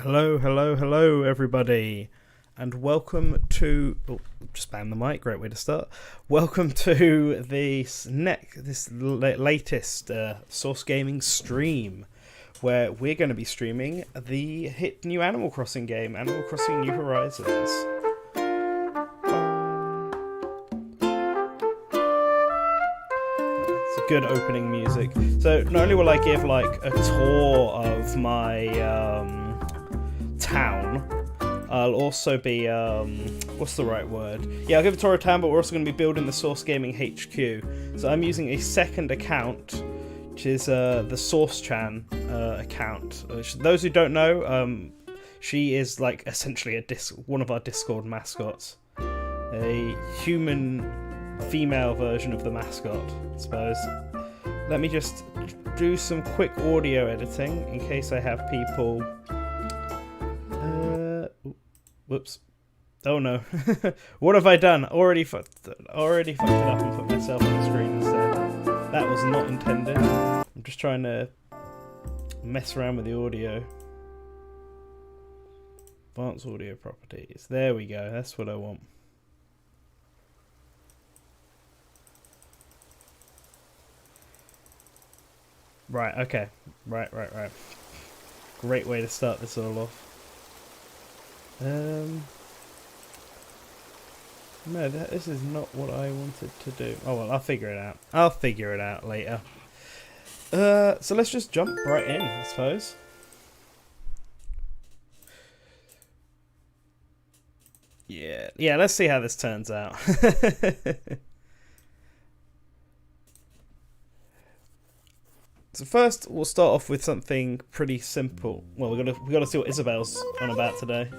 Hello, everybody, and welcome to. Oh, just bang the mic. Great way to start. Welcome to this latest Source Gaming stream, where we're going to be streaming the hit new Animal Crossing game, Animal Crossing New Horizons. It's a good opening music. So not only will I give like a tour of my town, I'll also be what's the right word? Yeah, I'll give a tour of town, but we're also going to be building the Source Gaming HQ. So I'm using a second account, which is the Source-chan account. Those who don't know, she is like essentially one of our Discord mascots, a human female version of the mascot, I suppose. Let me just do some quick audio editing in case I have people. Whoops. Oh no. What have I done? Already fucked it up and put myself on the screen instead. That was not intended. I'm just trying to mess around with the audio. Advanced audio properties. There we go. That's what I want. Right, okay. Right. Great way to start this all off. No, this is not what I wanted to do. Oh well, I'll figure it out later. So let's just jump right in, I suppose. Yeah, let's see how this turns out. So first, we'll start off with something pretty simple. Well, we gotta see what Isabel's on about today.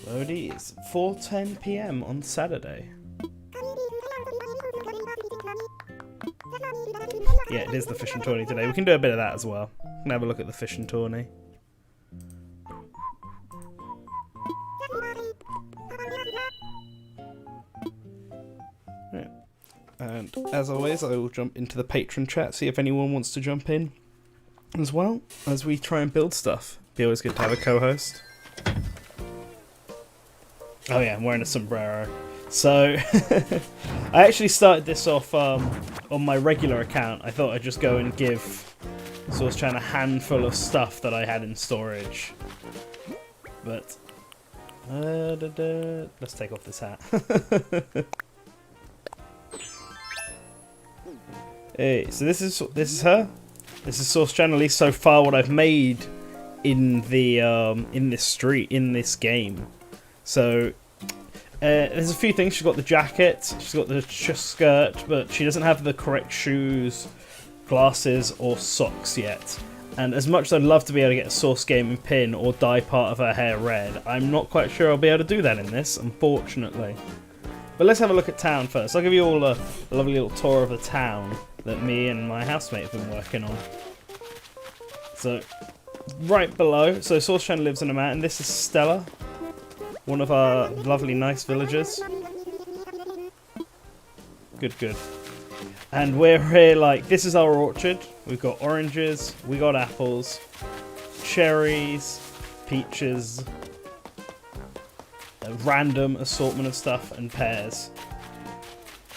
Lodi, it's 4:10 PM on Saturday. Yeah, it is the fishing tourney today. We can do a bit of that as well. We can have a look at the fishing tourney. Right. And as always, I will jump into the patron chat, see if anyone wants to jump in as well as we try and build stuff. Be always good to have a co-host. Oh yeah, I'm wearing a sombrero. So, I actually started this off on my regular account. I thought I'd just go and give Source-chan a handful of stuff that I had in storage. But, let's take off this hat. Hey, so this is her. This is Source-chan, at least so far what I've made in the in this game. So there's a few things. She's got the jacket, she's got the skirt, but she doesn't have the correct shoes, glasses, or socks yet. And as much as I'd love to be able to get a Source Gaming pin or dye part of her hair red, I'm not quite sure I'll be able to do that in this, unfortunately. But let's have a look at town first. I'll give you all a lovely little tour of the town that me and my housemate have been working on. So, right below, so Source-chan lives in a mountain. This is Stella, one of our lovely, nice villagers. Good. And we're here, like, this is our orchard. We've got oranges, we got apples, cherries, peaches, a random assortment of stuff, and pears.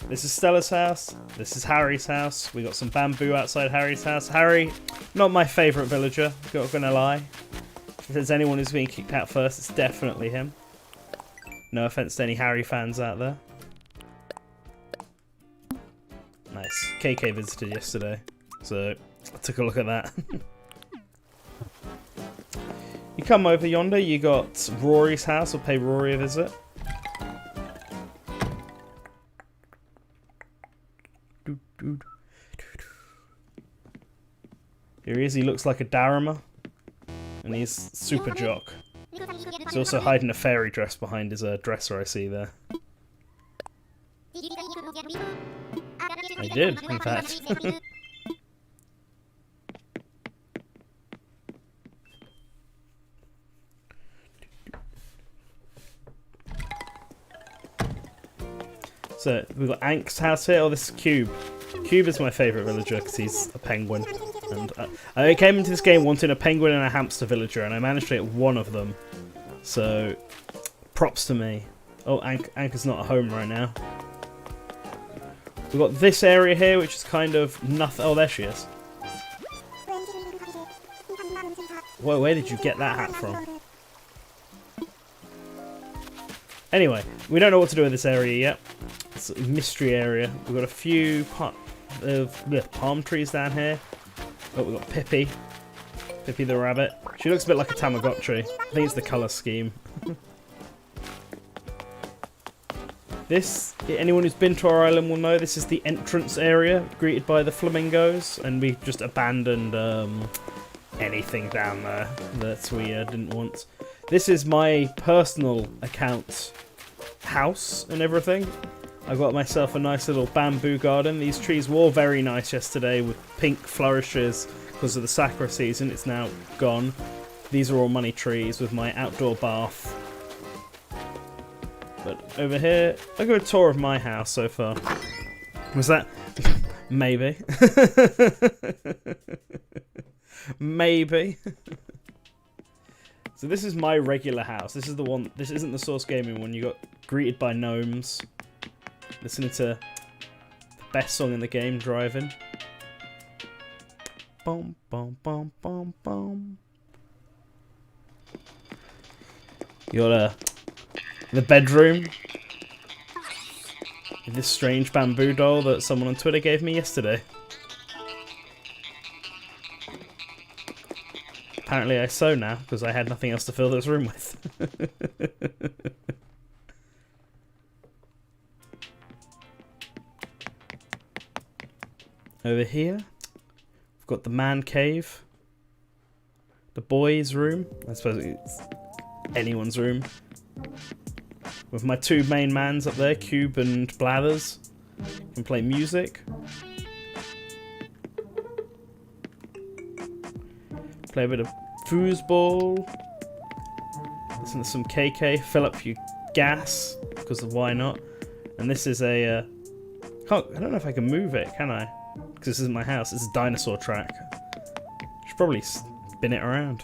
This is Stella's house. This is Harry's house. We got some bamboo outside Harry's house. Harry, not my favourite villager, not gonna lie. If there's anyone who's being kicked out first, it's definitely him. No offense to any Harry fans out there. Nice. KK visited yesterday, so I took a look at that. You come over yonder, you got Rory's house. We'll pay Rory a visit. Here he is. He looks like a Daruma, and he's super jock. He's also hiding a fairy dress behind his dresser, I see there. I did, in fact. So, we've got Ank's house here. Oh, this is Cube. Cube is my favourite villager because he's a penguin. And I came into this game wanting a penguin and a hamster villager, and I managed to get one of them. So, props to me. Oh, Anchor's not at home right now. We've got this area here, which is kind of nothing. Oh, there she is. Whoa, where did you get that hat from? Anyway, we don't know what to do with this area yet. It's a mystery area. We've got a few palm trees down here. Oh, we've got Pippi. Pippi the rabbit. She looks a bit like a Tamagotchi. I think it's the colour scheme. This, anyone who's been to our island will know, this is the entrance area, greeted by the flamingos, and we just abandoned anything down there that we didn't want. This is my personal account house and everything. I got myself a nice little bamboo garden. These trees were all very nice yesterday with pink flourishes because of the sakura season. It's now gone. These are all money trees with my outdoor bath. But over here, I'll give a tour of my house so far. Was that? Maybe. Maybe. So this is my regular house. This is the one. This isn't the Source Gaming one. You got greeted by gnomes, listening to the best song in the game, driving. Boom, boom, boom, boom, boom. You got the bedroom. This strange bamboo doll that someone on Twitter gave me yesterday. Apparently I sew now, because I had nothing else to fill this room with. Over here, we've got the man cave. The boys' room. I suppose it's anyone's room. With my two main mans up there, Cube and Blathers. Can play music. Play a bit of foosball. Listen to some KK. Fill up your gas, because of why not. And this is a... I don't know if I can move it, can I? Because this isn't my house. It's a dinosaur track. Should probably spin it around.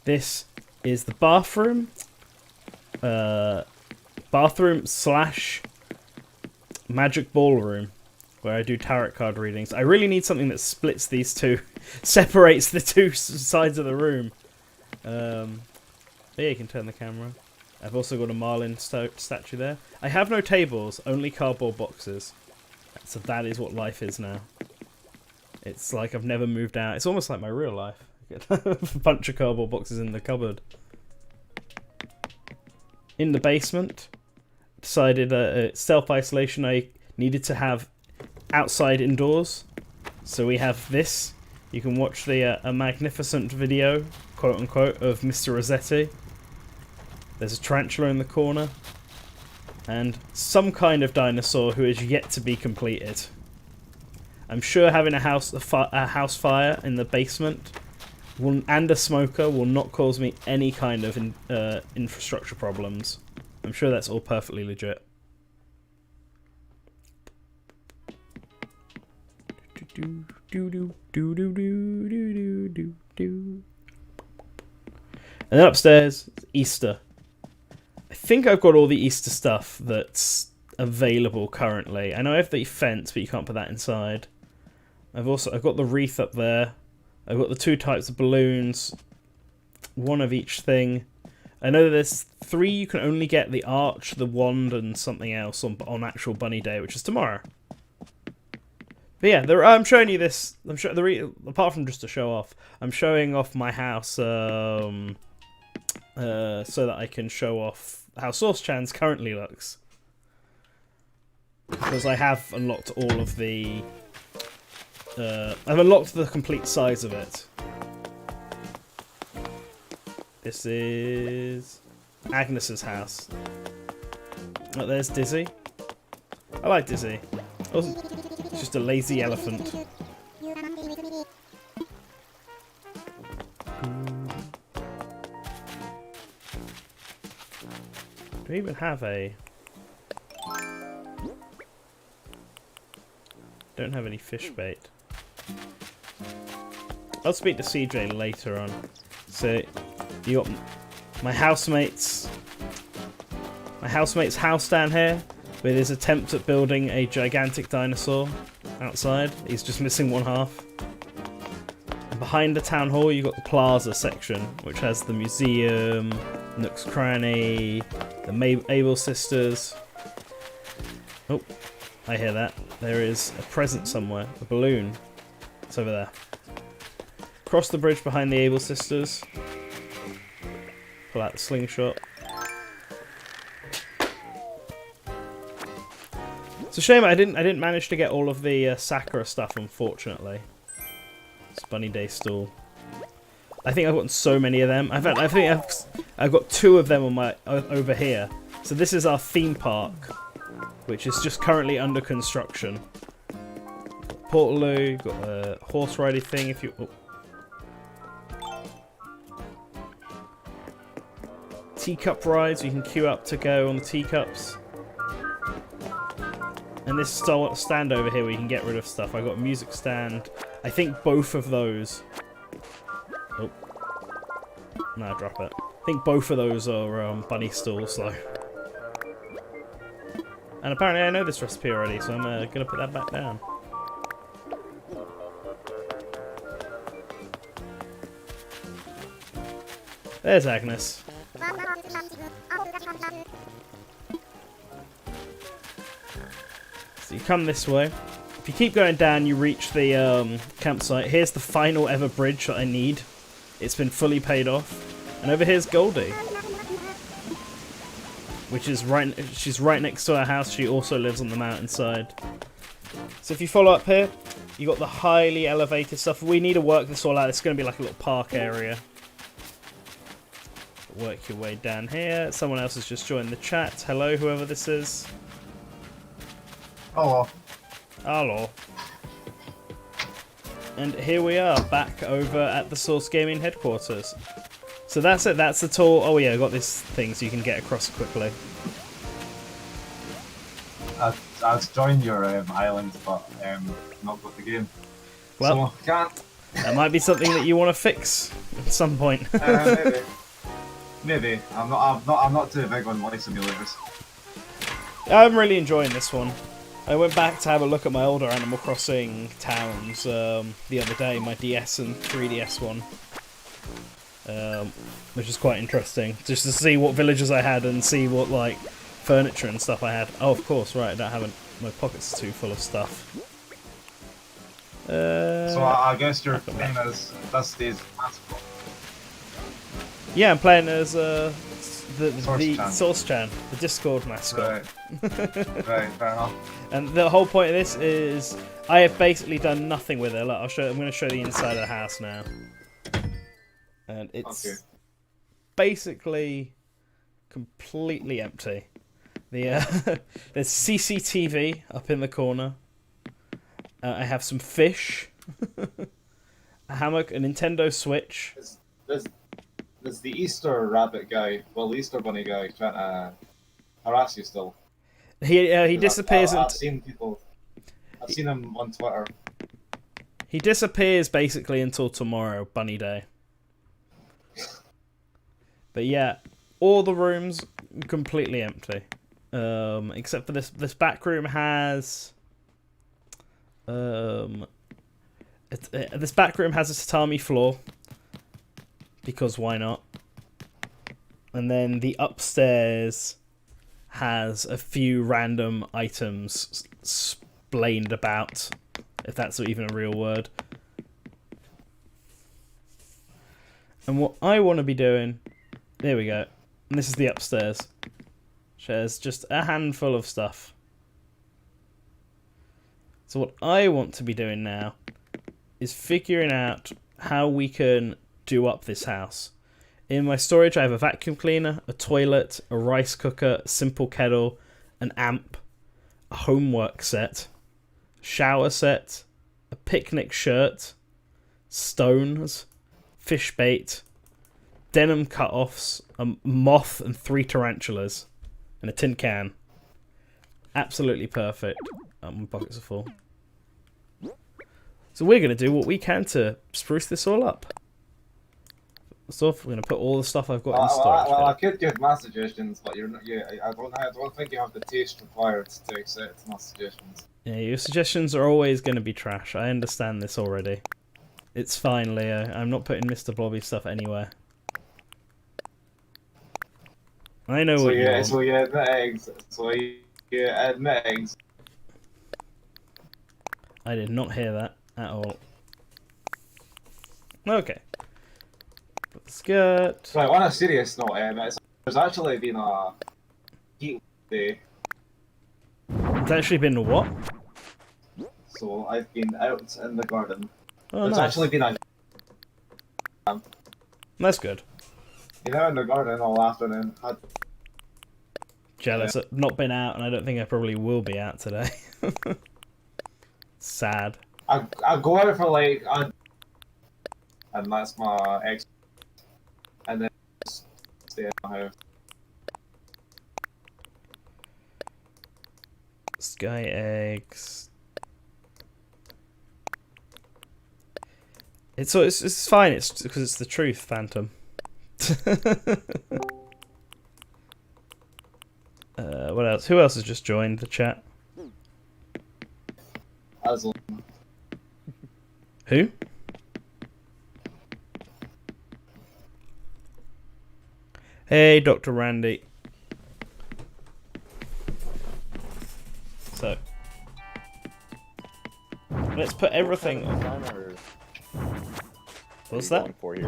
This is the bathroom. Bathroom slash magic ballroom, where I do tarot card readings. I really need something that splits these two, separates the two sides of the room. There you can turn the camera. I've also got a Marlin statue there. I have no tables, only cardboard boxes. So that is what life is now. It's like I've never moved out. It's almost like my real life. A bunch of cardboard boxes in the cupboard. In the basement, decided self-isolation, I needed to have outside indoors. So we have this. You can watch the a magnificent video, quote-unquote, of Mr. Rossetti. There's a tarantula in the corner. And some kind of dinosaur who is yet to be completed. I'm sure having a house fire in the basement and a smoker will not cause me any kind of infrastructure problems. I'm sure that's all perfectly legit. And then upstairs, Easter. I think I've got all the Easter stuff that's available currently. I know I have the fence, but you can't put that inside. I've got the wreath up there. I've got the two types of balloons, one of each thing. I know there's 3 you can only get: the arch, the wand, and something else on actual Bunny Day, which is tomorrow. But yeah, I'm showing you this. Apart from just to show off, I'm showing off my house so that I can show off how Source-chan's currently looks. Because I have unlocked all of the... I've unlocked the complete size of it. This is Agnes's house. Oh, there's Dizzy. I like Dizzy. It's just a lazy elephant. Do we even have a... Don't have any fish bait. I'll speak to CJ later on. So, you got my housemate's house down here with his attempt at building a gigantic dinosaur outside. He's just missing one half. And behind the town hall, you got the plaza section, which has the museum, Nook's Cranny, the Able sisters. Oh, I hear that. There is a present somewhere, a balloon. It's over there. Cross the bridge behind the Able sisters. Pull out the slingshot. It's a shame I didn't manage to get all of the Sakura stuff, unfortunately. It's Bunny Day stall. I think I've gotten so many of them. I think I've got 2 of them on my over here. So this is our theme park, which is just currently under construction. Portaloo, got a horse riding thing if you. Oh. Teacup rides, you can queue up to go on the teacups. And this stand over here where you can get rid of stuff. I got a music stand. I think both of those. Oh. No, drop it. I think both of those are bunny stalls, though. And apparently I know this recipe already, so I'm going to put that back down. There's Agnes. So you come this way. If you keep going down, you reach the campsite. Here's the final ever bridge that I need. It's been fully paid off. And over here's Goldie. Which is she's right next to our house. She also lives on the mountainside. So if you follow up here, you got the highly elevated stuff. We need to work this all out. It's going to be like a little park area. Work your way down here. Someone else has just joined the chat. Hello, whoever this is. Hello. Hello. And here we are, back over at the Source Gaming headquarters. So that's it, that's the tour. Oh yeah, I got this thing so you can get across quickly. I've joined your island, but not got the game. Well, so can't. That might be something that you want to fix at some point. Maybe. Maybe. I'm not too big on life simulators. I'm really enjoying this one. I went back to have a look at my older Animal Crossing towns the other day, my DS and 3DS one. Which is quite interesting, just to see what villages I had and see what like furniture and stuff I had. Oh, of course, right, I don't have my pockets are too full of stuff. So I guess you're playing as Dusty's mascot. Yeah, I'm playing as the Source-chan, the Discord mascot. Right, right, fair enough. And the whole point of this is I have basically done nothing with it. Look, I'm going to show the inside of the house now. And it's basically completely empty. There's CCTV up in the corner. I have some fish, a hammock, a Nintendo Switch. There's the Easter rabbit guy, well, the Easter bunny guy, trying to harass you still. He disappears. I've seen people. I've seen him on Twitter. He disappears basically until tomorrow, Bunny Day. But yeah, all the rooms completely empty, except for this. This back room has. This back room has a tatami floor. Because why not? And then the upstairs has a few random items splaned about, if that's even a real word. And what I want to be doing... There we go. And this is the upstairs. Which has just a handful of stuff. So what I want to be doing now is figuring out how we can do up this house. In my storage I have a vacuum cleaner, a toilet, a rice cooker, a simple kettle, an amp, a homework set, shower set, a picnic shirt, stones, fish bait, denim cut-offs, a moth and 3 tarantulas. And a tin can. Absolutely perfect. My pockets are full. So we're going to do what we can to spruce this all up. First off, we're going to put all the stuff I've got in storage. I could give my suggestions, but you're not. Yeah, I don't think you have the taste required to accept my suggestions. Yeah, your suggestions are always going to be trash. I understand this already. It's fine, Leo. I'm not putting Mr. Blobby stuff anywhere. I know what you want. So you admit eggs. So you admit eggs. I did not hear that at all. Okay. Put the skirt. Right, on a serious note, there's actually been a heat day. It's actually been a what? So I've been out in the garden. Oh, There's nice. actually been a... That's good. Been out in the garden all afternoon. Jealous. I've not been out, and I don't think I probably will be out today. Sad. I go out for like... and that's my ex... And then just stay in my house. Sky eggs. It's fine. It's because it's the truth, Phantom. What else? Who else has just joined the chat? Aslan. Who? Hey, Dr. Randy. So, let's put everything on. What's that? For here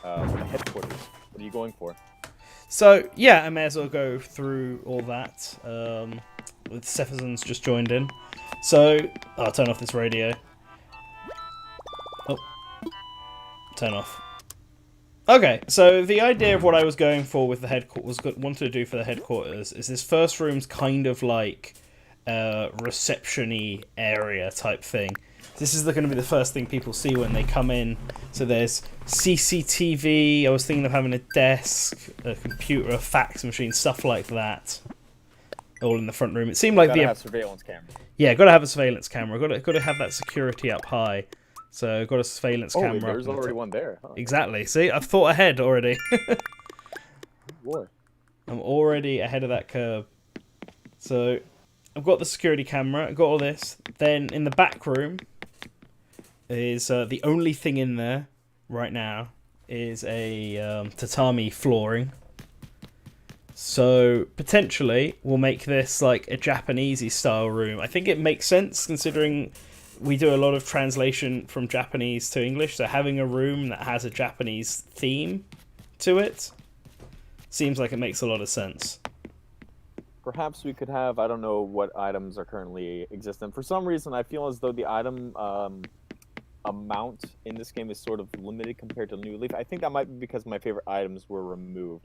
for the headquarters. What are you going for? So, yeah, I may as well go through all that. With Sephazon's just joined in. So, I'll turn off this radio. Oh. Turn off. Okay, so the idea of what I was going for with the headquarters, wanted to do for the headquarters, is this first room's kind of like reception-y area type thing. This is going to be the first thing people see when they come in. So there's CCTV, I was thinking of having a desk, a computer, a fax machine, stuff like that. All in the front room. It seemed like Gotta have surveillance camera. Yeah, gotta have a surveillance camera. Gotta have that security up high. So got a surveillance camera. Oh, there's already one there. Huh? Exactly. See, I've thought ahead already. Boy. I'm already ahead of that curve. So I've got the security camera. I've got all this. Then in the back room is the only thing in there right now is a tatami flooring. So potentially we'll make this like a Japanesey style room. I think it makes sense considering we do a lot of translation from Japanese to English, so having a room that has a Japanese theme to it seems like it makes a lot of sense. Perhaps we could have, I don't know what items are currently existent. For some reason, I feel as though the item amount in this game is sort of limited compared to New Leaf. I think that might be because my favorite items were removed.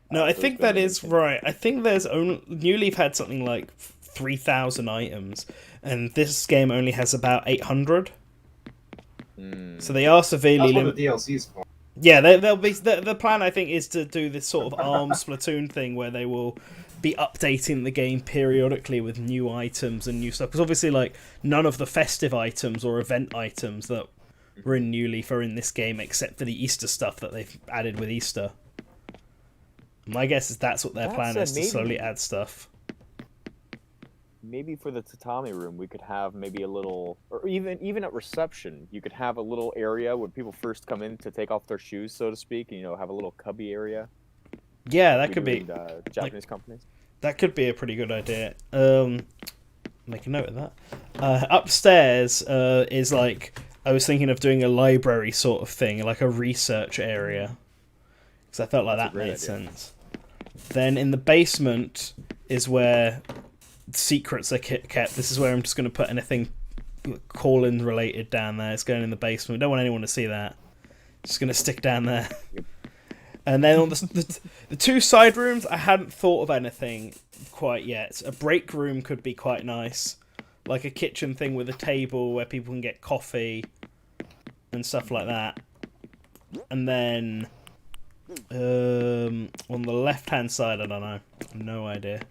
No, I think that is right. I think there's only... New Leaf had something like 3,000 items, and this game only has about 800. So they are severely limited. That's what the DLC's for. Yeah, they'll be. The plan, I think, is to do this sort of ARMS Splatoon thing where they will be updating the game periodically with new items and new stuff. Because obviously, like, none of the festive items or event items that were in New Leaf are in this game, except for the Easter stuff that they've added with Easter. My guess is that's what their plan is, to slowly add stuff. Maybe for the tatami room, we could have maybe a little, or even at reception, you could have a little area where people first come in to take off their shoes, so to speak. You know, have a little cubby area. Yeah, that could be Japanese companies. That could be a pretty good idea. Make a note of that. Upstairs is like, I was thinking of doing a library sort of thing, like a research area, because I felt like that made sense. Then in the basement is where secrets are kept. This is where I'm just going to put anything call-in related down there. It's going in the basement. We don't want anyone to see that. Just going to stick down there. And then on the two side rooms, I hadn't thought of anything quite yet. A break room could be quite nice. Like a kitchen thing with a table where people can get coffee and stuff like that. And then On the left-hand side, I don't know. No idea.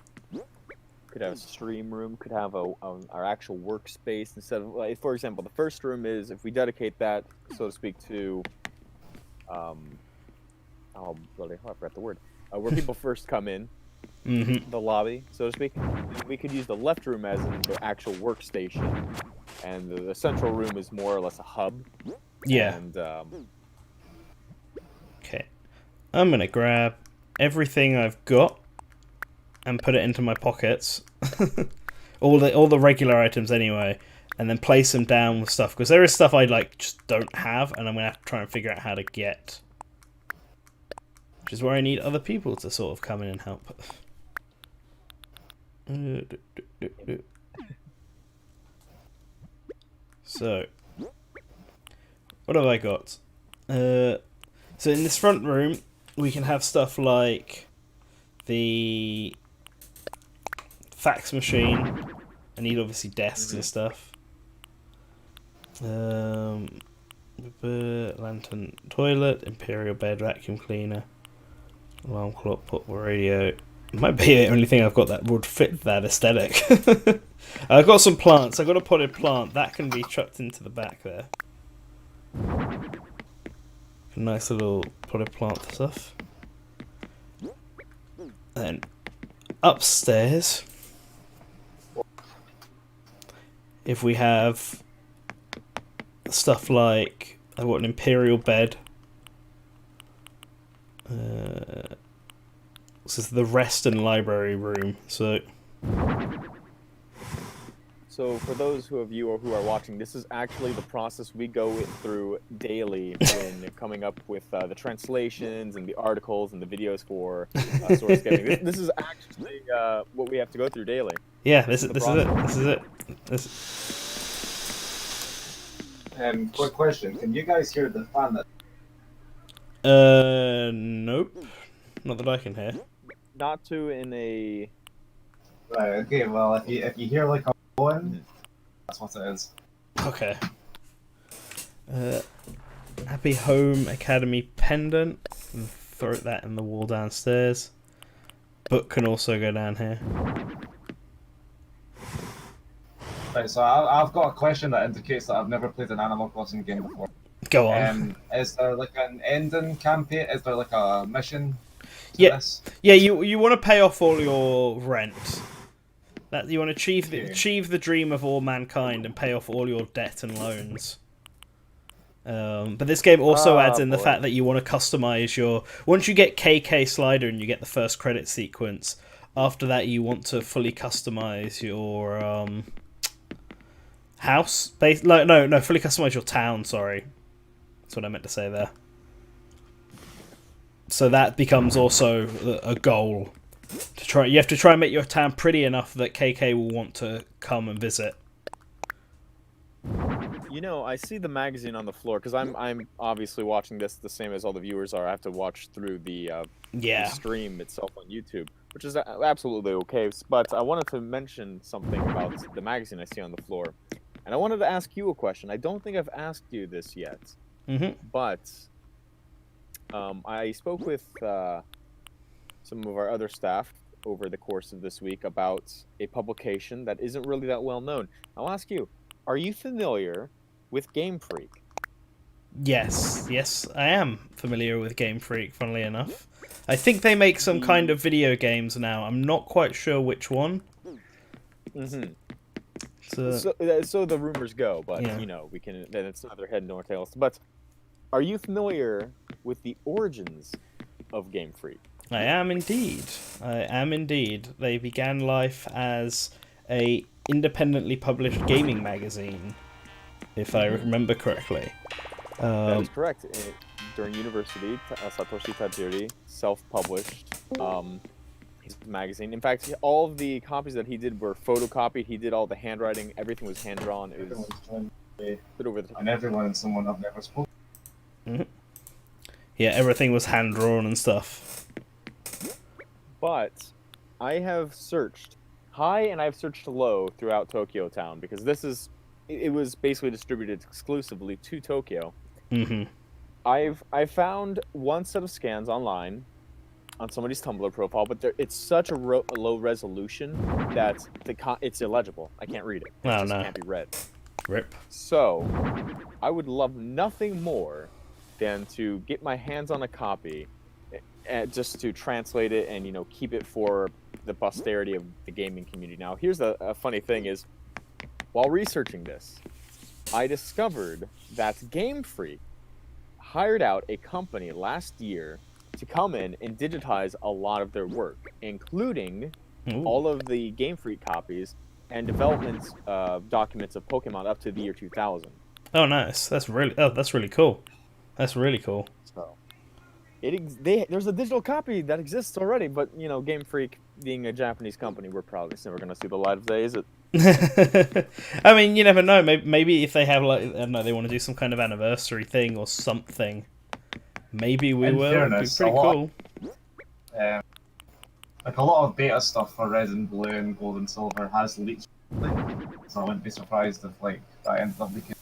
Could have a stream room. Could have our actual workspace instead of, like, for example, the first room is, if we dedicate that, so to speak, to oh bloody hell, I forgot the word. Where people first come in, the lobby, so to speak. We could use the left room as in the actual workstation, and the central room is more or less a hub. Yeah. And Okay. I'm gonna grab everything I've got and put it into my pockets. all the regular items anyway, and then place them down with stuff, because there is stuff I like just don't have, and I'm gonna have to try and figure out how to get. Which is where I need other people to sort of come in and help. So, what have I got? So in this front room, we can have stuff like the fax machine. I need obviously desks and stuff. Lantern toilet, imperial bed, vacuum cleaner, alarm clock, portable radio. It might be the only thing I've got that would fit that aesthetic. I've got some plants. I've got a potted plant that can be chucked into the back there. A nice little potted plant stuff. Then upstairs, if we have stuff like, I've got an imperial bed. This is the rest and library room. So for those of you who are watching, this is actually the process we go through daily when coming up with the translations and the articles and the videos for source getting. This is actually what we have to go through daily. yeah, this is it. And quick question: can you guys hear the fan? Nope, not that I can hear. Not to in a. Right. Okay. Well, if you hear like a one, that's what it is. Okay. Happy Home Academy pendant. Throw that in the wall downstairs. Book can also go down here. Right. So I've got a question that indicates that I've never played an Animal Crossing game before. Go on. Is there like an ending campaign? Is there like a mission? Yeah. This? Yeah. You want to pay off all your rent. That you want to achieve the dream of all mankind and pay off all your debt and loans. But this game also adds in the fact that you want to customize your. Once you get KK Slider and you get the first credit sequence, after that you want to fully customize your house. No, fully customize your town. Sorry, that's what I meant to say there. So that becomes also a goal. You have to try and make your town pretty enough that KK will want to come and visit. You know, I see the magazine on the floor because I'm obviously watching this the same as all the viewers are. I have to watch through the stream itself on YouTube, which is absolutely okay. But I wanted to mention something about the magazine I see on the floor, and I wanted to ask you a question. I don't think I've asked you this yet, but I spoke with some of our other staff over the course of this week about a publication that isn't really that well known. I'll ask you, are you familiar with Game Freak? Yes, I am familiar with Game Freak, funnily enough. I think they make some kind of video games now. I'm not quite sure which one. So the rumors go, but you know, then it's neither head nor tails. But are you familiar with the origins of Game Freak? I am indeed. They began life as a independently published gaming magazine, if I remember correctly. That is correct. During university, Satoshi Tajiri self-published his magazine. In fact, all of the copies that he did were photocopied. He did all the handwriting. Everything was hand-drawn. It was a bit over the top. And everyone and someone I've never spoken. Yeah, everything was hand-drawn and stuff. But I have searched high and I've searched low throughout Tokyo Town because it was basically distributed exclusively to Tokyo. I found one set of scans online on somebody's Tumblr profile, but it's such a low resolution that it's illegible. I can't read it. It Oh, just no. can't be read. Rip. So, I would love nothing more than to get my hands on a copy, just to translate it and keep it for the posterity of the gaming community. Now, here's a funny thing: is while researching this, I discovered that Game Freak hired out a company last year to come in and digitize a lot of their work, including Ooh. all of the Game Freak copies and development documents of Pokemon up to the year 2000. Oh, nice. That's really cool. That's really cool. So, there's a digital copy that exists already, but Game Freak being a Japanese company, we're probably never going to see the light of day, is it? I mean, you never know. Maybe if they have I don't know, they want to do some kind of anniversary thing or something. Maybe we will. Fairness, It'd be pretty cool. Like a lot of beta stuff for Red and Blue and Gold and Silver has leaked, so I wouldn't be surprised if that ends up leaking.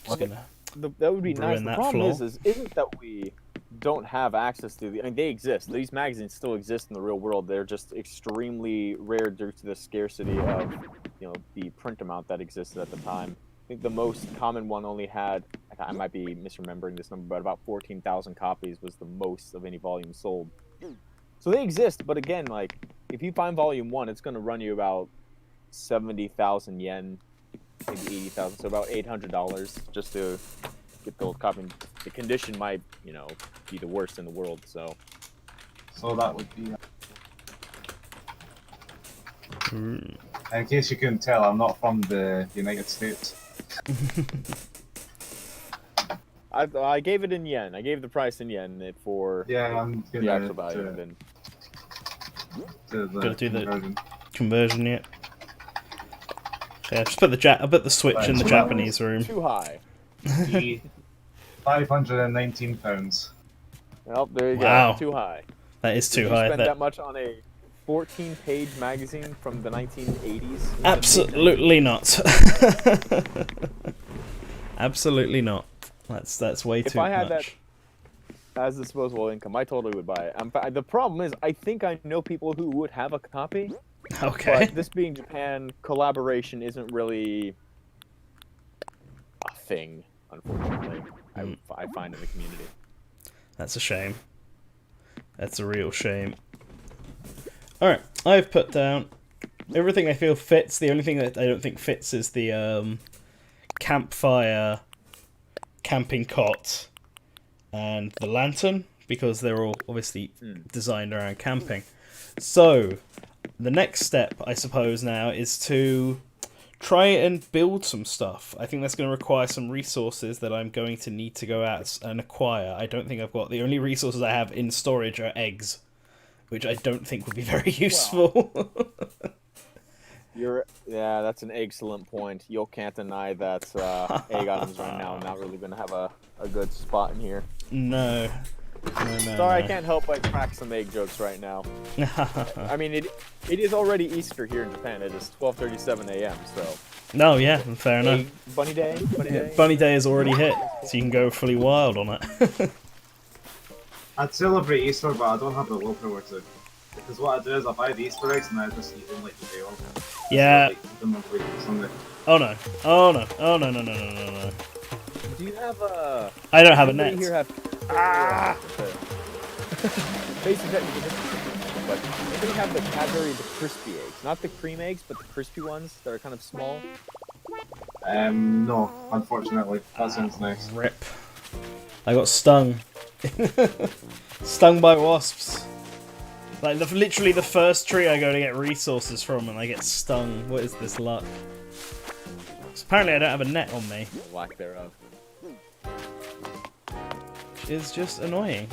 Just gonna That would be nice. ruin The that problem flaw. isn't that we don't have access to they exist. These magazines still exist in the real world. They're just extremely rare due to the scarcity of the print amount that existed at the time. I think the most common one only had, I might be misremembering this number, but about 14,000 copies was the most of any volume sold. So they exist, but again, if you find volume 1, it's going to run you about 70,000 yen, maybe 80,000, so about $800 just to get the copy. The condition might, be the worst in the world, so. So that would be. In case you couldn't tell, I'm not from the United States. I gave it in yen. I gave the price in yen for Yeah, I'm the actual value. And then Gotta do the conversion. conversion yet. Yeah, just put the Switch Right, in the so Japanese room. too high. £519. Well, there you Wow. go. Too high. That is Did too you high. spend that much on a 14-page magazine from the 1980s? Absolutely not. Absolutely not. That's way too If I had much. that as disposable income, I totally would buy it. The problem is, I think I know people who would have a copy. Okay. But this being Japan, collaboration isn't really a thing, unfortunately. I find in the community. That's a shame. That's a real shame. Alright, I've put down everything I feel fits. The only thing that I don't think fits is the campfire, camping cot, and the lantern, because they're all obviously designed around camping. So, the next step, I suppose now, is to try and build some stuff. I think that's going to require some resources that I'm going to need to go out and acquire. I don't think I've got... The only resources I have in storage are eggs, which I don't think would be very useful. Yeah, that's an excellent point. You can't deny that egg items right now are not really going to have a good spot in here. No. Sorry, I can't help but crack some egg jokes right now. I mean, it is already Easter here in Japan. It is 12:37 a.m. So. No, yeah, fair enough. Bunny Day. Bunny Day has already hit, so you can go fully wild on it. I'd celebrate Easter, but I don't have the willpower to. Because what I do is I buy the Easter eggs and I just eat them like the day off. Yeah. Eat them like Sunday. Oh no. Oh no. Oh no, no. Do you have a... I don't have a net. Here have... Basic but they have the Cadbury, the crispy eggs. Not the cream eggs, but the crispy ones that are kind of small. No, unfortunately. That sounds nice. Rip. I got stung. Stung by wasps. Like, literally the first tree I go to get resources from and I get stung. What is this luck? So apparently I don't have a net on me. Lack thereof. Which is just annoying.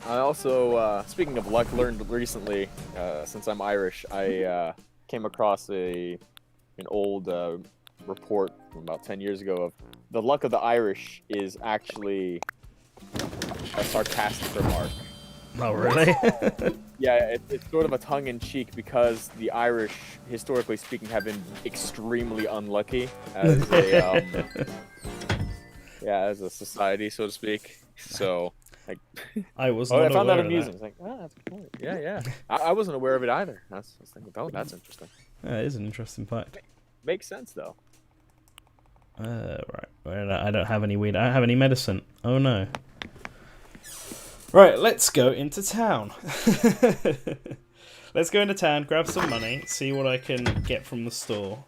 I also, speaking of luck, learned recently, since I'm Irish, I came across an old report from about 10 years ago of the luck of the Irish is actually a sarcastic remark. Oh, really? Yeah, it's sort of a tongue-in-cheek because the Irish, historically speaking, have been extremely unlucky as a Yeah, as a society, so to speak. So, like, I was oh, not I found that aware of amusing. It's like, ah, that's a good point. Yeah, yeah. I wasn't aware of it either. I was thinking, oh, that's interesting. Yeah, it is an interesting fact. Makes sense though. Right. Well, I don't have any weed. I don't have any medicine. Oh no. Right, let's go into town. Let's go into town, grab some money, see what I can get from the store.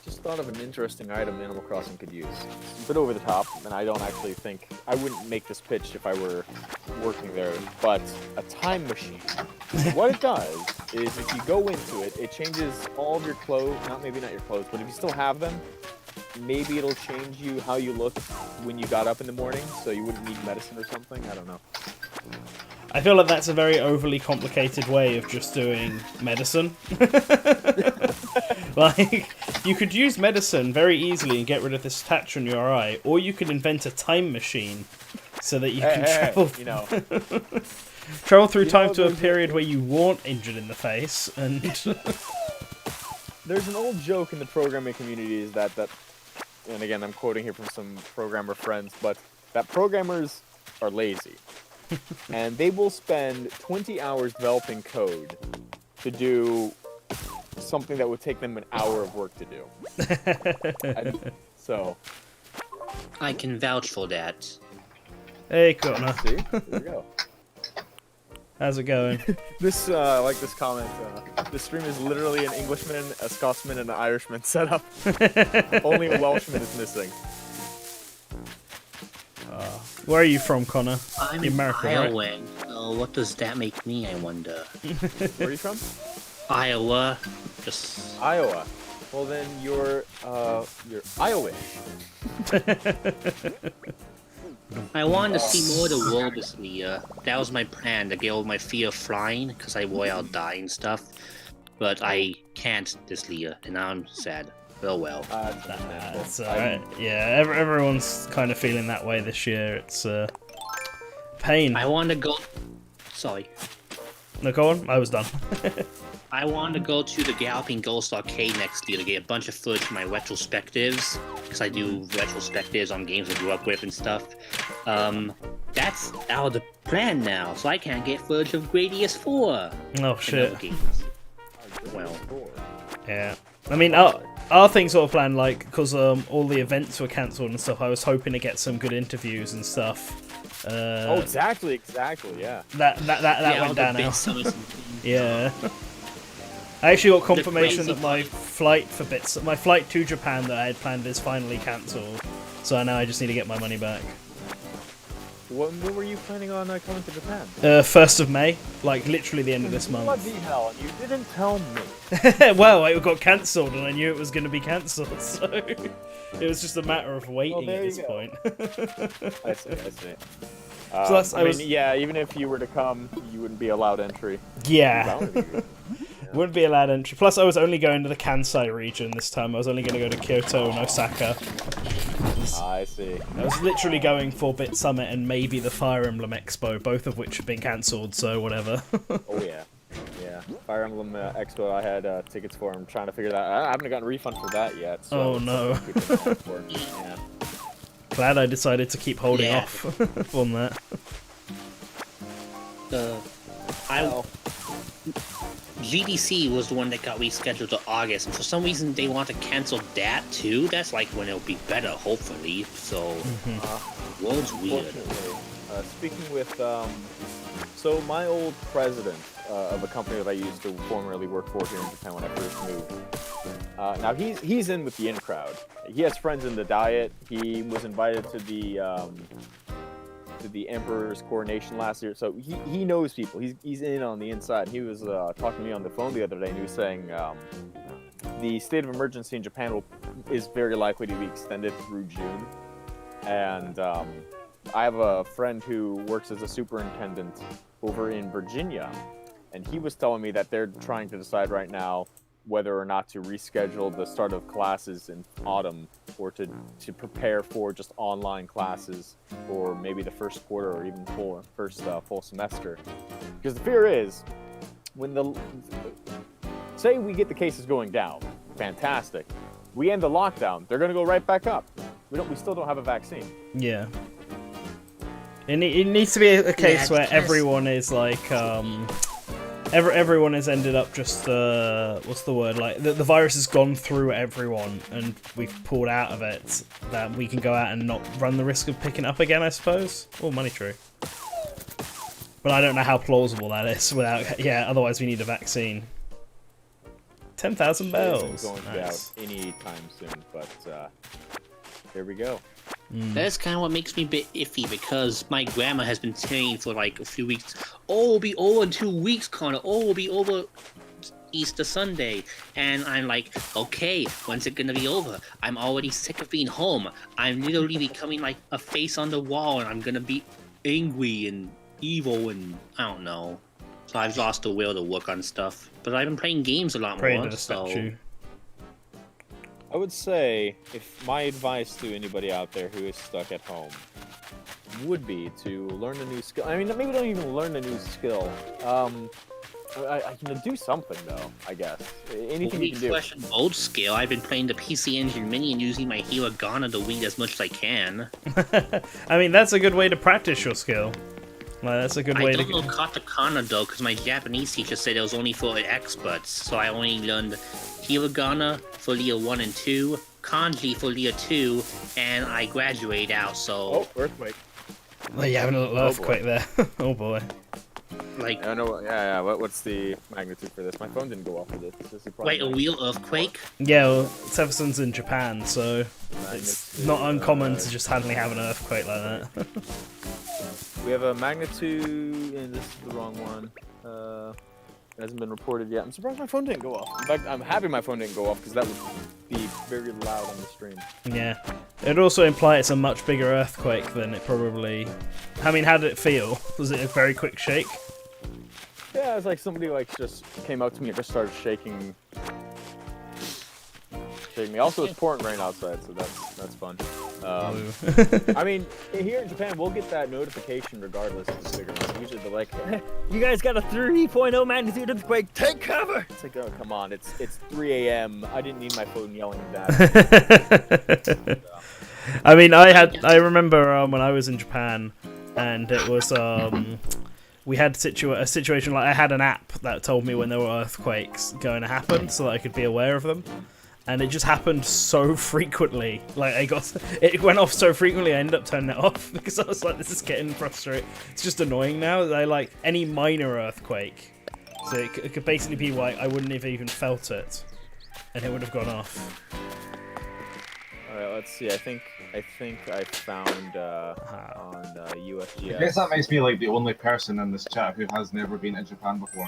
Just thought of an interesting item Animal Crossing could use. It's a bit over the top, and I don't actually think I wouldn't make this pitch if I were working there. But a time machine. What it does is, if you go into it, it changes all of your clothes. Maybe not your clothes, but if you still have them, maybe it'll change you how you look when you got up in the morning, so you wouldn't need medicine or something. I don't know. I feel like that's a very overly complicated way of just doing medicine. Like, you could use medicine very easily and get rid of this patch on your eye, or you could invent a time machine so that you can travel. You know, travel through time to a period where you weren't injured in the face, and there's an old joke in the programming community is that, and again, I'm quoting here from some programmer friends, but that programmers are lazy. And they will spend 20 hours developing code to do something that would take them an hour of work to do. So, I can vouch for that. hey, Connor, see, there we go. how's it going? This, I like this comment. This stream is literally an Englishman, a Scotsman, and an Irishman setup. Only a Welshman is missing. Where are you from, Connor? I'm American, right? Iowan. What does that make me, I wonder? Where are you from? Iowa. Just... Iowa. Well then, you're Iowan. I wanted to see more of the world this year. That was my plan, to get over my fear of flying, because I worry I'll die and stuff. But I can't this year, and now I'm sad. Oh well. It's alright. Yeah, everyone's kind of feeling that way this year. It's pain. I want to go... Sorry. No, go on. I was done. I want to go to the Galloping Ghost Arcade next year to get a bunch of footage for my retrospectives, because I do retrospectives on games I grew up with and stuff. That's out of the plan now, so I can't get footage of Gradius 4. Oh shit. Well, Yeah. I mean, our thing sort of planned, like, because all the events were cancelled and stuff, I was hoping to get some good interviews and stuff. Oh, exactly, yeah. That went down now. Yeah. I actually got confirmation that my flight to Japan that I had planned is finally cancelled. So now I just need to get my money back. When were you planning on coming to Japan? 1st of May, like literally the end of this month. What the hell? You didn't tell me. Well, it got cancelled and I knew it was going to be cancelled, so it was just a matter of waiting at this point. I see. So yeah, even if you were to come, you wouldn't be allowed entry. Yeah. Wouldn't be allowed entry. Plus, I was only going to the Kansai region this time. I was only going to go to Kyoto and Osaka. I see. I was literally going for Bit Summit and maybe the Fire Emblem Expo, both of which have been cancelled, so whatever. Oh yeah. Fire Emblem Expo I had tickets for. I'm trying to figure that out. I haven't gotten a refund for that yet. So oh no. Yeah. Glad I decided to keep holding off on that. GDC was the one that got rescheduled to August, and for some reason they want to cancel that too. That's like when it'll be better, hopefully. So, world's weird. Speaking with, so my old president of a company that I used to formerly work for here in Japan when I first moved. Now he's in with the in crowd. He has friends in the Diet. He was invited to the Emperor's coronation last year, so he knows people. He's in on the inside. He was talking to me on the phone the other day, and he was saying the state of emergency in Japan is very likely to be extended through June. And I have a friend who works as a superintendent over in Virginia, and he was telling me that they're trying to decide right now whether or not to reschedule the start of classes in autumn, or to prepare for just online classes, or maybe the first quarter, or even first full semester. Because the fear is, when say we get the cases going down, fantastic. We end the lockdown, they're going to go right back up. We still don't have a vaccine. Yeah. It needs to be a case where it's- everyone is like, everyone has ended up just, what's the word, like, the virus has gone through everyone, and we've pulled out of it, that we can go out and not run the risk of picking it up again, I suppose? Oh, money tree. But I don't know how plausible that is without, yeah, otherwise we need a vaccine. 10,000 bells. It isn't going to be out Nice. anytime soon, but there we go. That's kind of what makes me a bit iffy because my grandma has been saying for like a few weeks, "Oh, it'll be over in 2 weeks, Connor. Oh, it'll be over Easter Sunday." And I'm like, okay, when's it gonna be over? I'm already sick of being home. I'm literally becoming like a face on the wall, and I'm gonna be angry and evil, and I don't know. So I've lost the will to work on stuff. But I've been playing games a lot Pray more. to the So statue. I would say, if my advice to anybody out there who is stuck at home would be to learn a new skill. I mean, maybe don't even learn a new skill. I can do something though. I guess anything you can do. Question old skill. I've been playing the PC Engine Mini and using my hiragana to read as much as I can. I mean, that's a good way to practice your skill. Like, that's a good I way don't to... know katakana though, because my Japanese teacher said it was only for experts. So I only learned hiragana for Leah 1 and 2, kanji for Leah 2, and I graduated out. So Oh, earthquake! Oh, you having a little Oh, earthquake there. Oh boy. like, I know. Yeah. What's the magnitude for this? My phone didn't go off for this. This is the wait, a problem. real earthquake? Yeah, well, Severson's in Japan, so it's Magnitude, not uncommon to just suddenly have an earthquake like that. We have a magnitude, and this is the wrong one. It hasn't been reported yet. I'm surprised my phone didn't go off. In fact, I'm happy my phone didn't go off because that would be very loud on the stream. Yeah. It'd also imply it's a much bigger earthquake than it probably... I mean, how did it feel? Was it a very quick shake? Yeah, it's like somebody like just came up to me and just started shaking me. Also, it's pouring rain outside, so that's fun. I mean, here in Japan, we'll get that notification regardless if it's bigger or not. Usually they're like, "You guys got a 3.0 magnitude earthquake. Take cover!" It's like, oh, come on, it's 3 a.m. I didn't need my phone yelling that. I mean, I remember when I was in Japan, and it was we had a situation like I had an app that told me when there were earthquakes going to happen, so that I could be aware of them. And it just happened so frequently. Like it went off so frequently, I ended up turning it off because I was like, this is getting frustrating. It's just annoying now. I like any minor earthquake, so it could basically be like I wouldn't have even felt it, and it would have gone off. All right, let's see. I think I found on I guess USGS. that makes me like the only person in this chat who has never been to Japan before.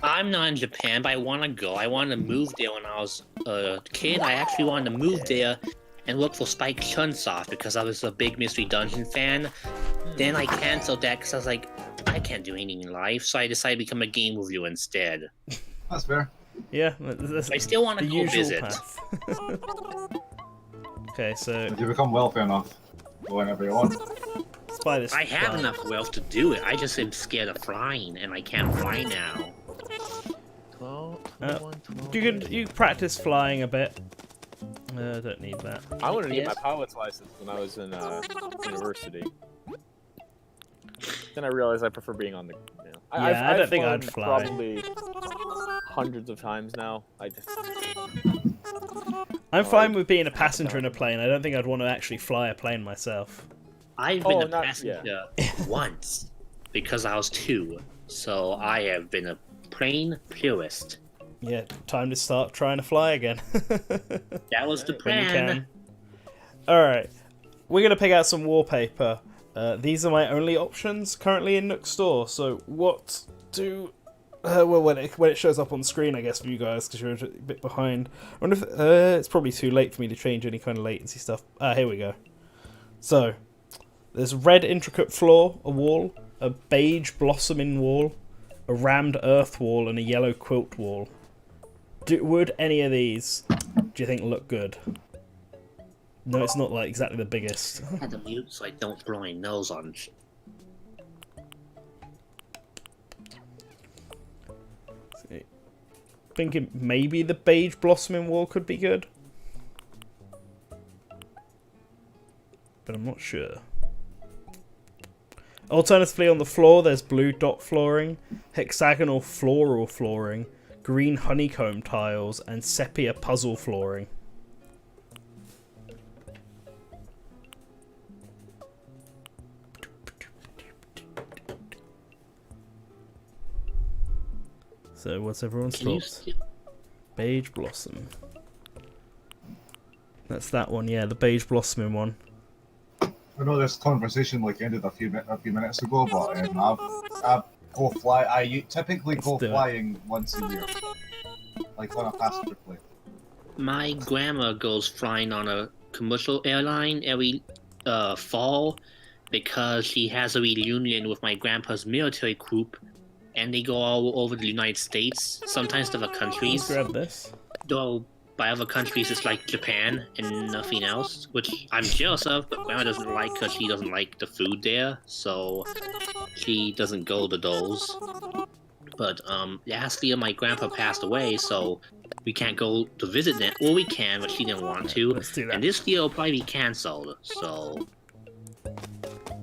I'm not in Japan, but I want to go. I wanted to move there when I was a kid. I actually wanted to move there and work for Spike Chunsoft because I was a big Mystery Dungeon fan. Then I canceled that because I was like, I can't do anything in life, so I decided to become a game reviewer instead. That's fair. Yeah, that's I still want to the go usual visit. path. Okay, so If you become wealthy enough, go whenever you want. let's buy this. I have plant. enough wealth to do it. I just am scared of flying, and I can't fly now. 12, Uh, 21, You practice flying a bit. Don't need that. I wanted to get Yes. my pilot's license when I was in university. Then I realized I prefer being on the. You know, Yeah, I don't think I'd flown fly. Probably hundreds of times now. I'm fine with being a passenger in a plane. I don't think I'd want to actually fly a plane myself. I've been Oh, a not- passenger once because I was 2, so I have been a plane purist. Yeah, time to start trying to fly again. That was the When you plan. can. Alright, we're going to pick out some wallpaper. These are my only options currently in Nook Store, so what do... well, when it shows up on screen, I guess, for you guys, because you're a bit behind. I wonder if... it's probably too late for me to change any kind of latency stuff. Here we go. So, there's red intricate floor, a wall, a beige blossoming wall, a rammed earth wall, and a yellow quilt wall. Would any of these, do you think, look good? No, it's not like exactly the biggest. I had to mute so I don't blow my nose on. Thinking maybe the beige blossoming wall could be good. but I'm not sure. Alternatively, on the floor, there's blue dot flooring, hexagonal floral flooring, green honeycomb tiles, and sepia puzzle flooring. So, what's everyone's thoughts? Beige blossom. That's that one, yeah, the beige blossoming one. I know this conversation like ended a few minutes ago, but I go fly. Typically go do it. flying once a year, like on a passenger plane. My grandma goes flying on a commercial airline every fall because she has a reunion with my grandpa's military group, and they go all over the United States, sometimes to other Let's countries. grab this. Though by other countries it's like Japan and nothing else, which I'm jealous of, but grandma doesn't like because she doesn't like the food there, so she doesn't go to those. But last year my grandpa passed away, so we can't go to visit them. Well, we can, but she didn't want to. Let's do that. And this year will probably be cancelled, so...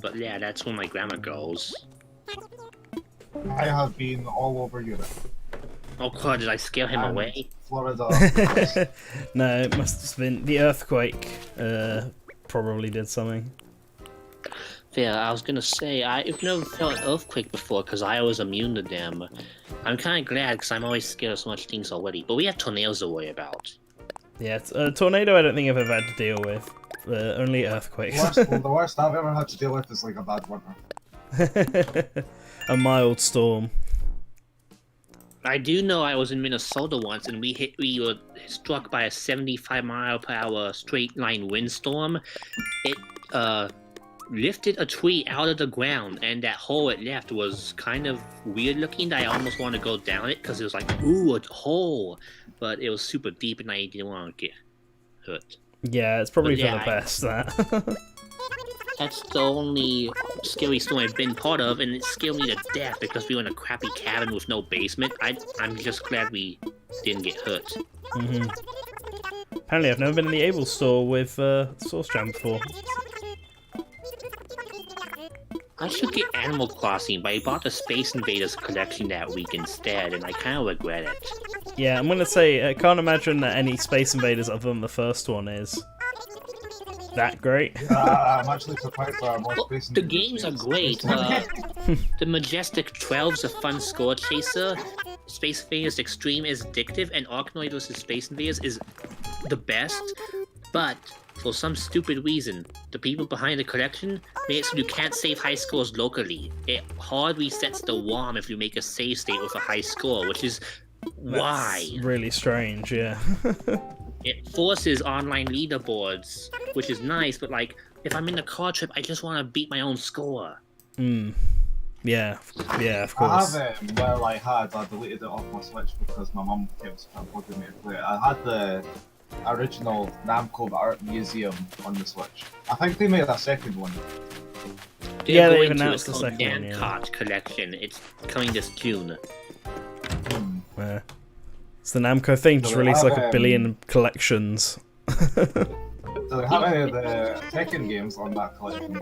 But yeah, that's when my grandma goes. I have been all over Europe, Oh god, did I scare him away? Florida. No, it must have been the earthquake. Probably did something. Yeah, I was gonna say, I've never felt an earthquake before because I was immune to them. I'm kind of glad because I'm always scared of so much things already. But we have tornadoes to worry about. Yeah, tornado I don't think I've ever had to deal with. Only earthquakes. The worst I've ever had to deal with is like a bad winter. A mild storm. I do know I was in Minnesota once and we were struck by a 75-mile-per-hour straight-line windstorm. It lifted a tree out of the ground, and that hole it left was kind of weird looking. I almost wanted to go down it because it was like, ooh, a hole. But it was super deep and I didn't want to get hurt. Yeah, it's probably But for yeah, the best, that. That's the only scary storm I've been part of, and it scared me to death because we were in a crappy cabin with no basement. I'm just glad we didn't get hurt. Mm-hmm. Apparently I've never been in the Able store with Source Jam before. I should get Animal Crossing, but I bought the Space Invaders collection that week instead, and I kind of regret it. Yeah, I'm gonna say I can't imagine that any Space Invaders other than the first one is that great. I'm actually surprised for our most Well, Space the Invaders games are games. great. The Majestic 12's a fun score chaser. Space Invaders Extreme is addictive, and Arkanoid vs. Space Invaders is the best. But for some stupid reason, the people behind the collection made it so you can't save high scores locally. It hard resets the ROM if you make a save state with a high score, which is why. That's really strange, yeah. It forces online leaderboards, which is nice, but like, if I'm in a car trip, I just want to beat my own score. Hmm. Yeah, of I course. have I deleted it off my Switch because my mum kept bugging me to play it. I had the original Namco Art Museum on the Switch. I think they made a second one. Yeah, They're they've going to announced the called second one, yeah. NantenJex collection. It's coming this June. Yeah. It's the Namco thing, just So they release have, like a billion collections. Do they have any of the Tekken games on that collection?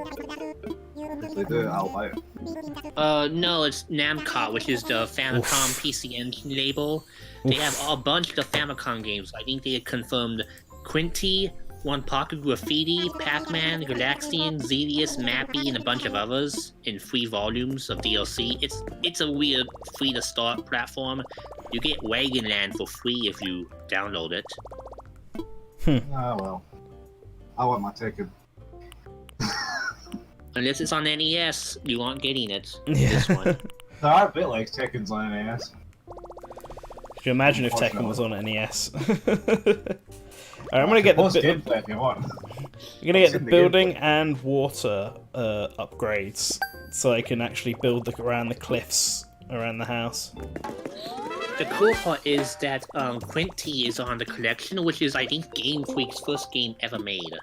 If they do, I'll buy it. No, it's Namco, which is the Famicom Oof. PC Engine label. They have a bunch of Famicom games. I think they had confirmed Quinty, One Pocket Graffiti, Pac-Man, Galaxian, Xevious, Mappy, and a bunch of others in 3 volumes of DLC. It's a weird free-to-start platform. You get Wagonland for free if you download it. Ah well. I want my Tekken. Unless it's on NES, you aren't getting it. Yeah. This one. There are a bit like Tekken's on NES. Could you imagine if Tekken was on NES? Alright, I'm gonna get Post the gameplay if you want. I'm gonna get the building and water upgrades, so I can actually build around the cliffs around the house. The cool part is that Quinty is on the collection, which is, I think, Game Freak's first game ever made.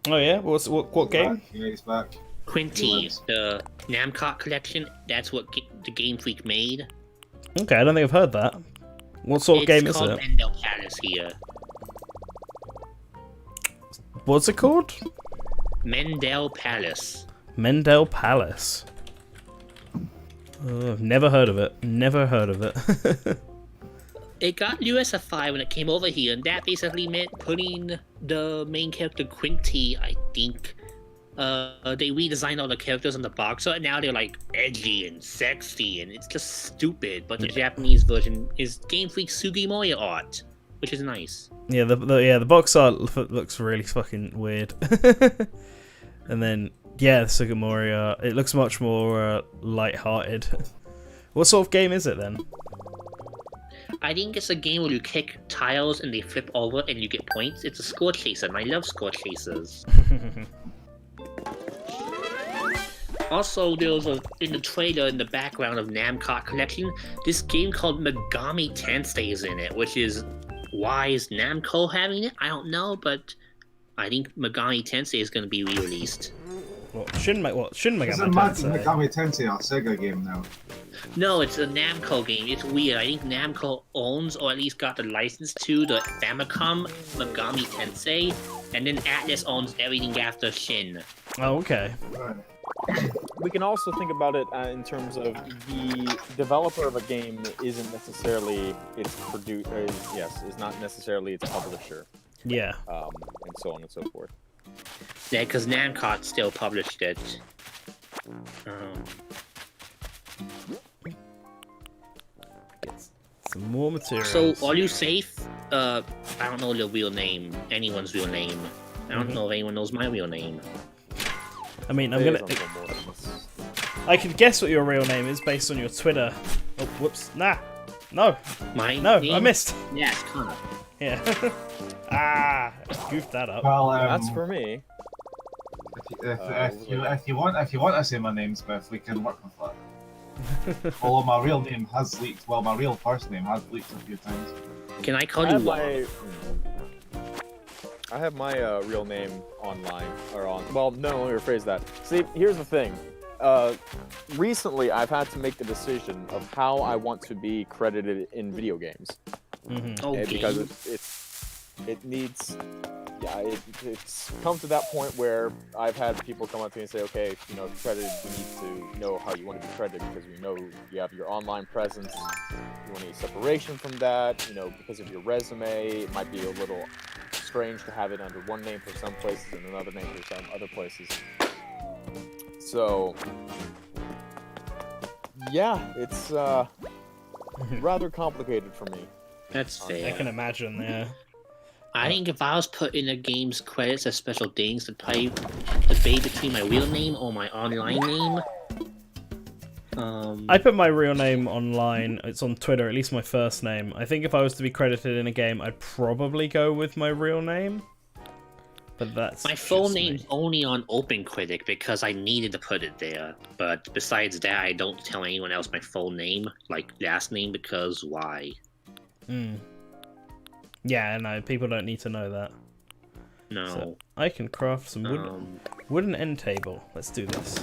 Oh yeah, what game? Yeah, he's back. Quinty, the Namco collection, that's what the Game Freak made. Okay, I don't think I've heard that. What sort of game is It's called it? Endel Palace here. What's it called? Mendel Palace. Mendel Palace. I've never heard of it. Never heard of it. It got USFI when it came over here, and that basically meant putting the main character Quinty, I think. They redesigned all the characters in the box art, and now they're like edgy and sexy, and it's just stupid. But the Japanese version is Game Freak Sugimoya art, which is nice. Yeah, the box art looks really fucking weird. And then the Sugimoya, it looks much more light-hearted. What sort of game is it then? I think it's a game where you kick tiles and they flip over and you get points. It's a score chaser, and I love score chasers. Also, there was in the trailer in the background of Namco Collection, this game called Megami Tensei is in it, which is, why is Namco having it? I don't know, but I think Megami Tensei is going to be re-released. Shin Megami Tensei? Megami Tensei a Sega game now? No, it's a Namco game. It's weird. I think Namco owns, or at least got the license to, the Famicom Megami Tensei, and then Atlas owns everything after Shin. Oh, okay. Right. We can also think about it in terms of the developer of a game isn't necessarily its producer. Is not necessarily its publisher. Yeah. And so on and so forth. Yeah, because Namco still published it. Some more materials. So, are you safe? I don't know the real name, anyone's real name. I don't know if anyone knows my real name. I mean, I I can guess what your real name is based on your Twitter. Oh, whoops. Nah. No. My No, name? I missed. Yeah, it's Connor. Yeah. Goofed that up. Well, That's for me. if you want to say my name, Smith, we can work with that. Although my real name has leaked. Well, my real first name has leaked a few times. Can I call I you have Lon? I have my real name online, or on. Well, no, let me rephrase that. See, here's the thing. Recently, I've had to make the decision of how I want to be credited in video games. Okay. Because it needs. Yeah, it's come to that point where I've had people come up to me and say, okay, credited, we need to know how you want to be credited because we know you have your online presence. You want any separation from that, because of your resume. It might be a little strange to have it under one name for some places and another name for some other places. So, yeah, it's rather complicated for me. That's fair. I can imagine, yeah. I think if I was put in a game's credits as special things, I'd probably debate between my real name or my online name. I put my real name online. It's on Twitter, at least my first name. I think if I was to be credited in a game, I'd probably go with my real name. But that's my full just name's me. only on OpenCritic because I needed to put it there. But besides that, I don't tell anyone else my full name, like last name, because why? Yeah, no, people don't need to know that. No. So I can craft some wooden end table. Let's do this.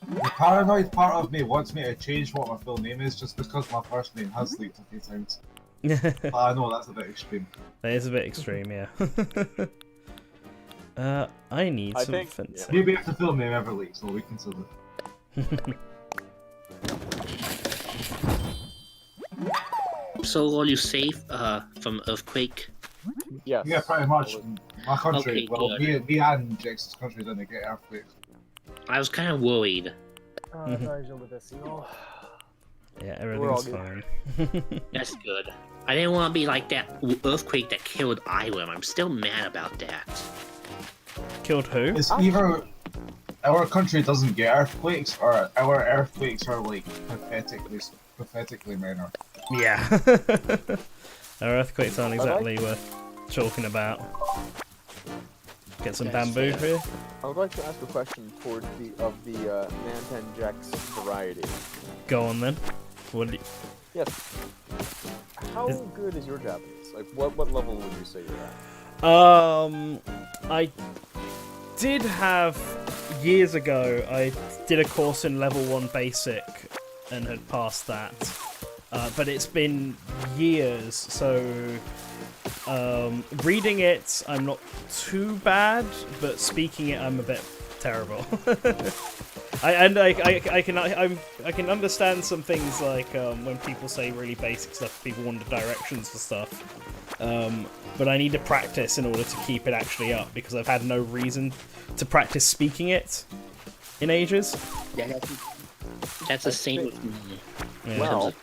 The paranoid part of me wants me to change what my full name is just because my first name has leaked a few times. But I know that's a bit extreme. That is a bit extreme, yeah. I need some fencing. Yeah. Maybe if the full name ever leaks, we'll reconsider. So are you safe from earthquake? Yes. Yeah, pretty much. My country, Okay, well, good. me and Jex's country didn't get earthquakes. I was kind of worried. Yeah, everything's fine. That's good. I didn't want to be like that earthquake that killed Ireland. I'm still mad about that. Killed who? It's either our country doesn't get earthquakes, or our earthquakes are like pathetically minor. Yeah. Our earthquakes aren't exactly worth talking about. Get some bamboo here. I would like to ask a question toward the NantenJex variety. Go on then. What do you... Yes. How good is your Japanese? Like, what level would you say you're at? I did have years ago. I did a course in level 1 basic and had passed that. But it's been years, so Reading it, I'm not too bad, but speaking it, I'm a bit terrible. I can understand some things like when people say really basic stuff, people want the directions for stuff. But I need to practice in order to keep it actually up because I've had no reason to practice speaking it in ages. Yeah, that's the same with me. Yeah. Well,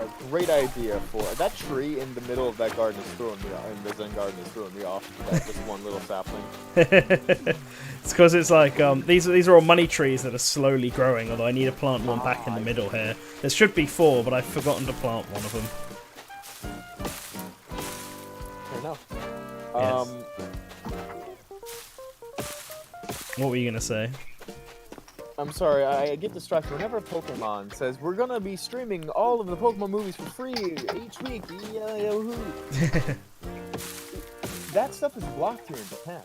a great idea for that tree in the middle of that garden is throwing me off. In the Zen garden is throwing me off. That just one little sapling. It's because it's like these are all money trees that are slowly growing. Although I need to plant one back in the middle here. There should be 4, but I've forgotten to plant one of them. Fair enough. Yes. What were you gonna say? I'm sorry, I get distracted whenever Pokemon says we're gonna be streaming all of the Pokemon movies for free each week. Yahoo! That stuff is blocked here in Japan.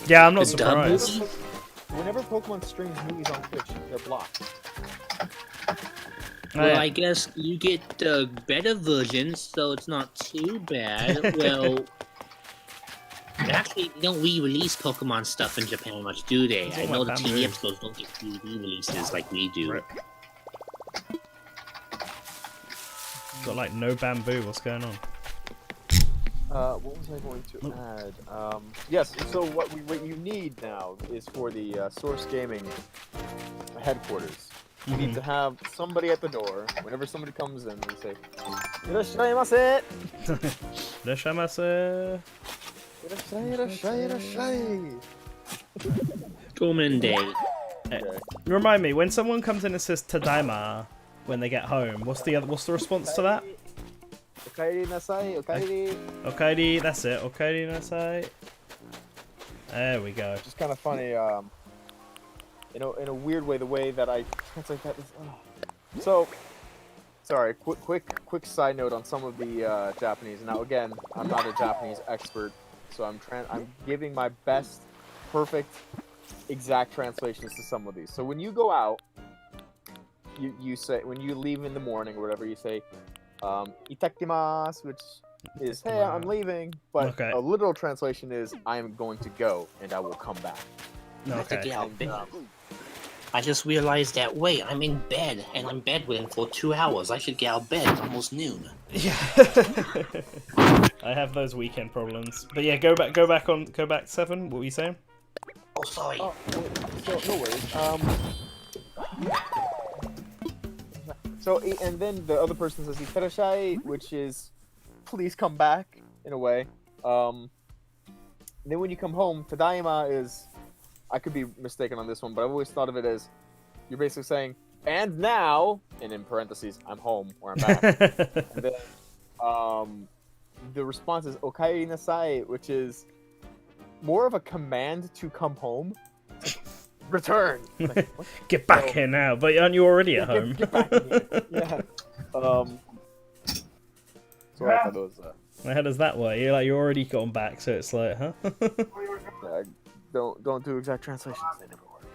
Yeah, I'm not It's done. surprised. Whenever Pokemon streams movies on Twitch, they're blocked. Well, I guess you get the better version, so it's not too bad. Well, actually, they don't re-release Pokemon stuff in Japan much, do they? It's I all know the like TV bamboo. episodes don't get re-releases like we do. Rip. Got like no bamboo. What's going on? What was I going to add? Yes, so what you need now is for the Source Gaming headquarters. You need to have somebody at the door. Whenever somebody comes in, we say, "Irashaimase! Irashaimase. Irashai! Tournament day. Okay. Remind me, when someone comes in and says "Tadaima" when they get home, what's the response to that? Okaeri nasai, okaeri. Okaeri, that's it. Okaeri nasai. There we go. Just kind of funny, in a weird way, the way that I translate that is. So, sorry. Quick side note on some of the Japanese. Now, again, I'm not a Japanese expert, so I'm giving my best, perfect, exact translations to some of these. So when you go out, you say when you leave in the morning or whatever, you say, "Itakimasu," which is "Hey, I'm leaving," but Okay. a literal translation is "I am going to go and I will come back." I have to Okay. get out of bed. I just realized that, wait, I'm in bed, and I'm bedridden for 2 hours. I should get out of bed. It's almost noon. Yeah. I have those weekend problems. But yeah, go back 7. What were you saying? Oh, sorry. Oh, so no worries. So and then the other person says "Iterashai," which is "please come back" in a way. Then when you come home, "Tadaima" is, I could be mistaken on this one, but I've always thought of it as you're basically saying "and now," and in parentheses, "I'm home" or "I'm back." And then the response is "okaeri nasai," which is more of a command to come home. Return. Like, what? Get back So- here now. But aren't you already at home? Get back in here. Yeah. So I thought it was. How does that work? You're already gone back, so it's like, huh? Don't do exact translations. They never work.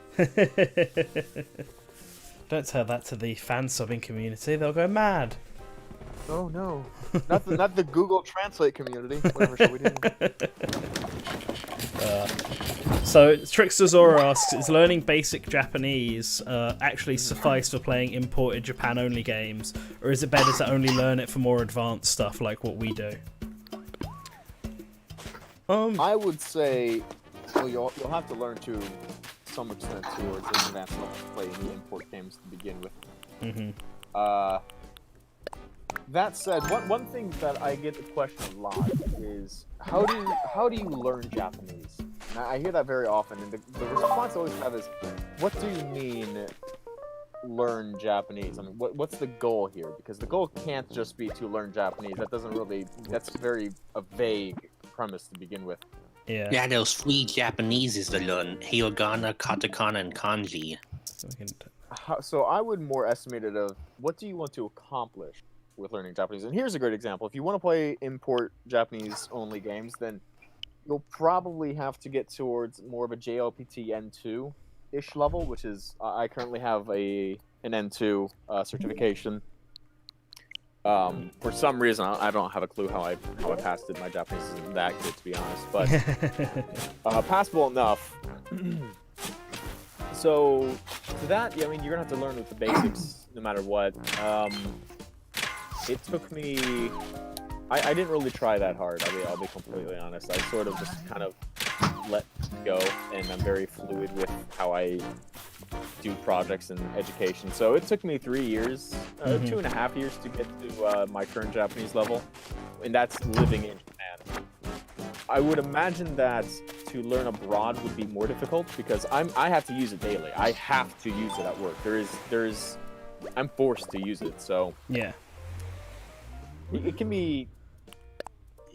Don't tell that to the fan subbing community. They'll go mad. Oh no. Not the Google Translate community. Whatever shall we do? So Trickster Zora asks, is learning basic Japanese actually suffice for playing imported Japan-only games, or is it better to only learn it for more advanced stuff like what we do? I would say, well, you'll have to learn to some extent towards advanced enough to play any import games to begin with. That said, one thing that I get the question a lot is how do you learn Japanese? And I hear that very often, and the response I always have is, what do you mean learn Japanese? I mean, what's the goal here? Because the goal can't just be to learn Japanese. That's very a vague premise to begin with. Yeah. Yeah, there's 3 Japaneses to learn: hiragana, katakana, and kanji. So I would more estimate it of what do you want to accomplish with learning Japanese? And here's a great example. If you want to play import Japanese only games, then you'll probably have to get towards more of a JLPT N2-ish level, which is I currently have an N2 certification. For some reason, I don't have a clue how I passed it. My Japanese isn't that good, to be honest, but passable enough. So, to that, yeah, I mean, you're gonna have to learn with the basics, no matter what. It took me. I didn't really try that hard. I'll be completely honest. I sort of just kind of let go, and I'm very fluid with how I do projects and education. So it took me 3 years, 2.5 years to get to my current Japanese level, and that's living in Japan. I would imagine that to learn abroad would be more difficult because I have to use it daily. I have to use it at work. I'm forced to use it. So yeah, it can be.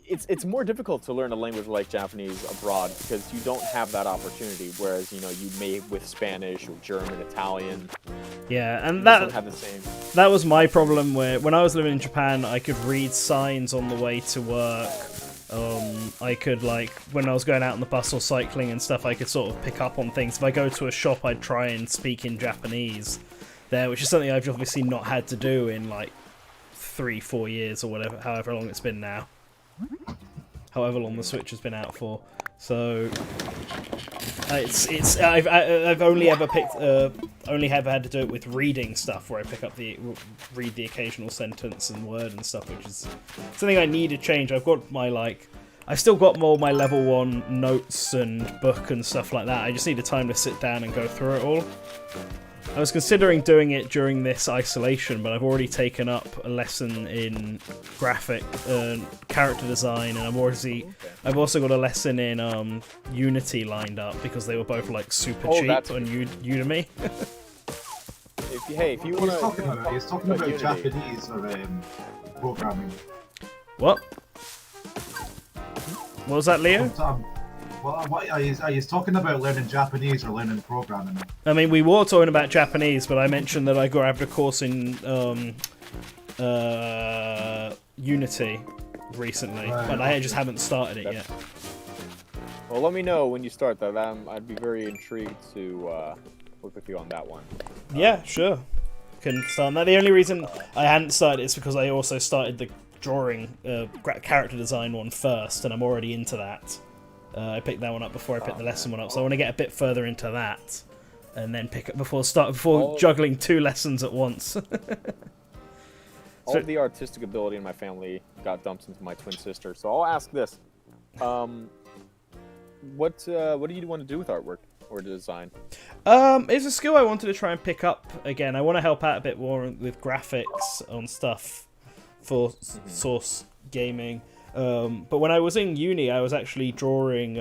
It's more difficult to learn a language like Japanese abroad because you don't have that opportunity. Whereas you may with Spanish or German, Italian. Yeah, and don't have the same. That was my problem. Where when I was living in Japan, I could read signs on the way to work. I could, like, when I was going out on the bus or cycling and stuff, I could sort of pick up on things. If I go to a shop, I'd try and speak in Japanese there, which is something I've obviously not had to do in like 3-4 years or whatever, however long it's been now. However long the Switch has been out for. So I've only ever had to do it with reading stuff, where I pick up read the occasional sentence and word and stuff, which is something I need to change. I've got I've still got more of my level 1 notes and book and stuff like that. I just need the time to sit down and go through it all. I was considering doing it during this isolation, but I've already taken up a lesson in graphic character design, and I've also got a lesson in Unity lined up because they were both like super cheap on Udemy. if you want to, he's talking about Japanese or programming. What? What was that, Leo? What are you talking about learning Japanese or learning programming? I mean, we were talking about Japanese, but I mentioned that I grabbed a course in Unity recently, but I just haven't started it yet. Well, let me know when you start that. I'd be very intrigued to work with you on that one. Yeah, sure. Can start on that. The only reason I hadn't started is because I also started the drawing character design one first, and I'm already into that. I picked that one up before I picked the lesson one up, so I want to get a bit further into that, and then pick up before juggling 2 lessons at once. All of the artistic ability in my family got dumped into my twin sister, so I'll ask this: what do you want to do with artwork or design? It's a skill I wanted to try and pick up again. I want to help out a bit more with graphics on stuff for Source gaming. But when I was in uni, I was actually drawing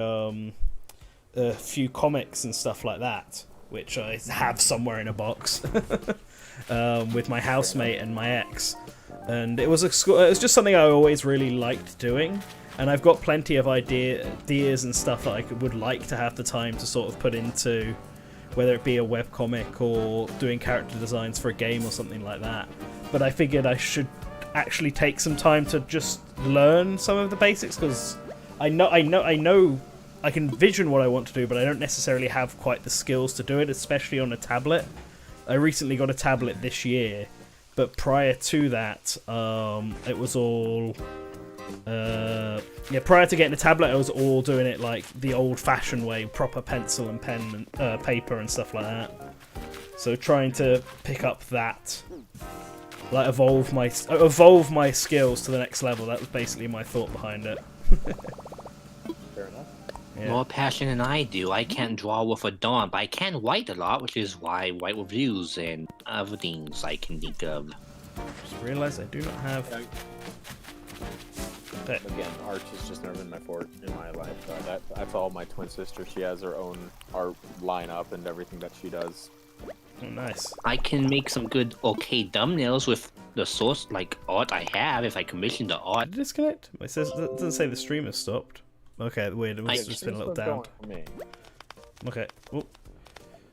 a few comics and stuff like that, which I have somewhere in a box with my housemate and my ex. And it was just something I always really liked doing. And I've got plenty of ideas and stuff that I would like to have the time to sort of put into, whether it be a webcomic or doing character designs for a game or something like that. But I figured I should actually take some time to just learn some of the basics, because I know I can vision what I want to do, but I don't necessarily have quite the skills to do it, especially on a tablet. I recently got a tablet this year, but prior to that, it was all prior to getting a tablet, I was all doing it like the old-fashioned way, proper pencil and pen and paper and stuff like that. So trying to pick up that, like evolve my skills to the next level. That was basically my thought behind it. Fair enough. Yeah. More passion than I do. I can't draw with a dawn, but I can write a lot, which is why I write reviews and other things I can think of. Just realised I do not have. Again, art has just never been my forte in my life. That's all my twin sister. She has her own art lineup and everything that she does. Oh, nice. I can make some good thumbnails with the source art I have if I commission the art. Did it disconnect? It doesn't say the stream has stopped. Okay, weird. It must have just been a little down. Okay. Ooh.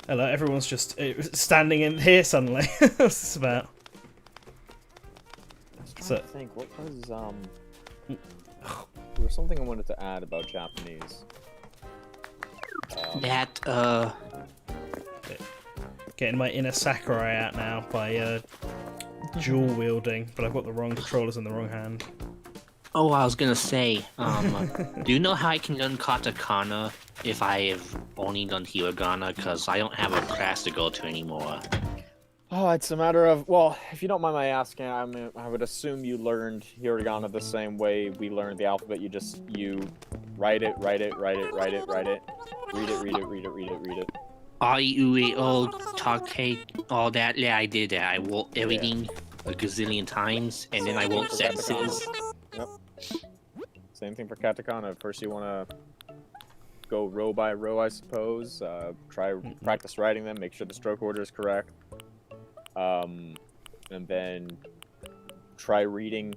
Hello, everyone's just standing in here suddenly. What's this about? I was trying to think. What was there was something I wanted to add about Japanese. Getting my inner Sakurai out now by dual wielding, but I've got the wrong controllers in the wrong hand. Oh, I was gonna say, do you know how I can learn katakana if I have only done hiragana? Because I don't have a class to go to anymore. Oh, it's a matter of, well, if you don't mind my asking, I would assume you learned hiragana the same way we learned the alphabet. You write it, read it. I, U, E, O, take, all that. Yeah, I did that. I wrote everything a gazillion times, and then I wrote sentences. Yep. Same thing for katakana. First you want to go row by row, I suppose. Practice writing them, make sure the stroke order is correct. And then try reading,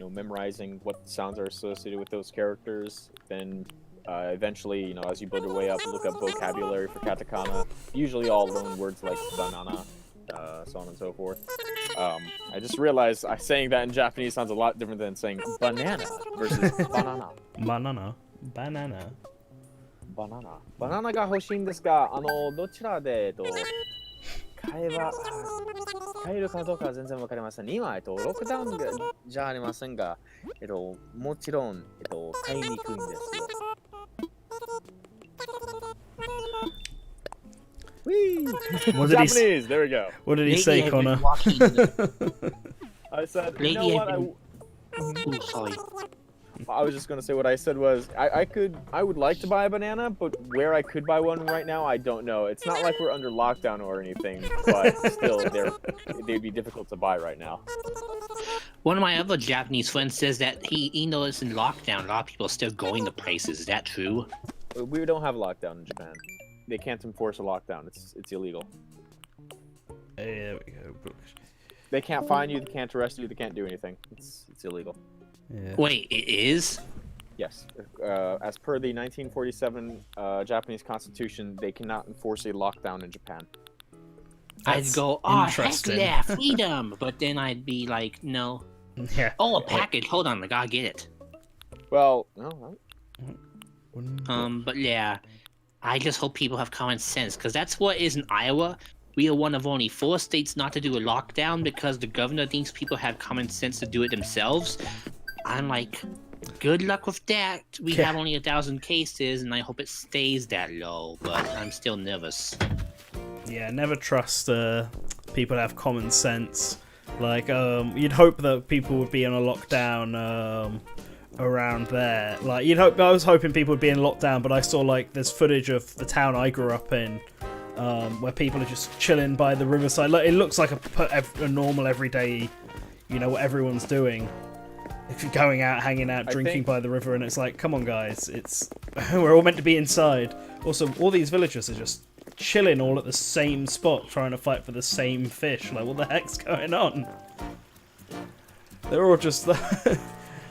memorizing what sounds are associated with those characters. Then eventually, as you build your way up, look up vocabulary for katakana. Usually all loan words like banana, so on and so forth. I just realized saying that in Japanese sounds a lot different than saying banana versus banana. Banana. バナナが欲しいんですが、どちらで、買えるかどうかは全然わかりません。今、ロックダウンじゃありませんが、もちろん、買いに行くんですよ。What did Japanese, there we go. What did he say, Connor? I said, you Lately know what? Oh, sorry. I was just gonna say what I said was I would like to buy a banana, but where I could buy one right now, I don't know. It's not like we're under lockdown or anything, but still, they'd be difficult to buy right now. One of my other Japanese friends says that even though it's in lockdown, a lot of people are still going to places. Is that true? We don't have a lockdown in Japan. They can't enforce a lockdown. It's illegal. There we go. They can't fine you. They can't arrest you. They can't do anything. It's illegal. Yeah. Wait, it is? Yes. As per the 1947 Japanese Constitution, they cannot enforce a lockdown in Japan. I'd go, oh, heck interesting. yeah, freedom! But then I'd be like, no. Yeah. Oh, a package. Hold on, I gotta get it. Well, no. But yeah, I just hope people have common sense, because that's what is in Iowa. We are one of only 4 states not to do a lockdown because the governor thinks people have common sense to do it themselves. I'm like, good luck with that. We have only 1,000 cases, and I hope it stays that low, but I'm still nervous. Yeah, never trust people that have common sense. Like, you'd hope that people would be on a lockdown around there. Like, I was hoping people would be in lockdown, but I saw, like, there's footage of the town I grew up in, where people are just chilling by the riverside. It looks like a normal, everyday, what everyone's doing. If you're going out, hanging out, drinking by the river, and it's like, come on, guys, we're all meant to be inside. Also, all these villagers are just chilling all at the same spot, trying to fight for the same fish. Like, what the heck's going on? They're all just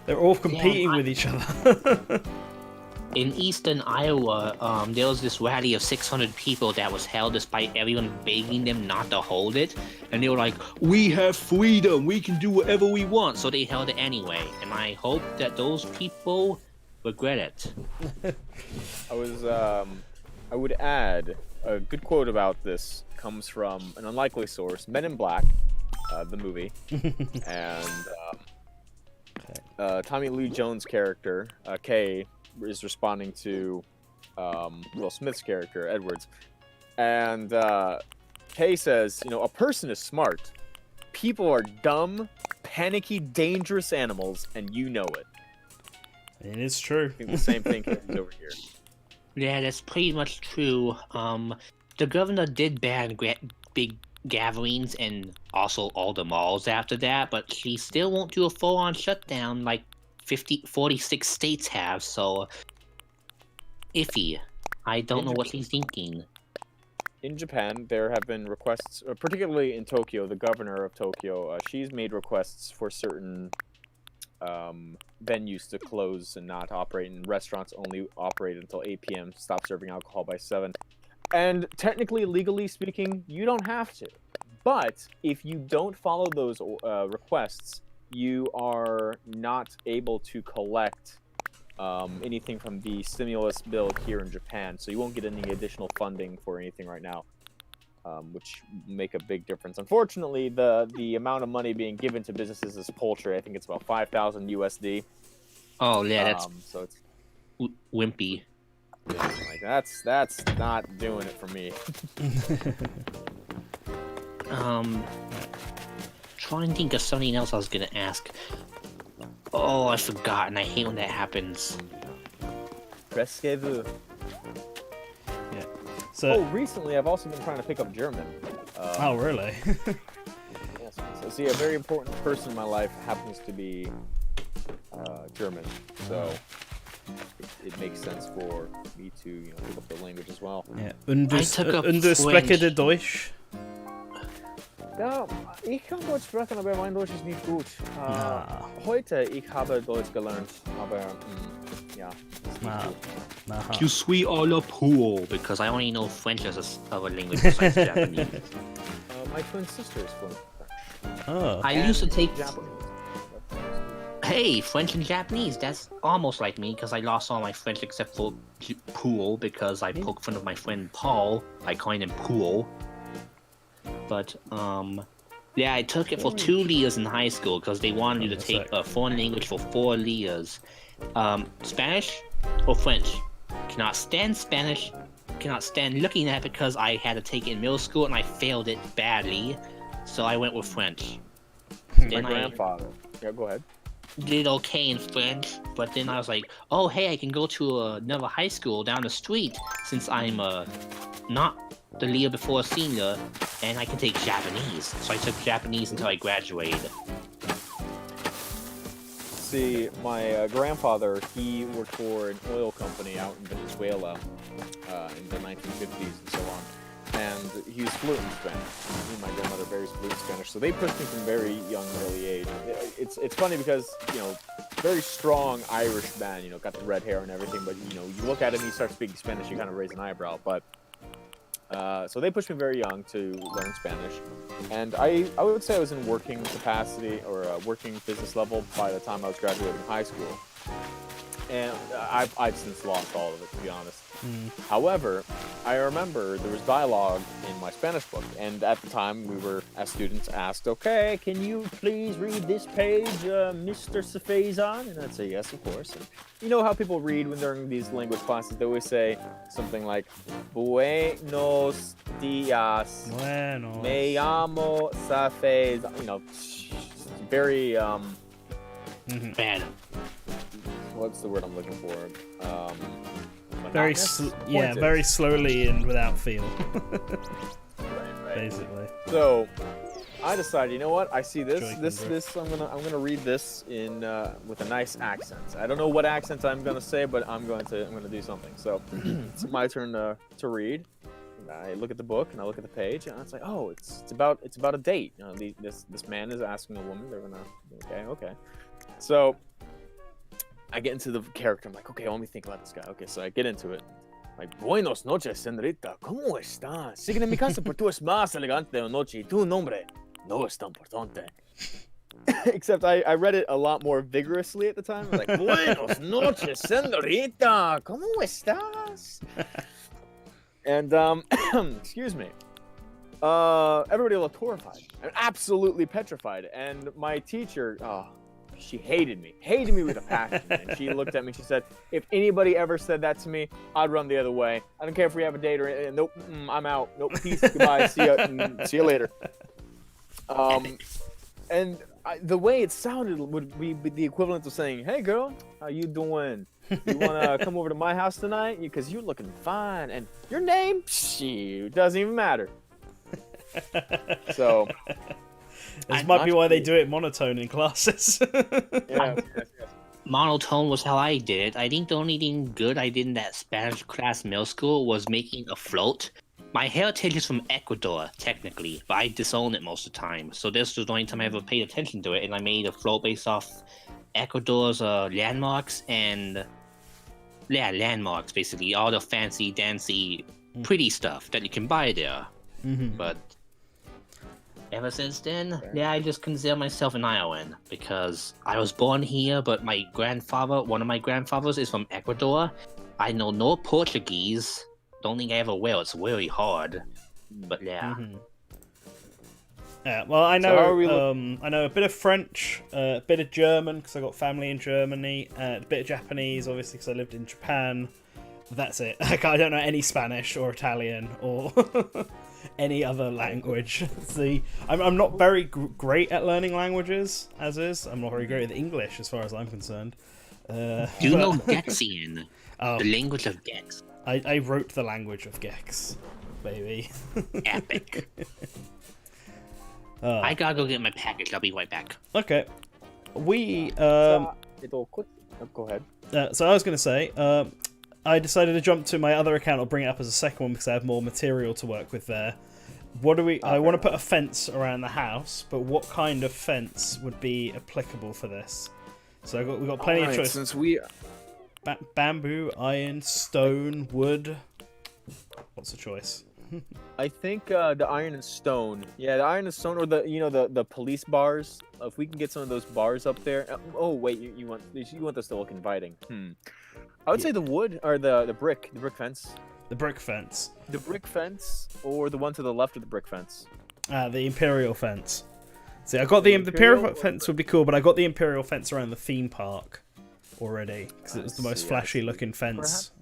they're all competing with each other. In eastern Iowa, there was this rally of 600 people that was held despite everyone begging them not to hold it. And they were like, we have freedom, we can do whatever we want. So they held it anyway. And I hope that those people regret it. I would add, a good quote about this comes from an unlikely source, Men in Black, the movie. And Tommy Lee Jones' character, Kay, is responding to Will Smith's character, Edwards. And Kay says, a person is smart. People are dumb, panicky, dangerous animals, and you know it. It is true. I think the same thing happens over here. Yeah, that's pretty much true. The governor did ban big gatherings and also all the malls after that, but she still won't do a full-on shutdown like 46 states have, so iffy. I don't know what she's thinking. In Japan, there have been requests, particularly in Tokyo, the governor of Tokyo, she's made requests for certain venues to close and not operate, and restaurants only operate until 8 p.m., stop serving alcohol by 7. And technically, legally speaking, you don't have to. But if you don't follow those requests, you are not able to collect anything from the stimulus bill here in Japan, so you won't get any additional funding for anything right now. which make a big difference. Unfortunately, the amount of money being given to businesses is paltry. I think it's about 5,000 USD. Oh yeah, that's So it's wimpy. like that's not doing it for me. Trying to think of something else I was gonna ask. Oh, I forgot, and I hate when that happens. Presque-vous. So, Oh, recently I've also been trying to pick up German. oh really? Yes. So see, a very important person in my life happens to be German, so it makes sense for me to pick up the language as well. Ja. I took up Spreche de French. Deutsch? Ja, ich kann Deutsch sprechen, aber mein Deutsch ist nicht gut. Na. Heute ich habe Deutsch gelernt, aber ja, ist nicht Na. gut. Aha. You sweet all the pool, because I only know French as a language besides Japanese. My twin sister is fluent in French. Oh. I used to take. Japanese. Hey, French and Japanese. That's almost like me, because I lost all my French except for pool, because I poked fun of my friend Paul by calling him pool. But yeah, I took it for 2 years in high school because they wanted you to take a foreign language for 4 years. Spanish or French. Cannot stand Spanish. Cannot stand looking at it because I had to take it in middle school and I failed it badly. So I went with French. My Then I grandfather. Yeah, go ahead. did okay in French, but then I was like, oh hey, I can go to another high school down the street since I'm not the year before senior, and I can take Japanese. So I took Japanese until I graduated. See, my grandfather, he worked for an oil company out in Venezuela in the 1950s and so on. And he was fluent in Spanish. Me and my grandmother are very fluent in Spanish. So they pushed me from very young, early age. It's funny because, very strong Irish man, got the red hair and everything. But, you look at him, he starts speaking Spanish, you kind of raise an eyebrow. But so they pushed me very young to learn Spanish, and I would say I was in working capacity or working business level by the time I was graduating high school, and I've since lost all of it, to be honest. However, I remember there was dialogue in my Spanish book, and at the time we were, as students, asked, okay, can you please read this page, Mr. Safezan? And I'd say, yes, of course. And you know how people read when they're in these language classes? They always say something like, Buenos dias, Bueno. me llamo Safezan. Very, Bad. what's the word I'm looking for? Very, monotonous? yeah, Pointed. very slowly and without feel. Right. Basically. So I decided, you know what? I see this. Joy This. I'm gonna read this in with a nice accent. I don't know what accent I'm gonna say, but I'm gonna do something. So it's my turn to read. I look at the book and I look at the page, and it's like, oh, it's about a date. This man is asking a woman. They're gonna okay. So I get into the character. I'm like, okay, let me think about this guy. Okay, so I get into it. Like, buenos noches, señorita. ¿Cómo está? Sigue en mi casa, pero tú es más elegante de noche. Y tu nombre no es tan importante. Except I read it a lot more vigorously at the time. I was like, buenos noches, señorita. ¿Cómo estás? And, excuse me. Everybody looked horrified. And absolutely petrified. And my teacher, she hated me with a passion. And she looked at me, she said, if anybody ever said that to me, I'd run the other way. I don't care if we have a date or anything. Nope, I'm out. Nope, peace, goodbye, see you later. And the way it sounded would be the equivalent of saying, hey girl, how you doing? You want to come over to my house tonight? Because you're looking fine. And your name? Shoot, doesn't even matter. So... This might be why they do it monotone in classes. yes. Monotone was how I did it. I think the only thing good I did in that Spanish class in middle school was making a float. My heritage is from Ecuador, technically, but I disown it most of the time. So this was the only time I ever paid attention to it, and I made a float based off Ecuador's landmarks and... Yeah, landmarks, basically. All the fancy, dancy, pretty stuff that you can buy there. But... ever since then, yeah, I just consider myself an Iowan because I was born here, but one of my grandfathers is from Ecuador. I know no Portuguese. Don't think I ever will. It's very hard. But yeah. Mhm. Yeah, well, I So how are we know I know a bit of French, a bit of German because I got family in Germany, a bit of Japanese, obviously because I lived in Japan. That's it. Like, I don't know any Spanish or Italian or any other language. See, I'm not very great at learning languages, as is. I'm not very great at English as far as I'm concerned. Do you know Gexian? Oh, The language of Gex. I wrote the language of Gex, baby. Epic. I gotta go get my package. I'll be right back. Okay. We Go ahead. so I was gonna say I decided to jump to my other account. I'll bring it up as a second one because I have more material to work with there. What do we? I want to put a fence around the house, but what kind of fence would be applicable for this? So we got plenty of choice. Since we Bamboo, iron, stone, wood. What's the choice? I think the iron and stone. Yeah, the iron and stone, or the police bars. If we can get some of those bars up there. Oh wait, you want this to look inviting. I would say the wood or the brick fence. The brick fence. The brick fence, or the one to the left of the brick fence. The imperial fence. See, I got the imperial fence would be cool, but I got the imperial fence around the theme park already because it was the most flashy looking fence.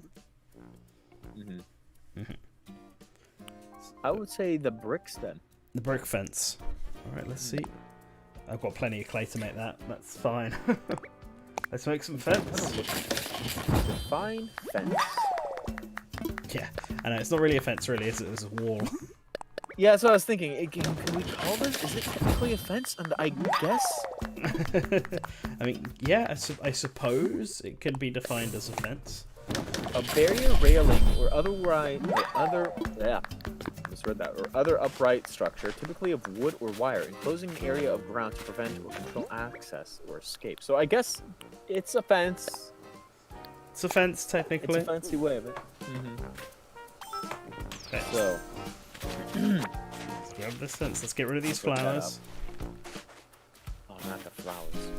I would say the bricks then. The brick fence. All right, let's see. I've got plenty of clay to make that. That's fine. Let's make some fence. Fine fence. Yeah, I know it's not really a fence, really, is it? It's a wall. Yeah, that's what I was thinking. Can we call this? Is it technically a fence? And I guess. I mean, yeah, I suppose it can be defined as a fence. A barrier, railing, or other upright structure, typically of wood or wire, enclosing an area of ground to prevent or control access or escape. So I guess it's a fence. It's a fence, technically. It's a fancy way of it. Okay. So. Let's grab this fence. Let's get rid of these flowers. Oh, not the flowers.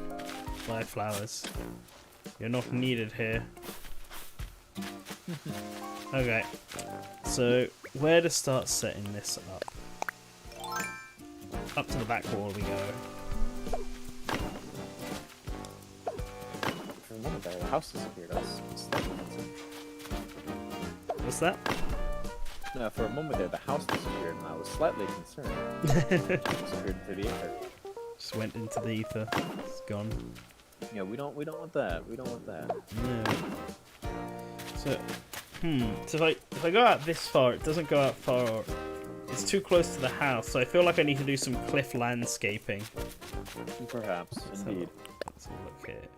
Fly flowers. You're not needed here. Okay. So, where to start setting this up? Up to the back wall we go. For a moment there, the house disappeared. What's that? No, for a moment there, the house disappeared, and I was slightly concerned. It disappeared into the ether. Just went into the ether. It's gone. Yeah, we don't want that. We don't want that. No. So, so if I go out this far, it doesn't go out far. It's too close to the house, so I feel like I need to do some cliff landscaping. Perhaps, indeed. Let's have a look here.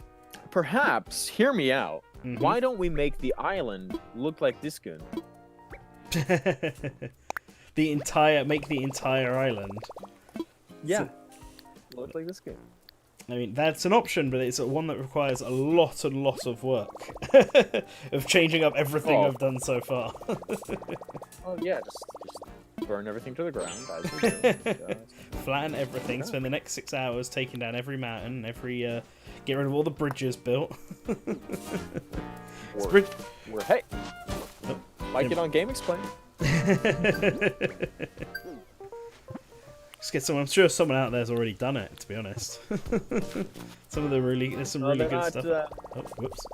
Perhaps, hear me out. Why don't we make the island look like Source-kun? Make the entire island. Yeah. Look like Source-kun. I mean, that's an option, but it's one that requires a lot of work of changing up everything I've done so far. Oh yeah, just burn everything to the ground. As we do. Flatten everything. Spend the next 6 hours taking down every mountain, get rid of all the bridges built. Hey, like it on Game Explain. Just get someone. I'm sure someone out there's already done it. To be honest, there's some really good stuff. Oh, whoops.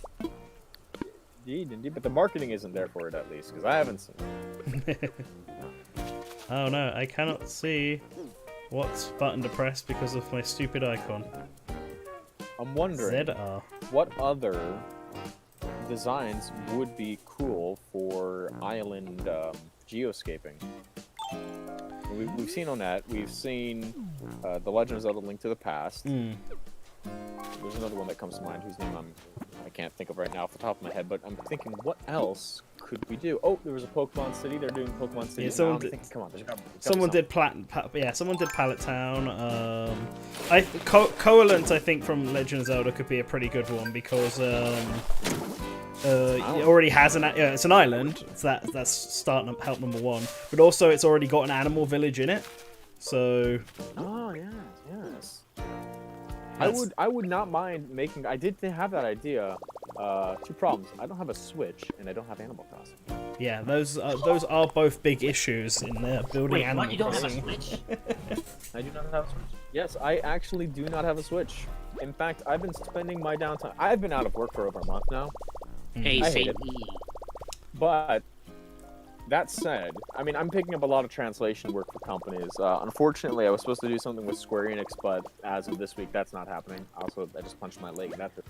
Indeed, but the marketing isn't there for it at least, because I haven't seen it. Oh no, I cannot see what button to press because of my stupid icon. I'm wondering ZR. What other designs would be cool for island geoscaping. We've seen on that. We've seen The Legend of Zelda: Link to the Past. There's another one that comes to mind whose name I can't think of right now off the top of my head, but I'm thinking, what else could we do? Oh, there was a Pokemon City. They're doing Pokemon City. Yeah, someone did Pallet Town. Coalant, I think, from Legend of Zelda could be a pretty good one because it already has it's an island. So that's start help number one. But also, it's already got an animal village in it. So. Oh yes. I would not mind making. I did have that idea. Two problems. I don't have a Switch, and I don't have Animal Crossing. Yeah, those are both big issues in building Wait, Animal what? You don't have a Crossing. Switch? I do not have a Switch. Yes, I actually do not have a Switch. In fact, I've been spending my downtime. I've been out of work for over a month now. Hey, I say hate it. But that said, I mean, I'm picking up a lot of translation work for companies. Unfortunately, I was supposed to do something with Square Enix, but as of this week, that's not happening. Also, I just punched my leg. That's it.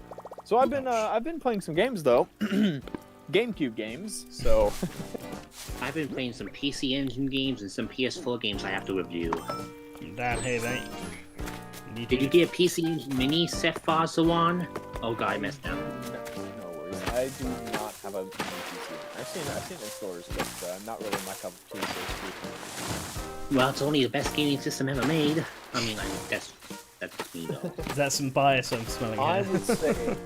So I've been playing some games though, GameCube games. So I've been playing some PC Engine games and some PS4 games I have to review. Damn, hey, they. Did you get a PC Engine Mini Seth Fazawan? Oh god, I messed up. no worries. I do not have a PC. I've seen it in stores, but not really my cup of tea. So to speak. Well, it's only the best gaming system ever made. I mean, that's me though. Is that some bias I'm smelling I here? would say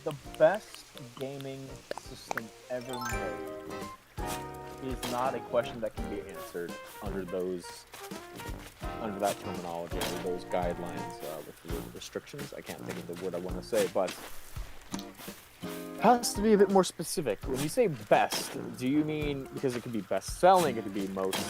the best gaming system ever made is not a question that can be answered under that terminology, under those guidelines with the restrictions. I can't think of the word I want to say, but has to be a bit more specific. When you say best, do you mean because it could be best selling, it could be most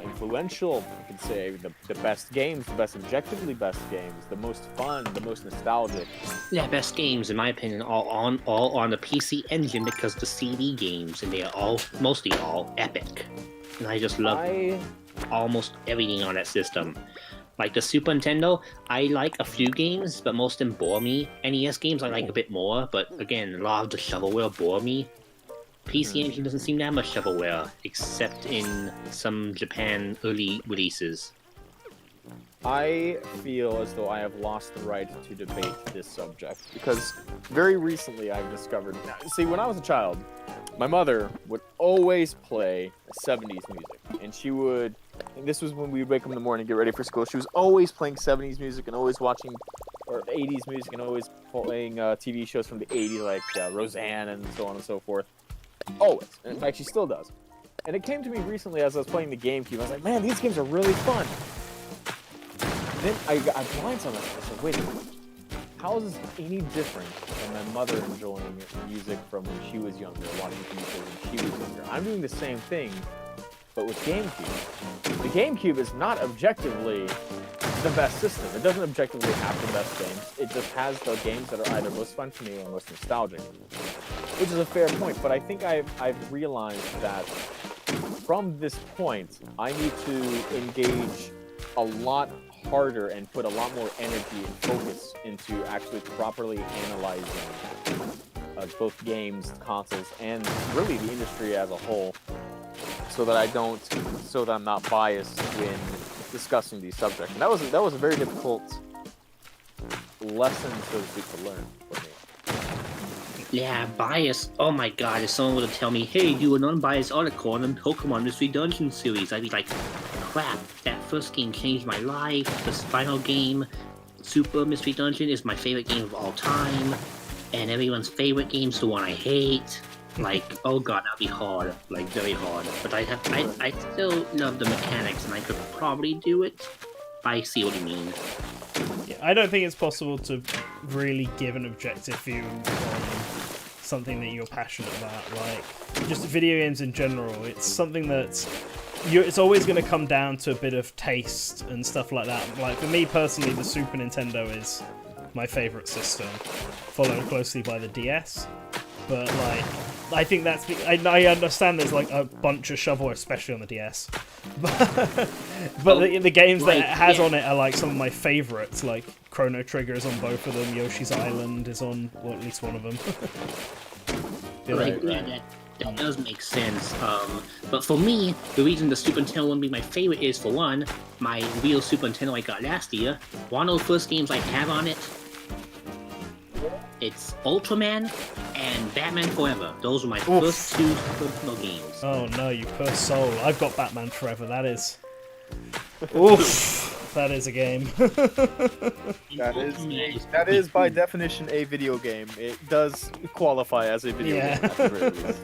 influential, you could say the best games, the best objectively best games, the most fun, the most nostalgic? Yeah, best games in my opinion, all on the PC Engine because the CD games and they are mostly all epic, and I just love almost everything on that system. Like the Super Nintendo, I like a few games, but most of them bore me. NES games I like a bit more, but again, a lot of the shovelware bore me. PC Engine doesn't seem to have much shovelware, except in some Japan early releases. I feel as though I have lost the right to debate this subject, because very recently I've discovered... See, when I was a child, my mother would always play 70s music, and she would... And this was when we would wake up in the morning and get ready for school. She was always playing 70s music and always watching, or 80s music and always playing TV shows from the 80s, like Roseanne and so on and so forth. Always. And in fact, she still does. And it came to me recently as I was playing the GameCube. I was like, man, these games are really fun. And then I blindsided myself. I said, wait a minute. How is this any different than my mother enjoying music from when she was younger, watching TV shows when she was younger? I'm doing the same thing, but with GameCube. The GameCube is not objectively the best system. It doesn't objectively have the best games. It just has the games that are either most fun for me or most nostalgic. Which is a fair point, but I think I've realized that from this point, I need to engage a lot harder and put a lot more energy and focus into actually properly analyzing both games, consoles, and really the industry as a whole, so that I'm not biased when discussing these subjects. And that was a very difficult lesson, so to speak, to learn for me. Yeah, bias. Oh my god, if someone were to tell me, hey, do an unbiased article on the Pokemon Mystery Dungeon series, I'd be like, crap, that first game changed my life. This final game, Super Mystery Dungeon, is my favorite game of all time. And everyone's favorite game's the one I hate. Like, oh god, that'd be hard. Like, very hard. But I still love the mechanics, and I could probably do it. I see what you mean. Yeah, I don't think it's possible to really give an objective view on something that you're passionate about. Like, just video games in general, it's something that's... it's always going to come down to a bit of taste and stuff like that. Like, for me personally, the Super Nintendo is my favourite system, followed closely by the DS. But, like, I think that's... I understand there's, like, a bunch of shovelware, especially on the DS. But the games that it has on it are, like, some of my favourites. Like, Chrono Trigger is on both of them. Yoshi's Island is on, well, at least one of them. That does make sense. But for me, the reason the Super Nintendo wouldn't be my favorite is, for one, my real Super Nintendo I got last year. One of the first games I have on it, it's Ultraman and Batman Forever. Those were my first two Super Nintendo games. Oh no, you poor soul. I've got Batman Forever, that is... Oof! That is a game. That is by definition a video game. It does qualify as a video game at the very least.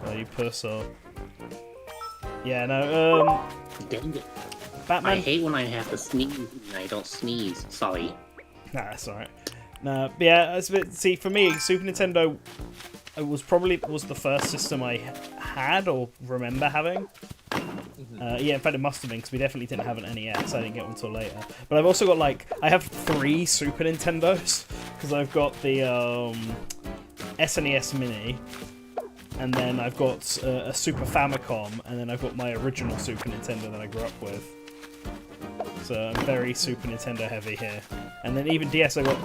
Oh, you poor soul. Yeah, no, Dang it. Batman... I hate when I have to sneeze and I don't sneeze. Sorry. Nah, that's alright. Nah, but yeah, it's a bit... See, for me, Super Nintendo... it was probably the first system I had or remember having. Yeah, in fact, it must have been because we definitely didn't have an NES. I didn't get one until later. But I've also got I have 3 Super Nintendos because I've got the SNES Mini, and then I've got a Super Famicom, and then I've got my original Super Nintendo that I grew up with. So I'm very Super Nintendo heavy here. And then even DS, I got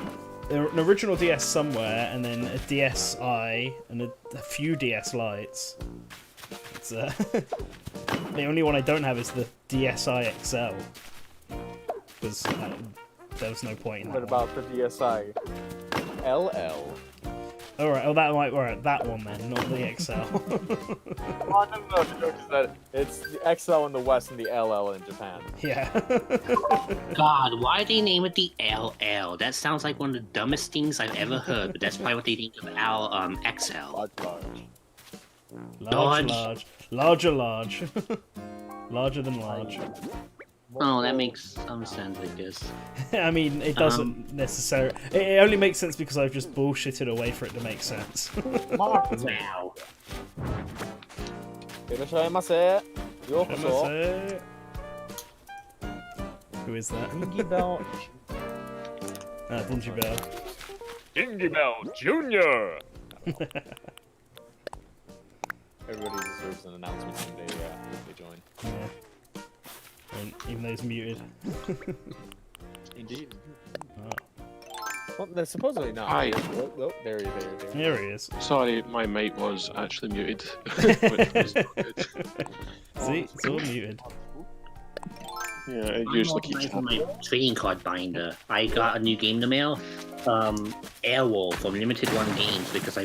an original DS somewhere, and then a DSi, and a few DS Lites. It's the only one I don't have is the DSi XL, because there was no point in that. What about the DSi LL? Alright, that one then, not the XL. Oh, no, the joke is that it's the XL in the West and the LL in Japan. Yeah. God, why they name it the LL? That sounds like one of the dumbest things I've ever heard, but that's probably what they think of XL. Large. Larger. Larger than large. Oh, that makes some sense, I guess. I mean, it doesn't necessarily... It only makes sense because I've just bullshitted away for it to make sense. Wow. Who is that? Dingy Bell. Dingy Bell. Dingy Bell Jr. Everybody deserves an announcement when they join. Yeah. Even though he's muted. Indeed. Oh. Well, they're supposedly not. Hi. Oh, there he is. Sorry, my mic was actually muted, which was not good. See, it's all muted. Yeah, it usually keeps my happening. trading card binder. I got a new game in the mail. Airwolf from Limited One Games, because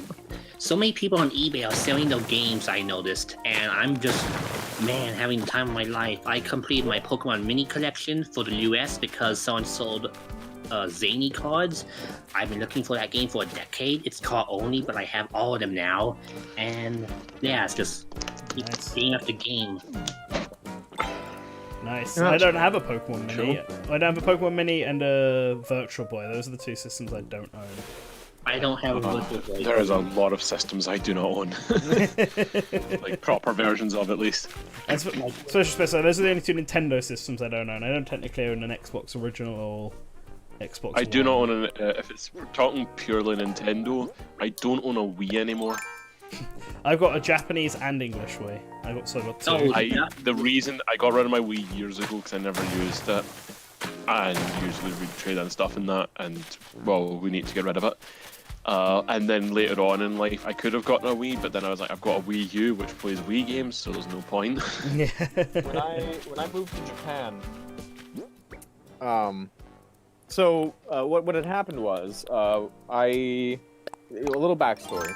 so many people on eBay are selling their games, I noticed, and I'm just, man, having the time of my life. I completed my Pokemon mini collection for the US because someone sold Zany cards. I've been looking for that game for a decade. It's card only, but I have all of them now, and yeah, it's just game after game. Nice. Yeah, I don't have a Pokemon Mini. Sure. I don't have a Pokemon Mini and a Virtual Boy. Those are the 2 systems I don't own. I don't have a Virtual Boy. There is a lot of systems I do not own. Like proper versions of, at least. And special special. Those are the only 2 Nintendo systems I don't own. I don't technically own an Xbox original or Xbox I do One. not own an. If we're talking purely Nintendo, I don't own a Wii anymore. I've got a Japanese and English Wii. I've got 2. Oh, The reason I got rid of my Wii years ago because I never used it, and usually we trade and stuff in that, and well, we need to get rid of it. And then later on in life, I could have gotten a Wii, but then I was like, I've got a Wii U which plays Wii games, so there's no point. Yeah. When I moved to Japan, what had happened was a little backstory.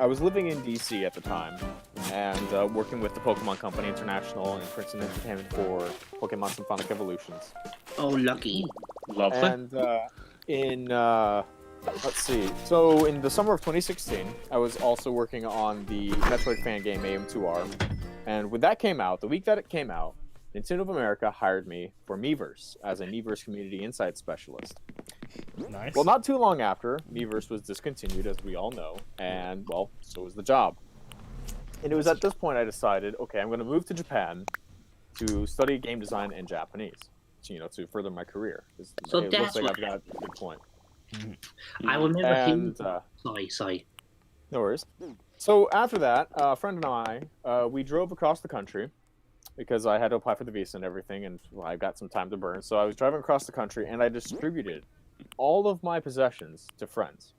I was living in DC at the time, and working with the Pokemon Company International and Princeton Entertainment for Pokemon Symphonic Evolutions. Oh, lucky. Lovely. And let's see. So in the summer of 2016, I was also working on the Metroid fan game AM2R, and when that came out, the week that it came out, Nintendo of America hired me for Miiverse as a Miiverse Community Insight Specialist. Nice. Well, not too long after, Miiverse was discontinued, as we all know, and, well, so was the job. And it was at this point I decided, okay, I'm going to move to Japan to study game design and Japanese, to further my career. So it that's looks like what I've got a good point. I remember him. And, Sorry. no worries. So after that, a friend and I, we drove across the country because I had to apply for the visa and everything, and well, I got some time to burn. So I was driving across the country, and I distributed all of my possessions to friends.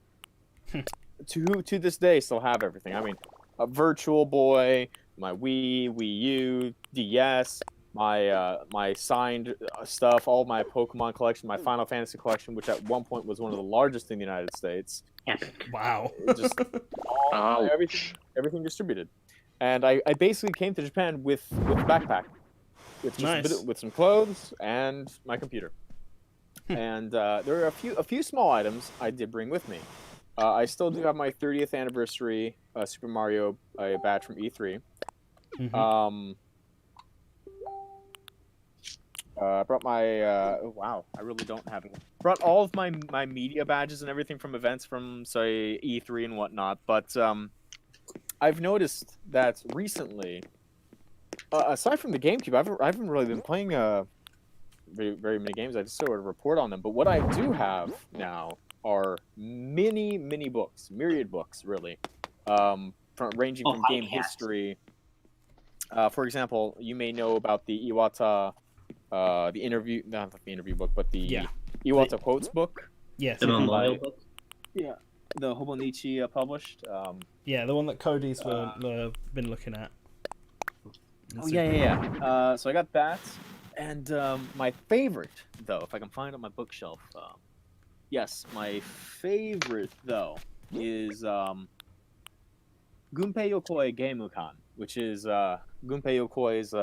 To this day, still have everything. I mean, a Virtual Boy, my Wii, Wii U, DS, my signed stuff, all my Pokemon collection, my Final Fantasy collection, which at one point was one of the largest in the United States. Epic. Wow. Just everything distributed. And I basically came to Japan with a backpack, with just with some clothes and my computer. And there are a few small items I did bring with me. I still do have my 30th anniversary Super Mario badge from E3. I brought my oh, wow, I really don't have it. Brought all of my media badges and everything from events from say E3 and whatnot. But I've noticed that recently, aside from the GameCube, I haven't really been playing very many games. I just sort of report on them. But what I do have now are many books, myriad books, really, ranging from game history. For example, you may know about the Iwata, the interview, not the interview book, but the Iwata quotes book. Yes. The memorial book. Yeah, the Hobonichi published. Yeah, the one that Cody's been looking at. Oh yeah. So I got that, and my favorite though, if I can find it on my bookshelf, yes, my favorite though is Gunpei Yokoi Gameukan, which is Gunpei Yokoi's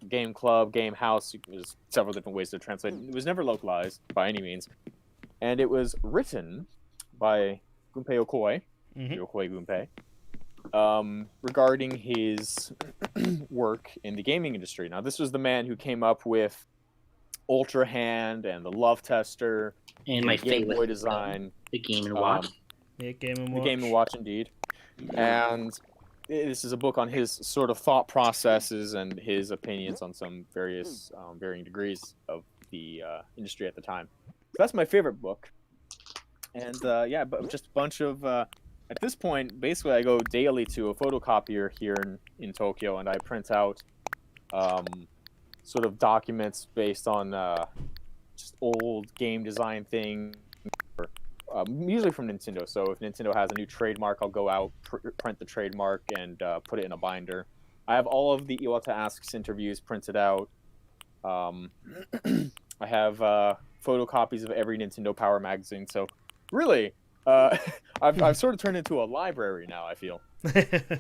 game club, game house. There's several different ways to translate it. It was never localized by any means, and it was written by Gunpei Yokoi, Yokoi Gunpei, regarding his work in the gaming industry. Now, this was the man who came up with Ultra Hand and the Love Tester, and my Game favorite Boy design, the Game and Watch. Yeah, Game and Watch. The Game and Watch, indeed. And this is a book on his sort of thought processes and his opinions on some various varying degrees of the industry at the time. So that's my favorite book. And but just a bunch of at this point, basically, I go daily to a photocopier here in Tokyo, and I print out sort of documents based on just old game design things, usually from Nintendo. So if Nintendo has a new trademark, I'll go out, print the trademark, and put it in a binder. I have all of the Iwata Asks interviews printed out. I have photocopies of every Nintendo Power magazine. So really, I've sort of turned into a library now, I feel. I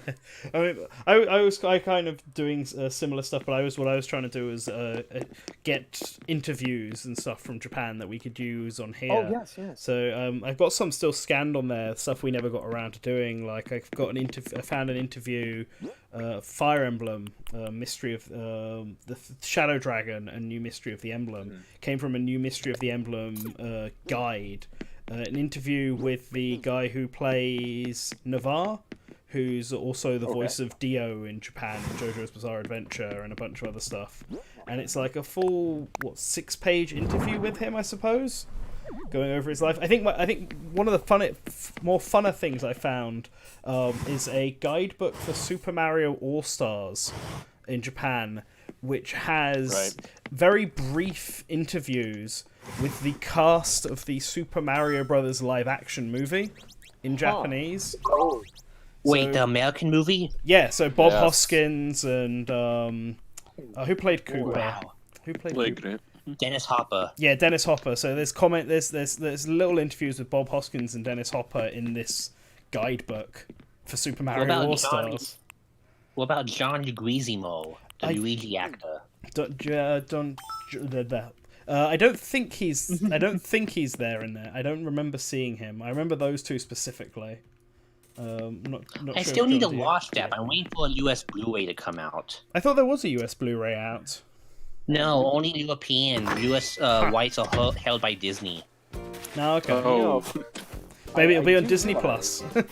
mean, I kind of doing similar stuff, but what I was trying to do is get interviews and stuff from Japan that we could use on here. Oh yes. So I've got some still scanned on there, stuff we never got around to doing. Like I found an interview, Fire Emblem, Mystery of the Shadow Dragon, and New Mystery of the Emblem came from a New Mystery of the Emblem guide. An interview with the guy who plays Navarre, who's also the voice of Dio in Japan, in JoJo's Bizarre Adventure, and a bunch of other stuff. And it's like a full 6-page interview with him, I suppose, going over his life. I think one of the more funner things I found is a guidebook for Super Mario All-Stars in Japan, which has very brief interviews with the cast of the Super Mario Brothers live-action movie in Japanese. Oh. Wait, the American movie? Yeah, so Bob Hoskins and who played Koopa? Wow. Who played Like Koopa? great. Dennis Hopper. Yeah, Dennis Hopper. So there's little interviews with Bob Hoskins and Dennis Hopper in this guidebook for Super Mario All-Stars. What about John Leguizamo, the Luigi actor? I don't think he's there in there. I don't remember seeing him. I remember those two specifically. Not I sure still if need to John did. watch that. I'm waiting for a US Blu-ray to come out. I thought there was a US Blu-ray out. No, only European. US rights are held by Disney. No, okay. Oh, Maybe it'll be on do Disney realize- Plus.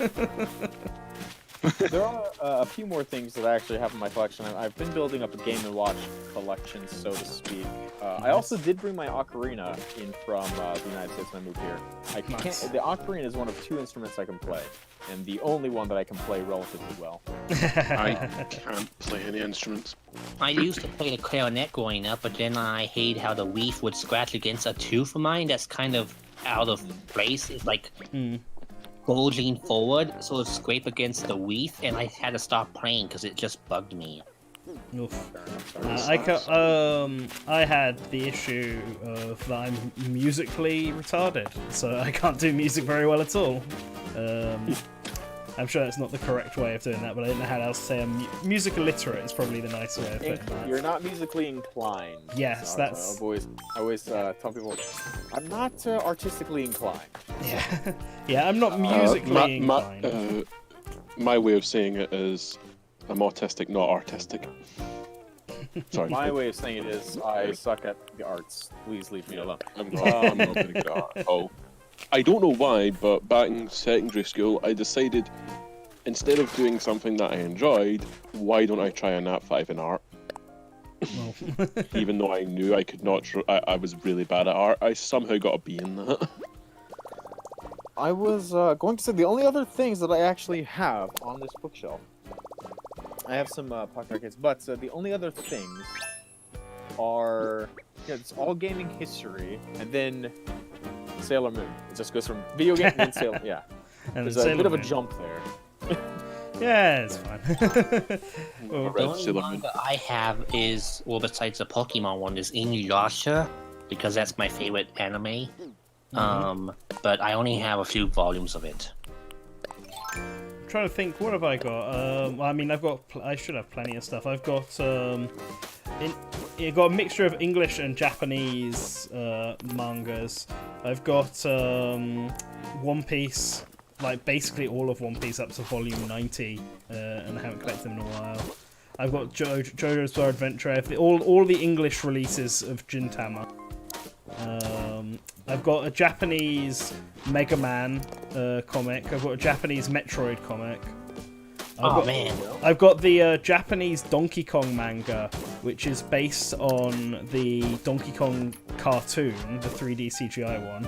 There are a few more things that I actually have in my collection. I've been building up a Game & Watch collection, so to speak. I also did bring my ocarina in from the United States when I moved here. The ocarina is one of 2 instruments I can play, and the only one that I can play relatively well. I can't play any instruments. I used to play the clarinet growing up, but then I hate how the leaf would scratch against a tooth of mine that's kind of out of place. It's like bulging forward, so it scrape against the leaf, and I had to stop playing because it just bugged me. Oof. I had the issue of that I'm musically retarded, so I can't do music very well at all. I'm sure that's not the correct way of doing that, but I didn't know how else to say I'm music illiterate is probably the nicer way of putting that. You're not musically inclined. Yes, So that's... I always tell people, I'm not artistically inclined. Yeah, yeah, I'm not musically inclined. My way of saying it is, I'm autistic, not artistic. Sorry. My way of saying it is, I suck at the arts. Please leave me alone. I'm not very good at art at all. I don't know why, but back in secondary school, I decided instead of doing something that I enjoyed, why don't I try a Nat 5 in art? Well, Even though I knew I could not, I was really bad at art, I somehow got a B in that. I was going to say the only other things that I actually have on this bookshelf. I have some pocket arcades, but the only other things are it's all gaming history, and then Sailor Moon. It just goes from video game and then Sailor. Yeah, and there's then a Sailor bit of a Moon. jump there. Yeah, it's fine. Well, Red The only Sailor Moon. manga I have is, well, besides the Pokemon one, is Inuyasha, because that's my favorite anime. But I only have a few volumes of it. I'm trying to think, what have I got? I mean, I should have plenty of stuff. I've got I've got a mixture of English and Japanese mangas. I've got One Piece, like basically all of One Piece up to volume 90, and I haven't collected them in a while. I've got JoJo's Bizarre Adventure. I have all the English releases of Gintama. I've got a Japanese Mega Man comic. I've got a Japanese Metroid comic. I've got the Japanese Donkey Kong manga, which is based on the Donkey Kong cartoon, the 3D CGI one,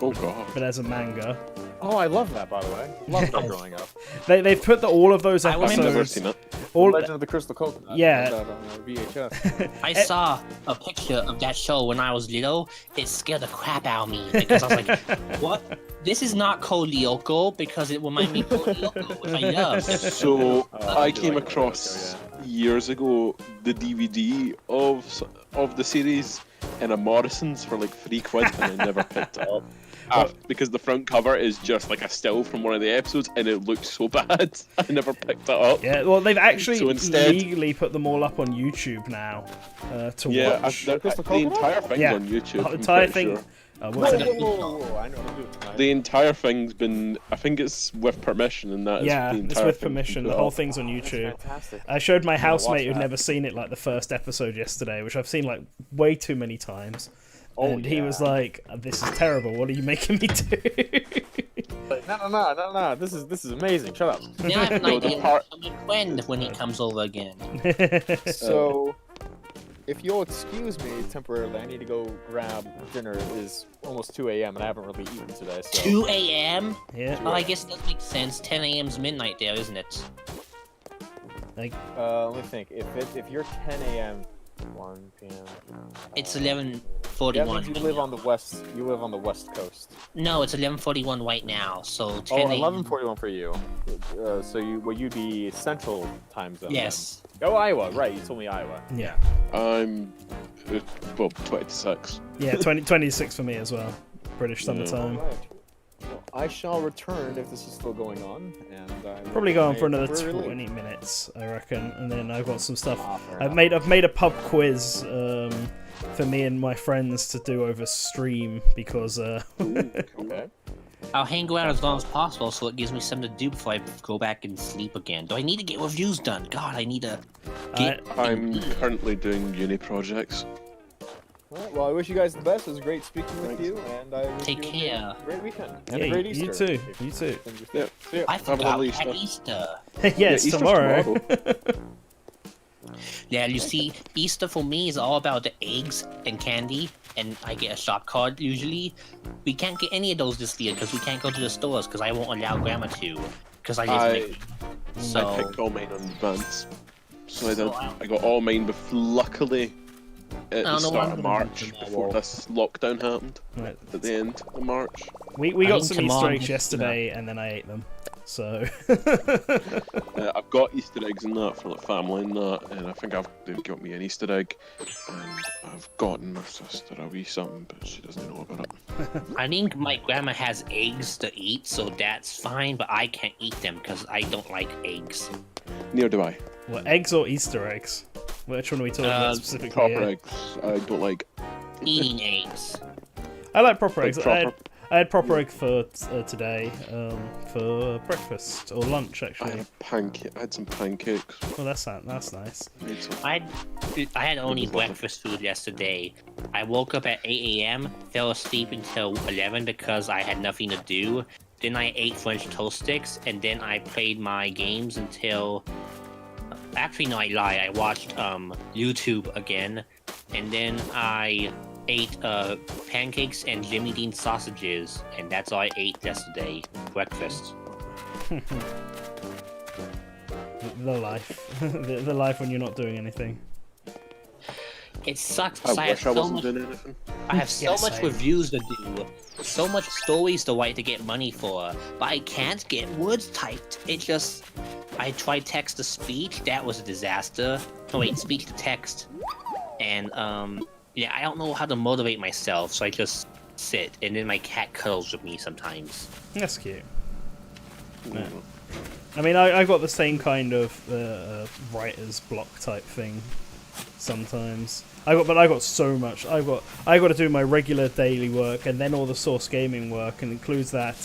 Oh god. but as a manga. Oh, I love that, by the way. Love that growing up. They've put all of those I I've never episodes. seen it. All Legend of the Crystal Coconut. Yeah. That on VHS. I saw a picture of that show when I was little. It scared the crap out of me because I was like, what? This is not Code Lyoko, because it reminded me of Code Lyoko, which I love. So I do came like across Naruto, years ago the DVD of the series in a Morrison's for like £3, and I never picked it up. Because the front cover is just like a still from one of the episodes, and it looks so bad. I never picked it up. Yeah, well, they've actually So instead- legally put them all up on YouTube now to Yeah, watch. the entire thing's Yeah, on YouTube. the I'm entire pretty thing. sure. What's it? Whoa, I know what to do tonight. The entire thing's been. I think it's with permission, and that is Yeah, the it's entire with thing's been permission. put The whole up. thing's on YouTube. Fantastic. I showed my watch housemate who'd that. never seen it like the first episode yesterday, which I've seen like way too many times. Oh, And he was yeah. like, "This is terrible. What are you making me do?" No. This is amazing. Shut up. Now I have an No, the idea part- of my friend when he comes over again. So, if you'll excuse me temporarily, I need to go grab dinner. It is almost 2 a.m. and I haven't really eaten today. So 2 a.m.? Yeah, Oh, I guess that makes sense. 10 a.m.'s midnight there, isn't it? like let me think. If you're 10 a.m. 1 p.m. It's That 11:41. means you live on the west. You live on the west coast. No, it's 11:41 right now. So 10 Oh, a.m. 11:41 for you. So you'd be Central Time Zone. then. Yes. Oh, Iowa. Right. You told me Iowa. yeah, I'm 26. yeah, 26 for me as well. British summertime. Alright. Well, I shall return if this is still going on, and Probably go on for another temporary 20 minutes, I reckon, and then I've got some stuff. fair I've enough. made a pub quiz for me and my friends to do over stream because Okay. I'll hang around as long as possible so it gives me something to do before I go back and sleep again. Do I need to get reviews done? God, I need to get... I'm currently doing uni projects. Alright, well, I wish you guys the best. It was great speaking with you, and I wish Take you care. a great weekend and yeah, a great you Easter. too, you too. Yeah. See ya. I Have a forgot lovely we had Easter. Easter. Yeah, it's Easter's tomorrow. Yeah, you see, Easter for me is all about the eggs and candy, and I get a shop card usually. We can't get any of those this year because we can't go to the stores because I won't allow Grandma to. Because I live in I So, picked all mine on advance. So I So did. I- I got all mine, but luckily at the don't know what start I'm of gonna do March, tomorrow. before this lockdown happened, Right. at the end of March. We I got think some tomorrow Easter eggs is- yesterday, and then I ate them. So I've got Easter eggs in that for like family and that, and I think they've got me an Easter egg, and I've gotten my sister a wee something, but she doesn't know about it. I think my grandma has eggs to eat, so that's fine, but I can't eat them because I don't like eggs. Neither do I. what, eggs or Easter eggs? Which one are we talking about specifically? Proper here? eggs, I don't like. Eating eggs. I like proper Like eggs. proper- I had proper egg for today for breakfast or lunch I actually. had some pancakes. Well, that's nice. Made some- I had only was lovely. breakfast food yesterday. I woke up at 8 a.m., fell asleep until 11 because I had nothing to do. Then I ate French toast sticks, and then I played my games until... Actually, no, I lie. I watched YouTube again, and then I ate pancakes and Jimmy Dean sausages, and that's all I ate yesterday. Breakfast. The life, the life when you're not doing anything. It sucks I because I have wish I so wasn't much. doing anything. I have so Yes, much same. reviews to do, so much stories to write to get money for, but I can't get words typed. It just, I tried text to speech, that was a disaster. Oh wait, speech to text, and yeah, I don't know how to motivate myself, so I just sit, and then my cat cuddles with me sometimes. That's cute. Yeah. I mean, I got the same kind of writer's block type thing sometimes. I got so much. I got to do my regular daily work and then all the Source gaming work, and includes that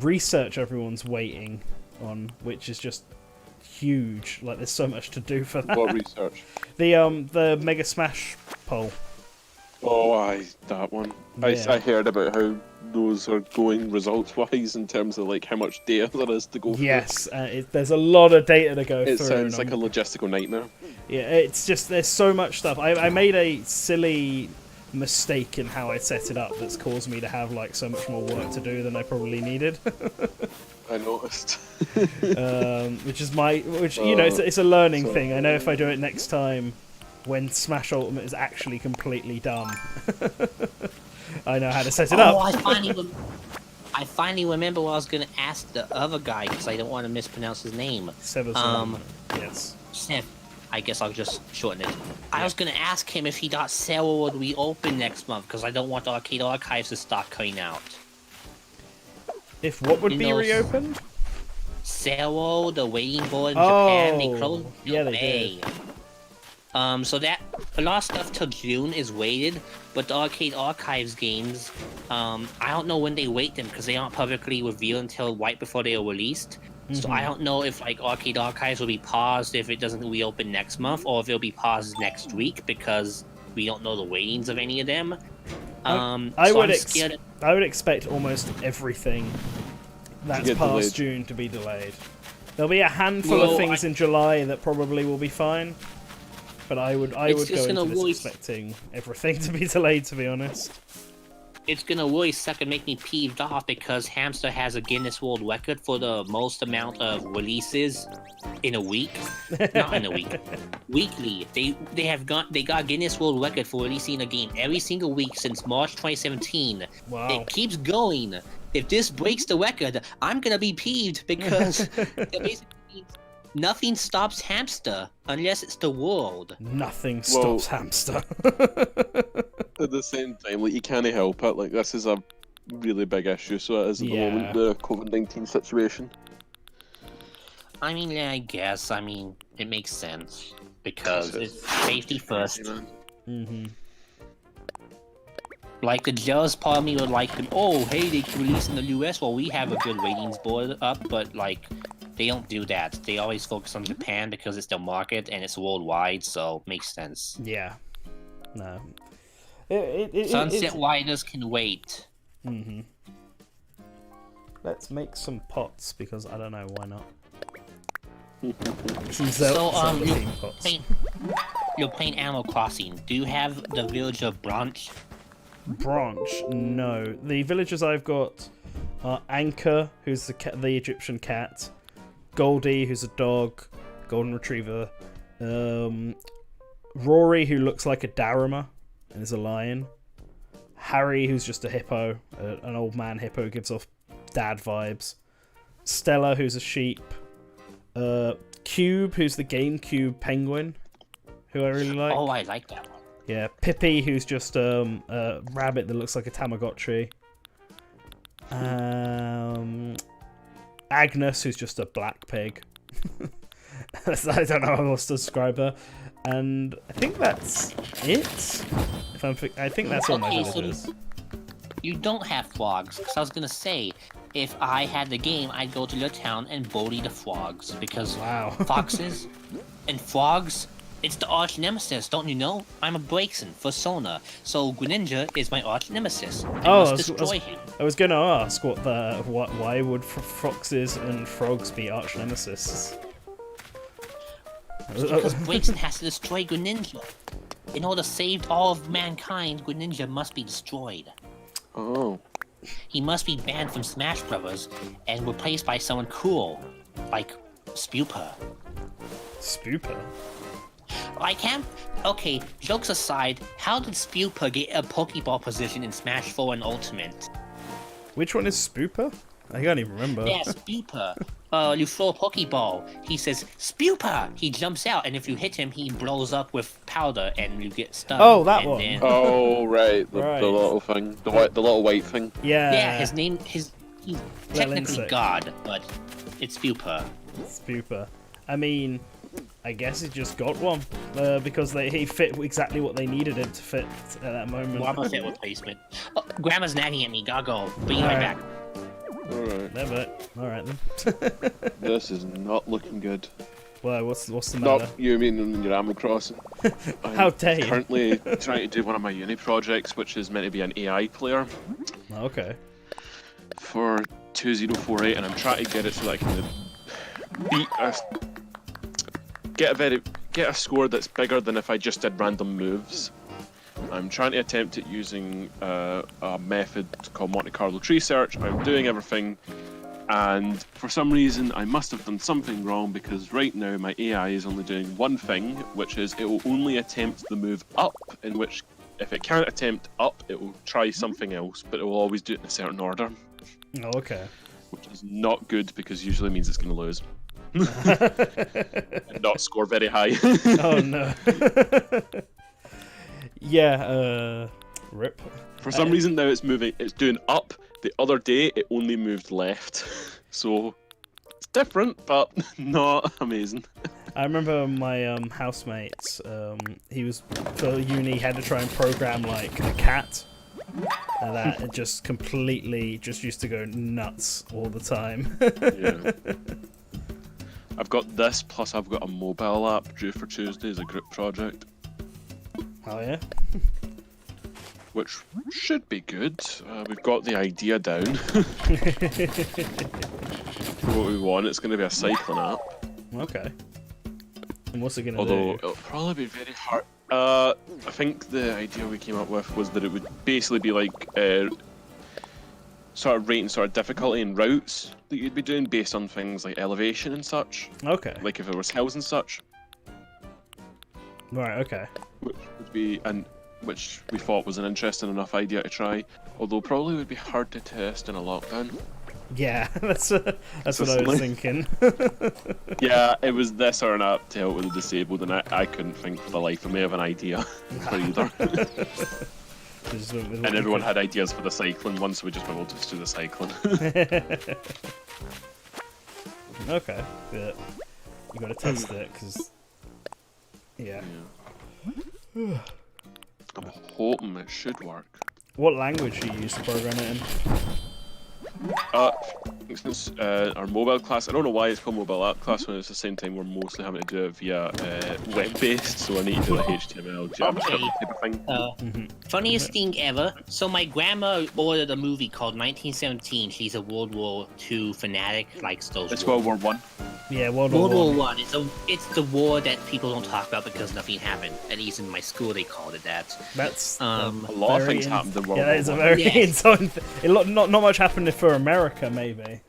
research everyone's waiting on, which is just huge. Like, there's so much to do for that. What research? The Mega Smash poll. Oh, that one. Yeah. I heard about how those are going results-wise in terms of like how much data there is to go through. Yes, there's a lot of data to go It through. sounds and like a logistical nightmare. Yeah, it's just, there's so much stuff. I made a silly mistake in how I set it up that's caused me to have like so much more work to do than I probably needed. I noticed. Which you know, it's a learning thing. I know if I do it next time, when Smash Ultimate is actually completely done, I know how to set it Oh, up. I finally remember what I was gonna ask the other guy because I don't want to mispronounce his name. Yes. Seth. I guess I'll just shorten it. I was gonna ask him if he thought Sarah would reopen next month because I don't want the Arcade Archives to start coming out. If what would You be know, reopened? Sarah, the waiting board in Oh, Japan, they closed yeah, in they May. So that a lot of stuff till June is waited, but the Arcade Archives games, I don't know when they wait them because they aren't publicly revealed until right before they are released. So I don't know if like Arcade Archives will be paused if it doesn't reopen next month, or if it'll be paused next week because we don't know the waitings of any of them. I so would I'm scared. I would expect almost everything that's get past delayed. June to be delayed. There'll be a handful of Well, things in July that probably will be fine, but I would go It's just into gonna this really- expecting everything to be delayed, to be honest. It's gonna really suck and make me peeved off because Hamster has a Guinness World Record for the most amount of releases in a week. Not in a week. Weekly. They got Guinness World Record for releasing a game every single week since March 2017. Wow. It keeps going. If this breaks the record, I'm gonna be peeved because it basically means nothing stops Hamster unless it's the world. Nothing Well- stops Hamster. At the same time, like you can't help it. Like this is a really big issue, so it is at the Yeah. moment, the COVID-19 situation. I mean, yeah, I guess. I mean, it makes sense because it's safety first. Mm-hmm. Like the jealous part of me would like, oh, hey, they can release in the US while we have a good ratings board up, but like, they don't do that. They always focus on Japan because it's their market and it's worldwide, so makes sense. Yeah. No. Sunset Riders can wait. Mm-hmm. Let's make some pots because I don't know why not. Some Zelda you're theme pots. you're playing Animal Crossing. Do you have the village of Branch? Branch? No. The villagers I've got are Anchor, who's the Egyptian cat, Goldie, who's a dog, golden retriever, Rory, who looks like a Daruma and is a lion, Harry, who's just a hippo, an old man hippo, gives off dad vibes, Stella, who's a sheep, Cube, who's the GameCube penguin, who I really like. Oh, I like that one. Yeah, Pippi, who's just a rabbit that looks like a Tamagotchi. Agnes, who's just a black pig. I don't know how else to describe her. And I think that's it. I think that's all my Okay, so villagers. You don't have frogs. Because I was gonna say, if I had the game, I'd go to your town and bully the frogs. Because Wow. foxes and frogs, it's the arch nemesis, don't you know? I'm a Braixen for Sona, so Greninja is my arch nemesis. I must destroy him. I was gonna ask why would foxes and frogs be arch nemesis? Because Braixen has to destroy Greninja. In order to save all of mankind, Greninja must be destroyed. Oh. He must be banned from Smash Brothers and replaced by someone cool, like Spupa. Spooper. I can't. Okay, jokes aside, how did Spupa get a Pokeball position in Smash 4 and Ultimate? Which one is Spooper? I can't even remember. Yeah, Spupa. You throw a Pokeball. He says, Spupa! He jumps out, and if you hit him, he blows up with powder, and you get stunned. Oh, that and one. Then... Oh, right. The Right. little thing. The little white thing. Yeah. Yeah, he's technically insect. God, but it's Spupa. Spooper. I mean, I guess he just got one because he fit exactly what they needed him to fit at that moment. Wobble fit replacement. Oh, Grandma's nagging at me. Gotta go. Bring you right back. Alright. Never. All right then. This is not looking good. Well, what's the matter? Not you mean in your Animal Crossing. How dare you? Currently trying to do one of my uni projects, which is meant to be an AI player Okay. for 2048, and I'm trying to get it so that I can beat get a score that's bigger than if I just did random moves. I'm trying to attempt it using a method called Monte Carlo tree search. I'm doing everything, and for some reason I must have done something wrong, because right now my AI is only doing one thing, which is it will only attempt the move up, in which if it can't attempt up, it will try something else, but it will always do it in a certain order, Oh, okay. which is not good because usually means it's going to lose. And not score very high. Oh no. Yeah. Rip. For some reason now it's doing up. The other day it only moved left. So it's different, but not amazing. I remember my housemate. He was for uni had to try and program like a cat, and that it just completely used to go nuts all the time. Yeah. I've got this, plus I've got a mobile app due for Tuesday as a group project, Oh yeah. which should be good. We've got the idea down. What we want, it's going to be a cycling app. Okay. And what's it gonna Although do? it'll probably be very hard. I think the idea we came up with was that it would basically be like sort of rating sort of difficulty and routes that you'd be doing based on things like elevation and such. Okay. Like if it was hills and such, Right. Okay. which would be which we thought was an interesting enough idea to try. Although probably would be hard to test in a lockdown. Yeah. That's what I was thinking. Yeah, it was this or an app to help with the disabled, and I couldn't think for the life of me of an idea for either. Just went with what And you everyone could. had ideas for the cycling one, so we just went, we'll just do the cycling. Okay. Yeah. You gotta test it, because... Yeah. Yeah. I'm hoping it should work. What language do you use to program it in? For instance, our mobile class, I don't know why it's called mobile app class when it's the same time we're mostly having to do it via web-based, so I need to do like HTML, JavaScript type of thing. Funniest thing ever. So my grandma ordered a movie called 1917. She's a World War II fanatic, likes those. It's World War One. Yeah, World World War War One. One. It's the war that people don't talk about because nothing happened. At least in my school, they called it that. That's A lot of very things happened in World Yeah, War that is a One. very Yeah. insane thing. Not much happened for America, maybe.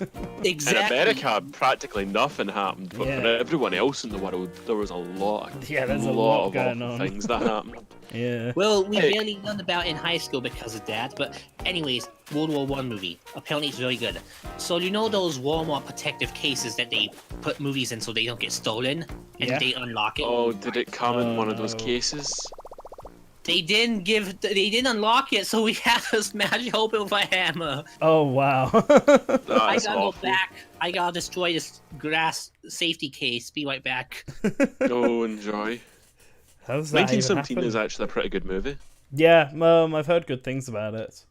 Exactly. In America, practically nothing happened, but Yeah. for everyone else in the world, there was a lot. Yeah, there's a lot of going awful on. things that happened. Yeah. Well, we Hey. barely learned about in high school because of that. But anyways, World War One movie. Apparently, it's very good. So you know those Walmart protective cases that they put movies in so they don't get stolen, and Yeah. they unlock it. Oh, did it come in one of those no. cases? They didn't unlock it, so we had to smash it open with a hammer. Oh wow. I That's gotta awful. go back. I gotta destroy this glass safety case. Be right back. Oh, enjoy. How's that even 1917 happen? is actually a pretty good movie. Yeah, I've heard good things about it.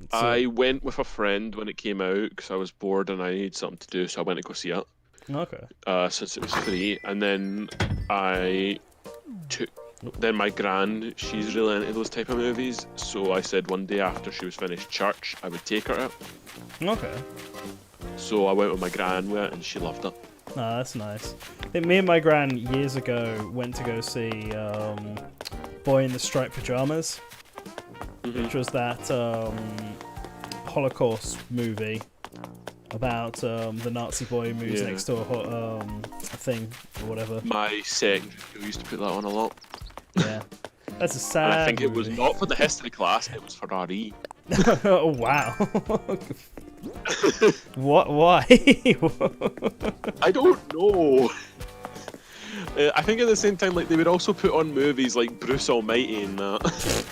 So, I went with a friend when it came out because I was bored and I needed something to do, so I went to go see it. okay. Since it was free, and then I took. Then my gran, she's really into those type of movies, so I said one day after she was finished church, I would take her out. Okay. So I went with my gran with it, and she loved it. Ah, that's nice. I think me and my gran years ago went to go see Boy in the Striped Pajamas, which was that Holocaust movie about the Nazi boy who moves next to a thing or whatever. My secretary used to put that on a lot. Yeah, that's a sad. And I think it was movie. not for the history class; it was for RE. Oh wow! What? Why? I don't know. I think at the same time, like they would also put on movies like Bruce Almighty and that.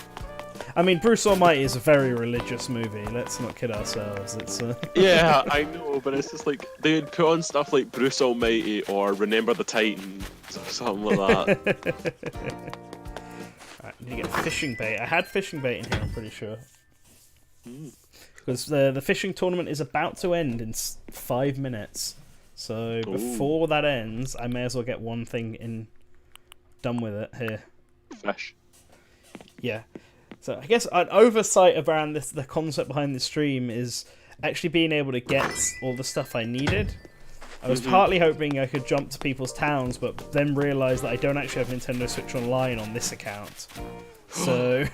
I mean, Bruce Almighty is a very religious movie. Let's not kid ourselves. It's Yeah, I know, but it's just like they would put on stuff like Bruce Almighty or Remember the Titans or something like that. Right, need to get fishing bait. I had fishing bait in here, I'm pretty sure. Because the fishing tournament is about to end in 5 minutes. So before that ends, I may as well get one thing done with it here. Fish. Yeah. So I guess an oversight around the concept behind the stream is actually being able to get all the stuff I needed. I was partly hoping I could jump to people's towns, but then realised that I don't actually have Nintendo Switch Online on this account. So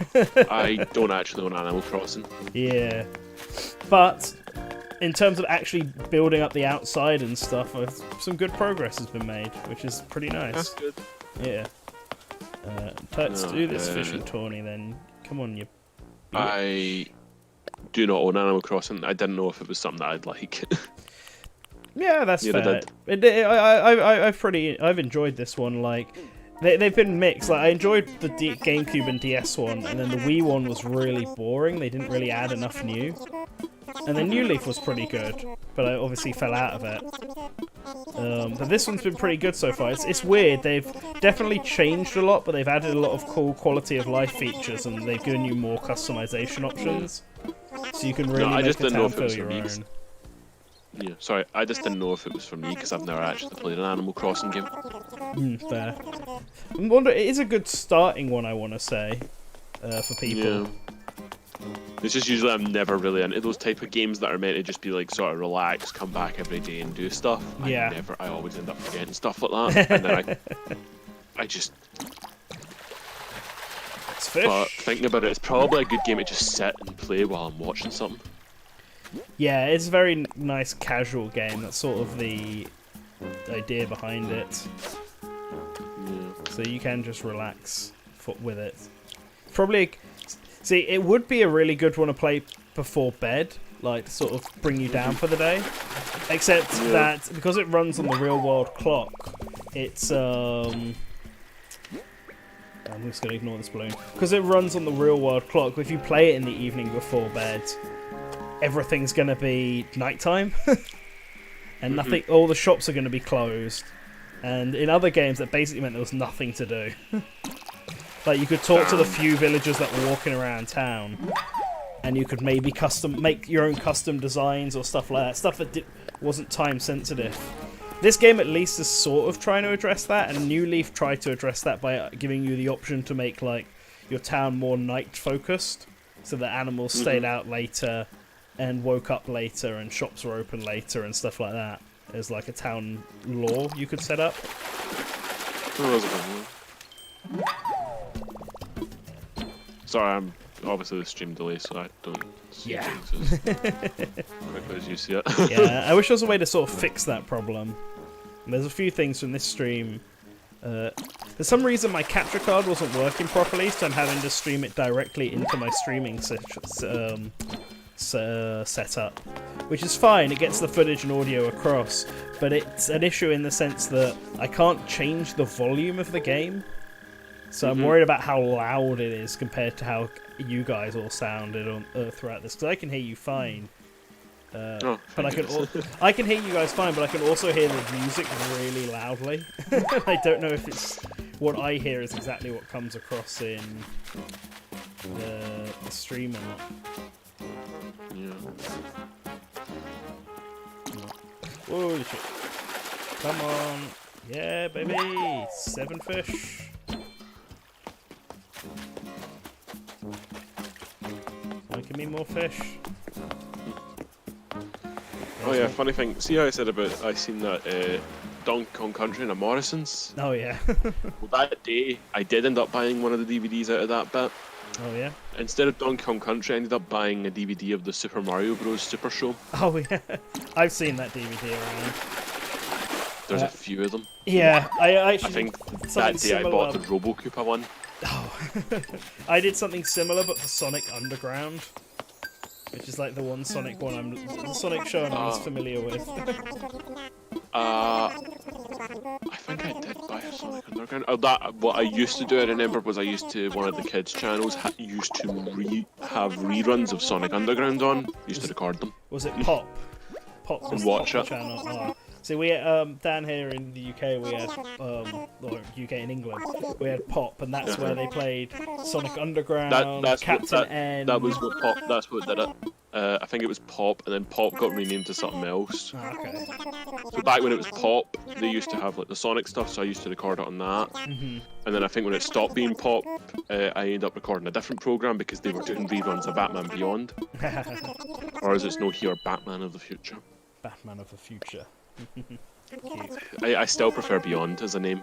I don't actually own Animal Crossing. yeah. But in terms of actually building up the outside and stuff, some good progress has been made, which is pretty nice. That's good. Yeah. Let's do this fishing tourney then. Come on, you. I do not own Animal Crossing. I didn't know if it was something that I'd like. Yeah, that's Neither fair. did. I've enjoyed this one. Like, they've been mixed. Like, I enjoyed the GameCube and DS one, and then the Wii one was really boring. They didn't really add enough new. And then New Leaf was pretty good, but I obviously fell out of it. But this one's been pretty good so far. It's weird. They've definitely changed a lot, but they've added a lot of cool quality of life features, and they've given you more customization options, so you can really make the town feel your own. Yeah, sorry, I just didn't know if it was for me because I've never actually played an Animal Crossing game. Fair. I wonder, it is a good starting one, I want to say, for people. Yeah. It's just usually I'm never really into those type of games that are meant to just be like sort of relax, come back every day and do stuff. Yeah. I always end up forgetting stuff like that, and then I just. It's fish. But thinking about it, it's probably a good game to just sit and play while I'm watching something. Yeah, it's a very nice casual game. That's sort of the idea behind it. Yeah. So you can just relax with it. Probably, see, it would be a really good one to play before bed, like to sort of bring you down for the day. Except that because it runs on the real world clock, it's I'm just gonna ignore this balloon. Because it runs on the real world clock, if you play it in the evening before bed, everything's gonna be nighttime, and nothing. All the shops are gonna be closed. And in other games, that basically meant there was nothing to do. Like you could talk to the few villagers that were walking around town, and you could maybe make your own custom designs or stuff like that. Stuff that wasn't time sensitive. This game at least is sort of trying to address that, and New Leaf tried to address that by giving you the option to make like your town more night focused, so that animals stayed out later and woke up later and shops were open later and stuff like that. There's like a town law you could set up. Sorry, I'm obviously the stream delay, so I don't see things as quickly as you see it. Yeah, I wish there was a way to sort of fix that problem. There's a few things from this stream. For some reason my capture card wasn't working properly, so I'm having to stream it directly into my streaming setup, which is fine. It gets the footage and audio across, but it's an issue in the sense that I can't change the volume of the game. So I'm worried about how loud it is compared to how you guys all sounded throughout this, because I can hear you fine. But I can hear you guys fine, but I can also hear the music really loudly. I don't know if it's what I hear is exactly what comes across in the stream or not. Yeah. Holy shit. Come on. Yeah, baby. 7 fish. Give me more fish. Oh yeah, funny thing. See how I said about I seen that Donkey Kong Country in a Morrison's? Oh yeah. Well, that day I did end up buying one of the DVDs out of that bit. Oh yeah. Instead of Donkey Kong Country, I ended up buying a DVD of the Super Mario Bros. Super Show. Oh yeah. I've seen that DVD around. There's a few of them. Yeah, I actually I think did that something day similar. I bought the RoboCooper one. Oh. I did something similar, but for Sonic Underground, which is like the Sonic show I'm most familiar with. I think I did buy a Sonic Underground. What I used to do, I remember, was I used to, one of the kids' channels used to have reruns of Sonic Underground on. Used to record them. Was it Pop? Pop was And the watch Pop it. channel. Oh. So we down here in the UK we had or UK in England we had Pop, and that's where they played Sonic Underground, Captain N. That was what Pop. That's what did it. I think it was Pop, and then Pop got renamed to something else. Oh, okay. So back when it was Pop, they used to have like the Sonic stuff, so I used to record it on that. Mm-hmm. And then I think when it stopped being Pop, I ended up recording a different program because they were doing reruns of Batman Beyond, or as it's known here, Batman of the Future. Batman of the Future. I still prefer Beyond as a name.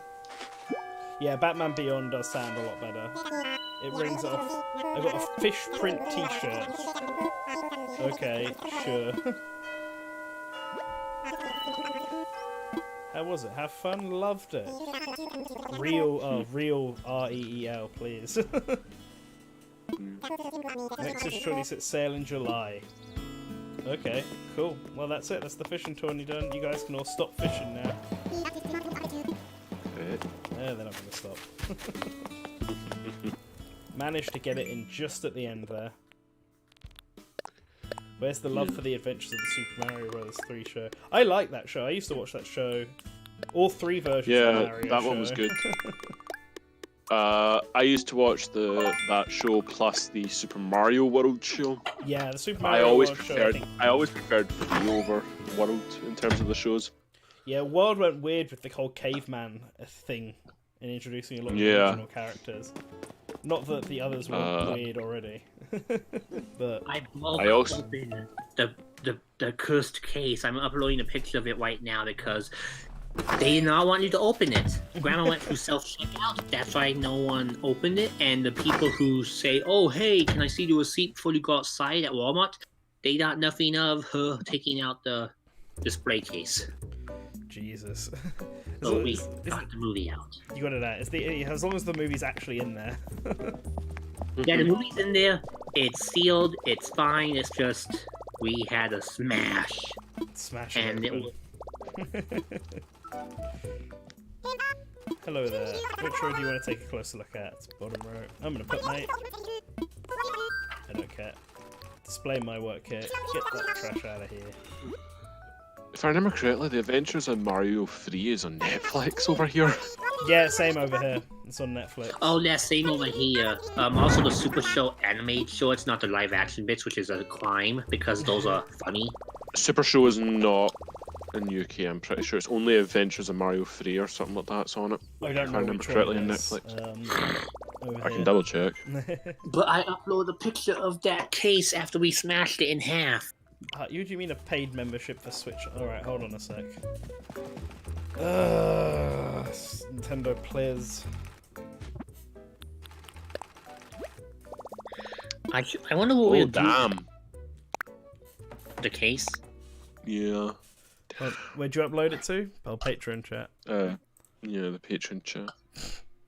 Yeah, Batman Beyond does sound a lot better. It rings off. I got a fish print T-shirt. Okay, sure. How was it? Have fun? Loved it. Real REEL, please. Next is surely set sail in July. Okay, cool. Well, that's it. That's the fishing tourney done. You guys can all stop fishing now. They're not going to stop. Managed to get it in just at the end there. Where's the love for the adventures of the Super Mario Bros. 3 show? I like that show. I used to watch that show. All 3 versions of the Mario that show. one was good. I used to watch that show plus the Super Mario World show. Yeah, the Super Mario World show. I always preferred 3 over World in terms of the shows. Yeah, World went weird with the whole caveman thing and introducing a lot of original characters. Not that the others were weird already, but I also the cursed case. I'm uploading a picture of it right now because they did not want you to open it. Grandma went through self-checkout. That's why no one opened it. And the people who say, "Oh, hey, can I see the receipt before you go outside at Walmart?" They got nothing of her taking out the display case. Jesus. So we got the movie out. You got it out. As long as the movie's actually in there. Yeah, the movie's in there. It's sealed. It's fine. It's just we had a smash. Smash and it. It was... Hello there. Which row do you want to take a closer look at? It's bottom row. I'm gonna put my... I don't care. Display my work kit. Get that trash out of here. If I remember correctly, The Adventures of Mario 3 is on Netflix over here. Yeah, same over here. It's on Netflix. Oh, yeah, same over here. Also the Super Show animated show. It's not the live action bits, which is a crime because those are funny. Super Show is not in UK. I'm pretty sure it's only Adventures of Mario 3 or something like that's on it. I don't if know I remember which correctly one on it is. Netflix. Over I can here. double check. But I uploaded a picture of that case after we smashed it in half. You do you mean a paid membership for Switch? Alright, hold on a sec. Nintendo Players. I wonder what we'll do. Damn. The case? Yeah. Where'd you upload it to? Oh, Patreon chat. Yeah, the Patreon chat.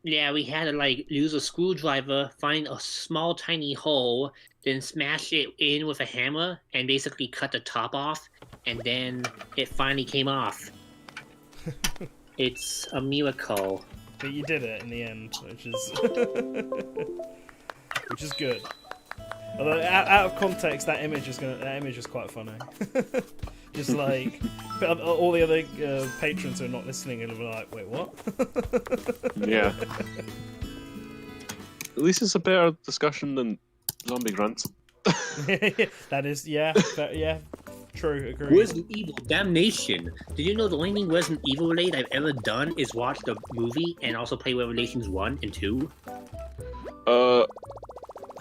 Yeah, we had to like use a screwdriver, find a small tiny hole, then smash it in with a hammer, and basically cut the top off, and then it finally came off. It's a miracle. But you did it in the end, which is which is good. Although out of context, that image is quite funny. Just like all the other patrons who are not listening will be like, wait, what? Yeah. At least it's a better discussion than Zombie Grunts. That is, yeah, true, agree. Resident Evil Damnation. Did you know the only thing Resident Evil related I've ever done is watch the movie and also play Revelations 1 and 2?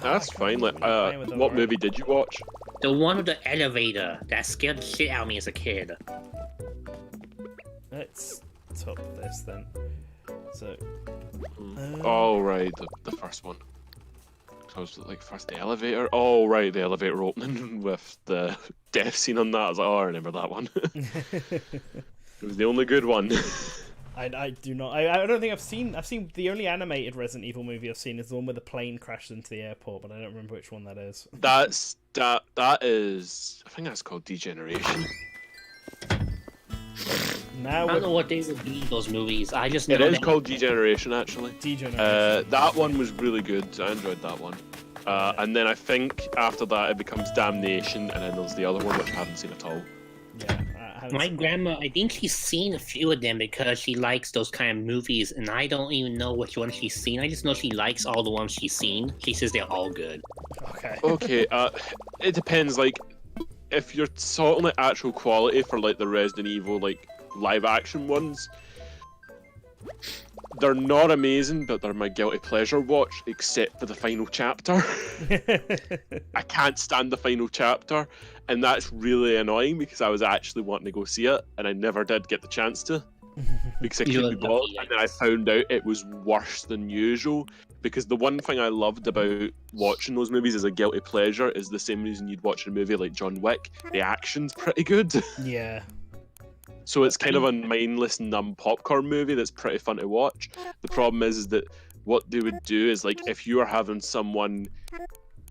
That's I fine. can't Like, remember the name of them, what right? movie did you watch? The one with the elevator that scared the shit out of me as a kid. Let's top this then. So, Oh right, the first one. I was like, first the elevator. Oh right, the elevator opening with the death scene on that. I was like, oh, I remember that one. It was the only good one. I do not. I don't think I've seen the only animated Resident Evil movie I've seen is the one where the plane crashed into the airport, but I don't remember which one that is. That is. I think that's called Degeneration. Now I don't know what they would be, those movies. I just know It is that- called Degeneration, actually. Degeneration. That one was really good. I enjoyed that one. And then I think after that it becomes Damnation, and then there's the other one which I haven't seen at all. Yeah, I haven't My seen- grandma, I think she's seen a few of them because she likes those kind of movies, and I don't even know which one she's seen. I just know she likes all the ones she's seen. She says they're all good. Okay. Okay, it depends. Like, if you're talking like actual quality for like the Resident Evil like live action ones, they're not amazing, but they're my guilty pleasure watch, except for the final chapter. I can't stand the final chapter, and that's really annoying because I was actually wanting to go see it, and I never did get the chance to because I couldn't be bothered. And then I found out it was worse than usual. Because the one thing I loved about watching those movies as a guilty pleasure is the same reason you'd watch a movie like John Wick. The action's pretty good. Yeah. So it's kind of a mindless, numb popcorn movie that's pretty fun to watch. The problem is that what they would do is, like, if you were having someone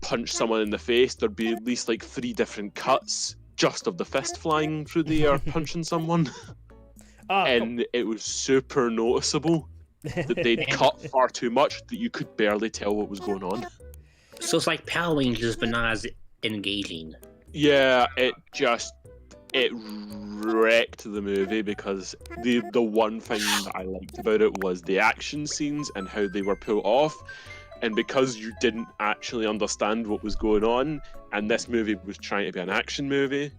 punch someone in the face, there'd be at least like 3 different cuts just of the fist flying through the air punching someone. And it was super noticeable that they'd cut far too much that you could barely tell what was going on. So it's like Power Rangers, but not as engaging. Yeah, it wrecked the movie because the one thing that I liked about it was the action scenes and how they were pulled off, and because you didn't actually understand what was going on, and this movie was trying to be an action movie,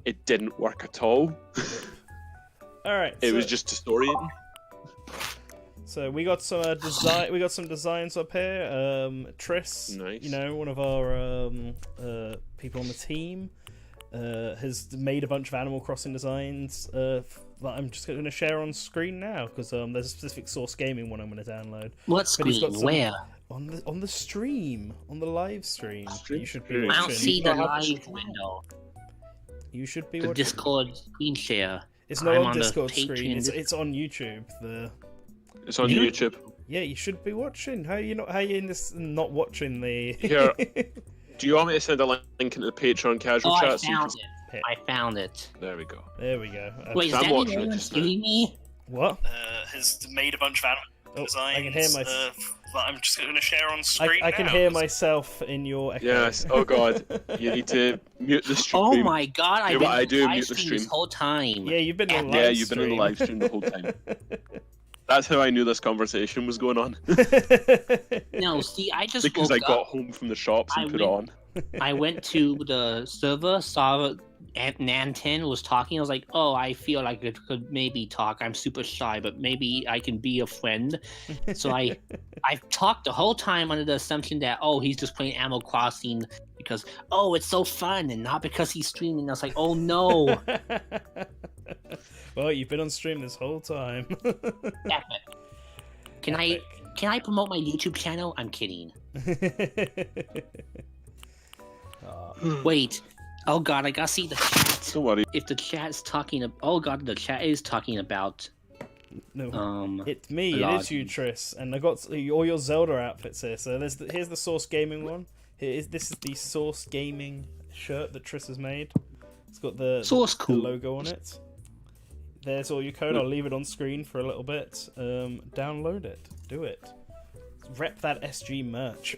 it didn't work at all. All right. It was just disorienting. So we got some design. We got some designs up here. Triss, Nice. you know, one of our people on the team, has made a bunch of Animal Crossing designs that I'm just going to share on screen now because there's a specific Source Gaming one I'm going to download. What But he's screen? got some- Where? On the stream, on the live stream. You should be I I don't watching. see the live window. You should be The watching. Discord screen share. It's not I'm on on the Discord screen. Patreon. It's on YouTube. It's on YouTube. Yeah, you should be watching. How are you in this not watching the? Here. Do you want me to send a link into the Patreon casual Oh, I chat? So you found can... it. I found it. There we go. There we go. Wait, is I'm that watching it anyone just now. kidding me? What? Has made a bunch of animal designs. I can hear that I'm just going to share on screen. I can now. hear myself in your echo. Yes. Oh god. You need to mute the stream. Oh my god, I've Yeah, been but I do live mute the stream this stream. whole time. Yeah, you've been on live Yeah, you've been in the live stream the whole time. That's how I knew this conversation was going on. No, see, I just Because I woke got up. home from the shops and I put it on. I went to the server, saw Nanten was talking. I was like, oh, I feel like I could maybe talk. I'm super shy, but maybe I can be a friend. So I talked the whole time under the assumption that, oh, he's just playing Animal Crossing because, oh, it's so fun, and not because he's streaming. I was like, oh no. Well, you've been on stream this whole time. Epic. Can I promote my YouTube channel? I'm kidding. Wait. Oh god, I gotta see the chat. Don't worry. If the chat's talking, oh god, the chat is talking about. No, it's me. It Blood. is you, Triss, and I got all your Zelda outfits here. So here's the Source Gaming one. This is the Source Gaming shirt that Triss has made. It's got the Source-kun. logo on it. There's all your code. I'll leave it on screen for a little bit. Download it. Do it. Rep that SG merch.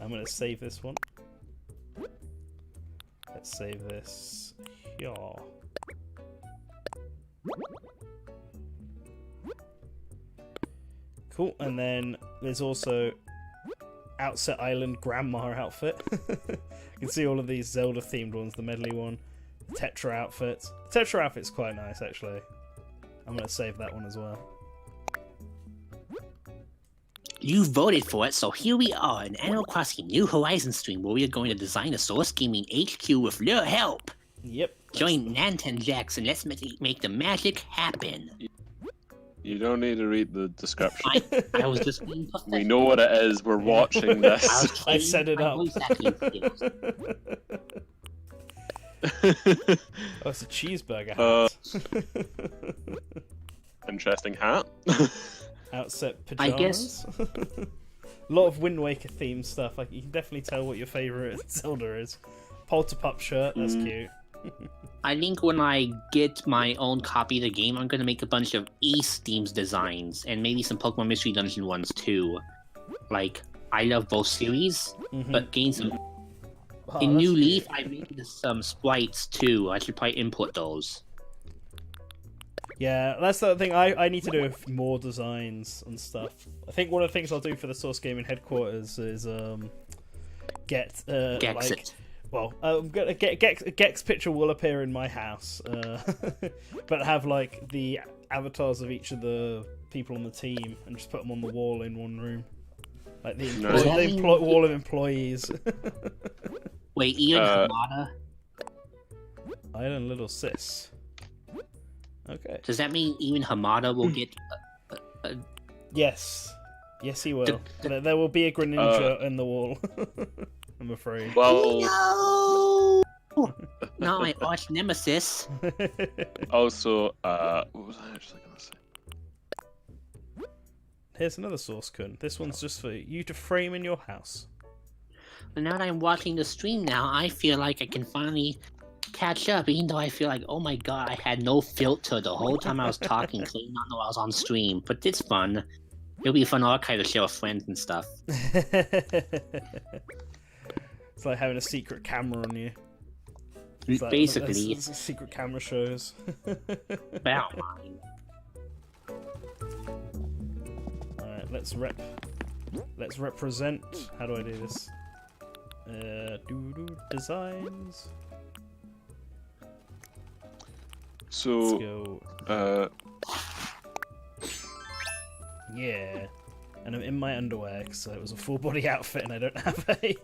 I'm gonna save this one. Let's save this here. Cool, and then there's also Outset Island grandma outfit. You can see all of these Zelda themed ones, the medley one, the Tetra outfit. The Tetra outfit's quite nice actually. I'm gonna save that one as well. You voted for it, so here we are, an Animal Crossing New Horizons stream where we are going to design a Source Gaming HQ with your help. Yep. Join NantenJex and let's make the magic happen. You don't need to read the description. I was just being pathetic. We know what it is. We're watching this. I set it up. Oh, it's a cheeseburger hat. Interesting hat. Outset I pajamas. A lot of Wind Waker themed stuff. Like you can definitely tell what your favorite Zelda is. Polterpup shirt. That's cute. I think when I get my own copy of the game, I'm gonna make a bunch of East themes designs and maybe some Pokemon Mystery Dungeon ones too. Like I love both series, but games in New Leaf I made some sprites too. I should probably import those. Yeah, that's the thing. I need to do more designs and stuff. I think one of the things I'll do for the Source Gaming headquarters is get Gexit. Well, Gex picture will appear in my house, but have like the avatars of each of the people on the team and just put them on the wall in one room, like the wall of employees. Wait, Ian Hamada? Island Little Sis. Okay. Does that mean even Hamada will get? Yes, he will. There will be a Greninja in the wall. I'm afraid. Well, no! Not my arch nemesis. also, what was I actually gonna say? Here's another Source-kun. This one's just for you to frame in your house. And now that I'm watching the stream now, I feel like I can finally catch up, even though I feel like, oh my god, I had no filter the whole time I was talking, so I did not know I was on stream. But it's fun. It'll be a fun archive to share with friends and stuff. It's like having a secret camera on you. It's like, basically. that's secret camera shows. About mine. Alright, let's represent. How do I do this? Designs. So, Let's go. Yeah. And I'm in my underwear because it was a full body outfit and I don't have a.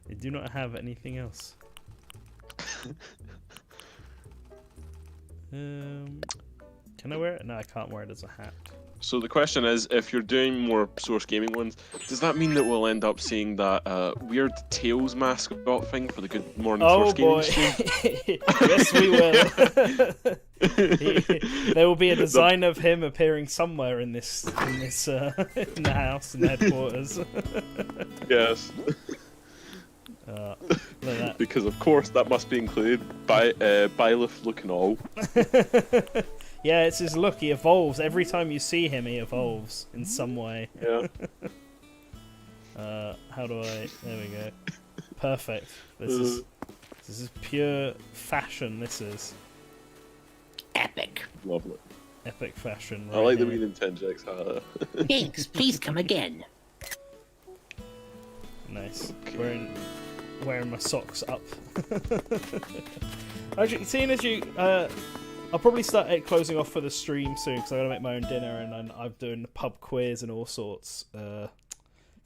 I do not have anything else. Can I wear it? No, I can't wear it as a hat. So the question is, if you're doing more Source Gaming ones, does that mean that we'll end up seeing that weird Tails mascot thing for the Good Morning Source Gaming stream? Yes, we will. There will be a design of him appearing somewhere in this in the house in the headquarters. Yes. Because of course that must be included by Byleth looking all. Yeah, it's his look. He evolves every time you see him. He evolves in some way. Yeah. How do I? There we go. Perfect. This is pure fashion. This is Epic. Lovely. epic fashion. I like the wee NantenJex hat. Thanks. Please come again. Nice. Wearing my socks up. Actually, seeing as you, I'll probably start closing off for the stream soon because I gotta make my own dinner and I'm doing the pub quiz and all sorts.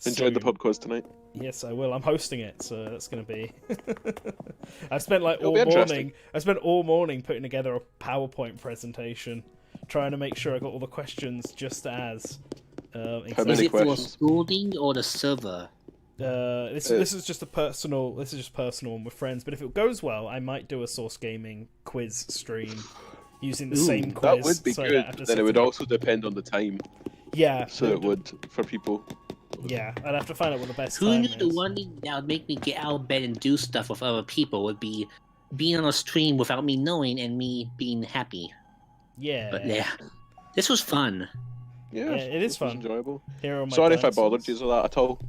Enjoyed the pub quiz tonight. Yes, I will. I'm hosting it, so that's gonna be. I spent all morning putting together a PowerPoint presentation, trying to make sure I got all the questions just as. How Is it for questions? schooling or the server? This is just a personal. This is just personal and with friends. But if it goes well, I might do a Source Gaming quiz stream using the same quiz. That would be so good. Then it would also depend on the time. Yeah. So it would for people. Yeah, I'd have to find out what the best Who time knew is. the one thing that would make me get out of bed and do stuff with other people would be being on a stream without me knowing and me being happy. Yeah. But yeah, this was fun. Yeah, it is fun. Enjoyable. Here are my Sorry if I dinosaurs. bothered you with that at all.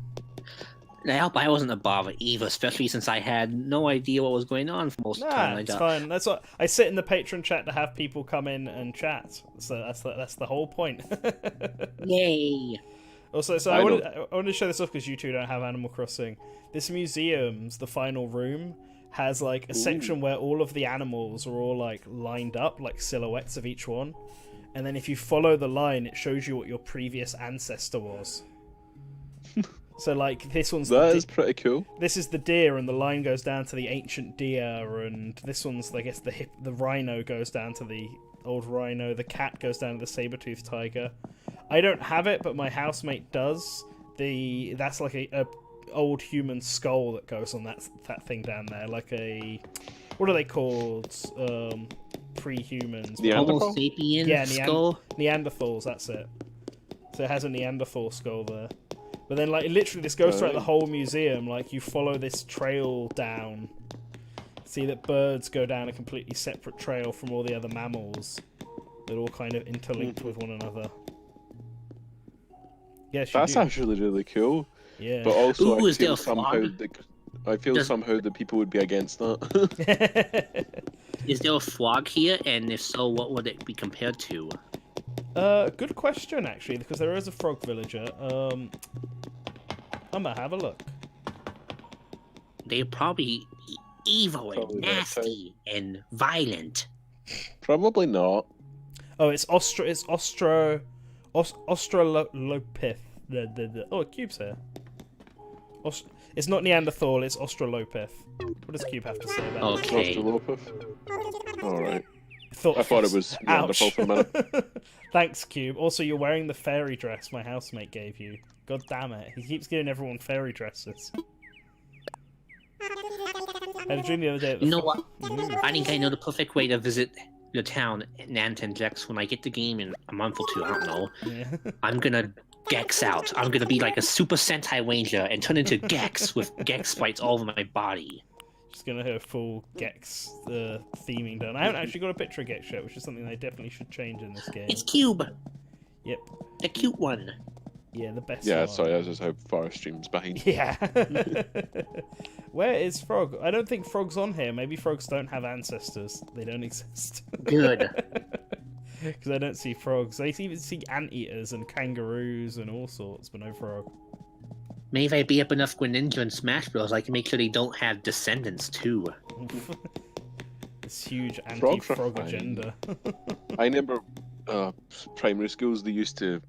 I hope I wasn't a bother either, especially since I had no idea what was going on for most of the time. Nah, it's fine. That's what I sit in the patron chat to have people come in and chat. So that's the whole point. Yay! Also, so I I know. wanted to show this off because you two don't have Animal Crossing. This museum's the final room has like a section where all of the animals are all like lined up, like silhouettes of each one, and then if you follow the line, it shows you what your previous ancestor was. So like this one's That is pretty cool. this is the deer, and the line goes down to the ancient deer, and this one's I guess the rhino goes down to the old rhino. The cat goes down to the saber-toothed tiger. I don't have it, but my housemate does. That's like a old human skull that goes on that thing down there, like a what are they called? Pre-humans. Homo sapien skull. Neanderthals. That's it. So it has a Neanderthal skull there. But then, like, literally, this goes throughout the whole museum. Like, you follow this trail down. See that birds go down a completely separate trail from all the other mammals. They're all kind of interlinked with one another. Yes, That's actually really cool. Yeah. But also, Ooh, I is there feel a somehow frog? somehow the people would be against that. Is there a frog here? And if so, what would it be compared to? Good question, actually, because there is a frog villager. I'm gonna have a look. They're probably evil and Probably that nasty and violent. Probably not. Oh, it's Australopith. Oh, Cube's here. It's not Neanderthal, it's Australopith. What does Cube have to say about it? Okay. Australopith. Alright. I thought it was Ouch. Neanderthal for a minute. Thanks, Cube. Also, you're wearing the fairy dress my housemate gave you. God damn it. He keeps giving everyone fairy dresses. I had a dream the other day. You know what? I think I know the perfect way to visit the town, NantenJex, when I get the game in a month or two. I don't know. Yeah. I'm gonna Gex out. I'm gonna be like a Super Sentai Ranger and turn into Gex with Gex fights all over my body. Just gonna have full Gex theming done. I haven't actually got a picture of Gex yet, which is something they definitely should change in this game. It's Cube, Yep. the cute one. Yeah, the best Yeah, one. sorry, that's just how far our stream's behind. Yeah. Where is Frog? I don't think Frog's on here. Maybe frogs don't have ancestors. They don't exist. Good. Because I don't see frogs. I even see anteaters and kangaroos and all sorts, but no frog. Maybe if I beat up enough Greninja and Smash Bros, I can make sure they don't have descendants too. This huge Frogs are anti-frog fine. agenda. I remember primary schools, they used to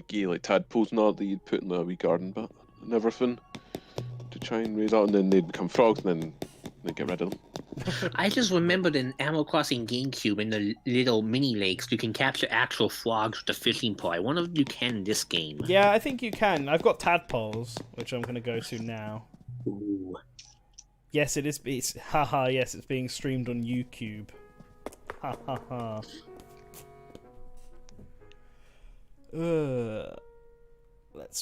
give like tadpoles and all that you'd put in the wee garden bit and everything to try and raise out, and then they'd become frogs and then they'd get rid of them. I just remembered in Animal Crossing GameCube in the little mini lakes, you can capture actual frogs with a fishing pole. I wonder if you can in this game. Yeah, I think you can. I've got tadpoles, which I'm going to go to now. Ooh. Yes, it is. It's haha. Yes, it's being streamed on YouTube. Ha ha ha.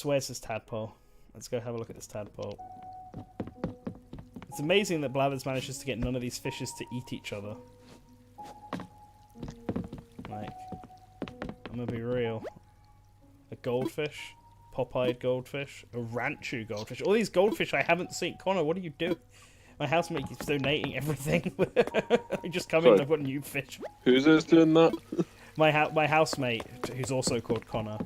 Where's this tadpole? Let's go have a look at this tadpole. It's amazing that Blathers manages to get none of these fishes to eat each other. Like, I'm gonna be real. A goldfish, pop-eyed goldfish, a ranchu goldfish. All these goldfish I haven't seen. Connor, what do you do? My housemate keeps donating everything. I just come in and I've got new fish. Who's this doing that? My housemate, who's also called Connor,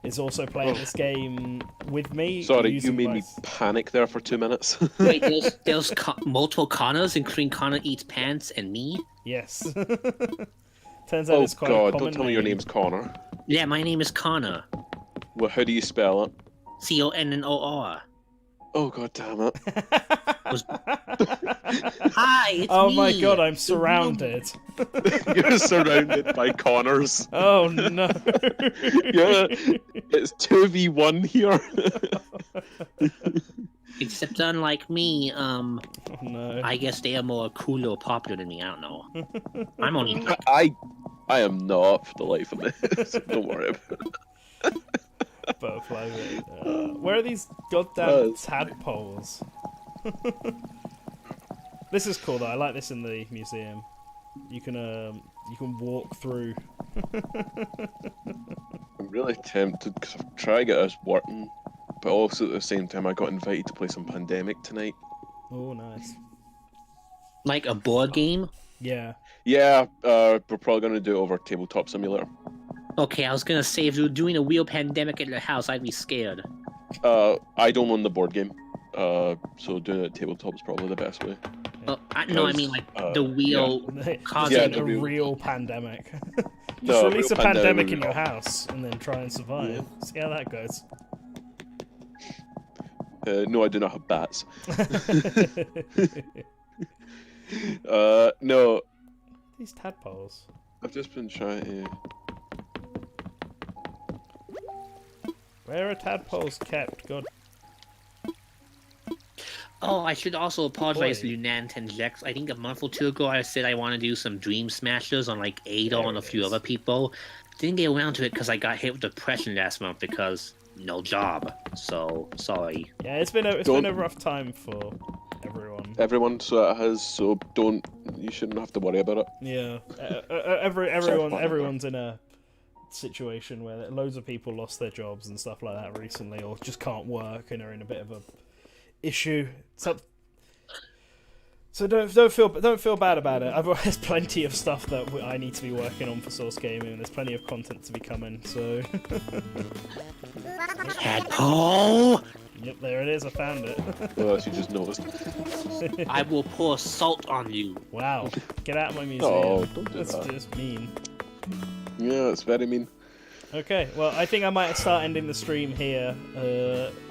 is also playing this game with me. Sorry, you using made my... me panic there for 2 minutes. Wait, there's multiple Connors, including Connor Eats Pants and me? Yes. Turns out Oh it's quite a god, common don't tell me your name. name's Connor. Yeah, my name is Connor. Well, how do you spell it? Connor. Oh god damn it. Hi, it's Oh me. my god, I'm surrounded. You're surrounded by Connors. Oh no. Yeah, it's 2v1 here. Except unlike me, Oh no. I guess they are more cool or popular than me. I don't know. I'm only. I am not for the life of me. So don't worry about it. Butterfly. Where are these goddamn Buzz. tadpoles? This is cool though. I like this in the museum. You can walk through. I'm really tempted because I'm trying to get us working, but also at the same time I got invited to play some Pandemic tonight. Oh, nice. Like a board game? Yeah. Yeah, we're probably going to do it over Tabletop Simulator. Okay, I was gonna say if you were doing a real pandemic at your house, I'd be scared. I don't own the board game, so doing it at tabletop is probably the best way. No, I mean like the real Just causing a the real pandemic. Just No, release a real pandemic pandemic. in your house and then try and survive. See how that goes. No, I do not have bats. No, These tadpoles. I've just been trying to. Where are tadpoles kept? God. Oh, I should also apologize Boy. to NantenJex. I think a month or two ago I said I want to do some Dream Smashers on like Ada There and a it few is. other people. Didn't get around to it because I got hit with depression last month because no job. So sorry. Yeah, it's been a Don't- rough time for everyone. Everyone so it has, so you shouldn't have to worry about it. Yeah, everyone's in a situation where loads of people lost their jobs and stuff like that recently, or just can't work and are in a bit of a issue. So don't feel bad about it. There's plenty of stuff that I need to be working on for Source Gaming, and there's plenty of content to be coming. So Tadpole! yep, there it is. I found it. Unless you just noticed. I will pour salt on you. Wow, get out of my museum. Oh, don't do That's that. just mean. Yeah, it's very mean. Okay, well, I think I might start ending the stream here,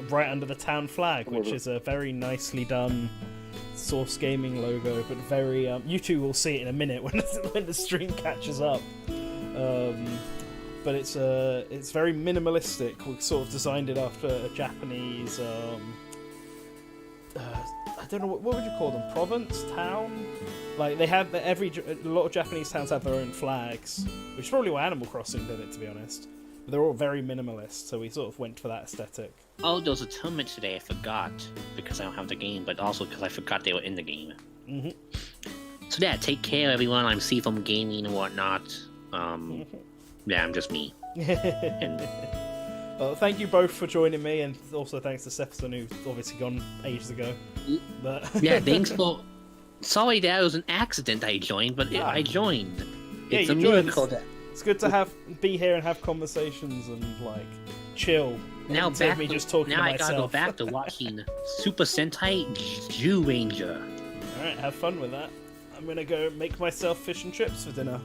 right under the town flag, which is a very nicely done Source Gaming logo, but very, you two will see it in a minute when the stream catches up. But it's very minimalistic. We sort of designed it after a Japanese, I don't know, what would you call them? Province? Town? Like, they have, a lot of Japanese towns have their own flags, which is probably why Animal Crossing did it, to be honest. But they're all very minimalist, so we sort of went for that aesthetic. Oh, there was a tournament today. I forgot because I don't have the game, but also because I forgot they were in the game. Mhm. So yeah, take care, everyone. I'm Seafoam Gaming and whatnot. Yeah, I'm just me. And Well, thank you both for joining me, and also thanks to Stephenson, who's obviously gone ages ago. But yeah, thanks for. Sorry that it was an accident I joined, but I joined. Yeah, It's you a joined. miracle that. It's good to be here and have conversations and like chill. Now instead of back. me just talking Now to I gotta go myself. back to watching Super Sentai Jew Ranger. All right, have fun with that. I'm gonna go make myself fish and chips for dinner,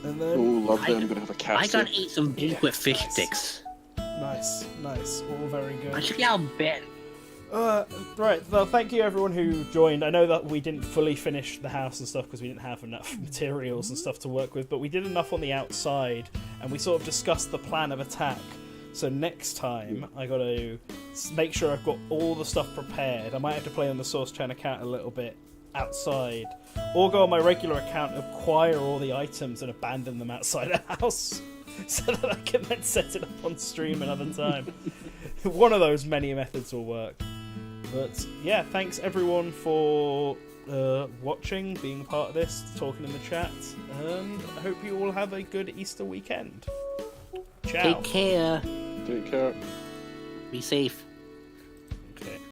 and Oh, then lovely. I'm gonna have a cat. I gotta eat some beef Yeah, with fish nice. sticks. nice, all very I good. should get out of bed. Right, well, thank you everyone who joined. I know that we didn't fully finish the house and stuff because we didn't have enough materials and stuff to work with, but we did enough on the outside, and we sort of discussed the plan of attack. So next time, I got to make sure I've got all the stuff prepared. I might have to play on the Source Chain account a little bit outside, or go on my regular account, acquire all the items and abandon them outside the house, so that I can then set it up on stream another time. One of those many methods will work. But yeah, thanks everyone for watching, being part of this, talking in the chat, and I hope you all have a good Easter weekend. Ciao. Take care. Take care. Be safe.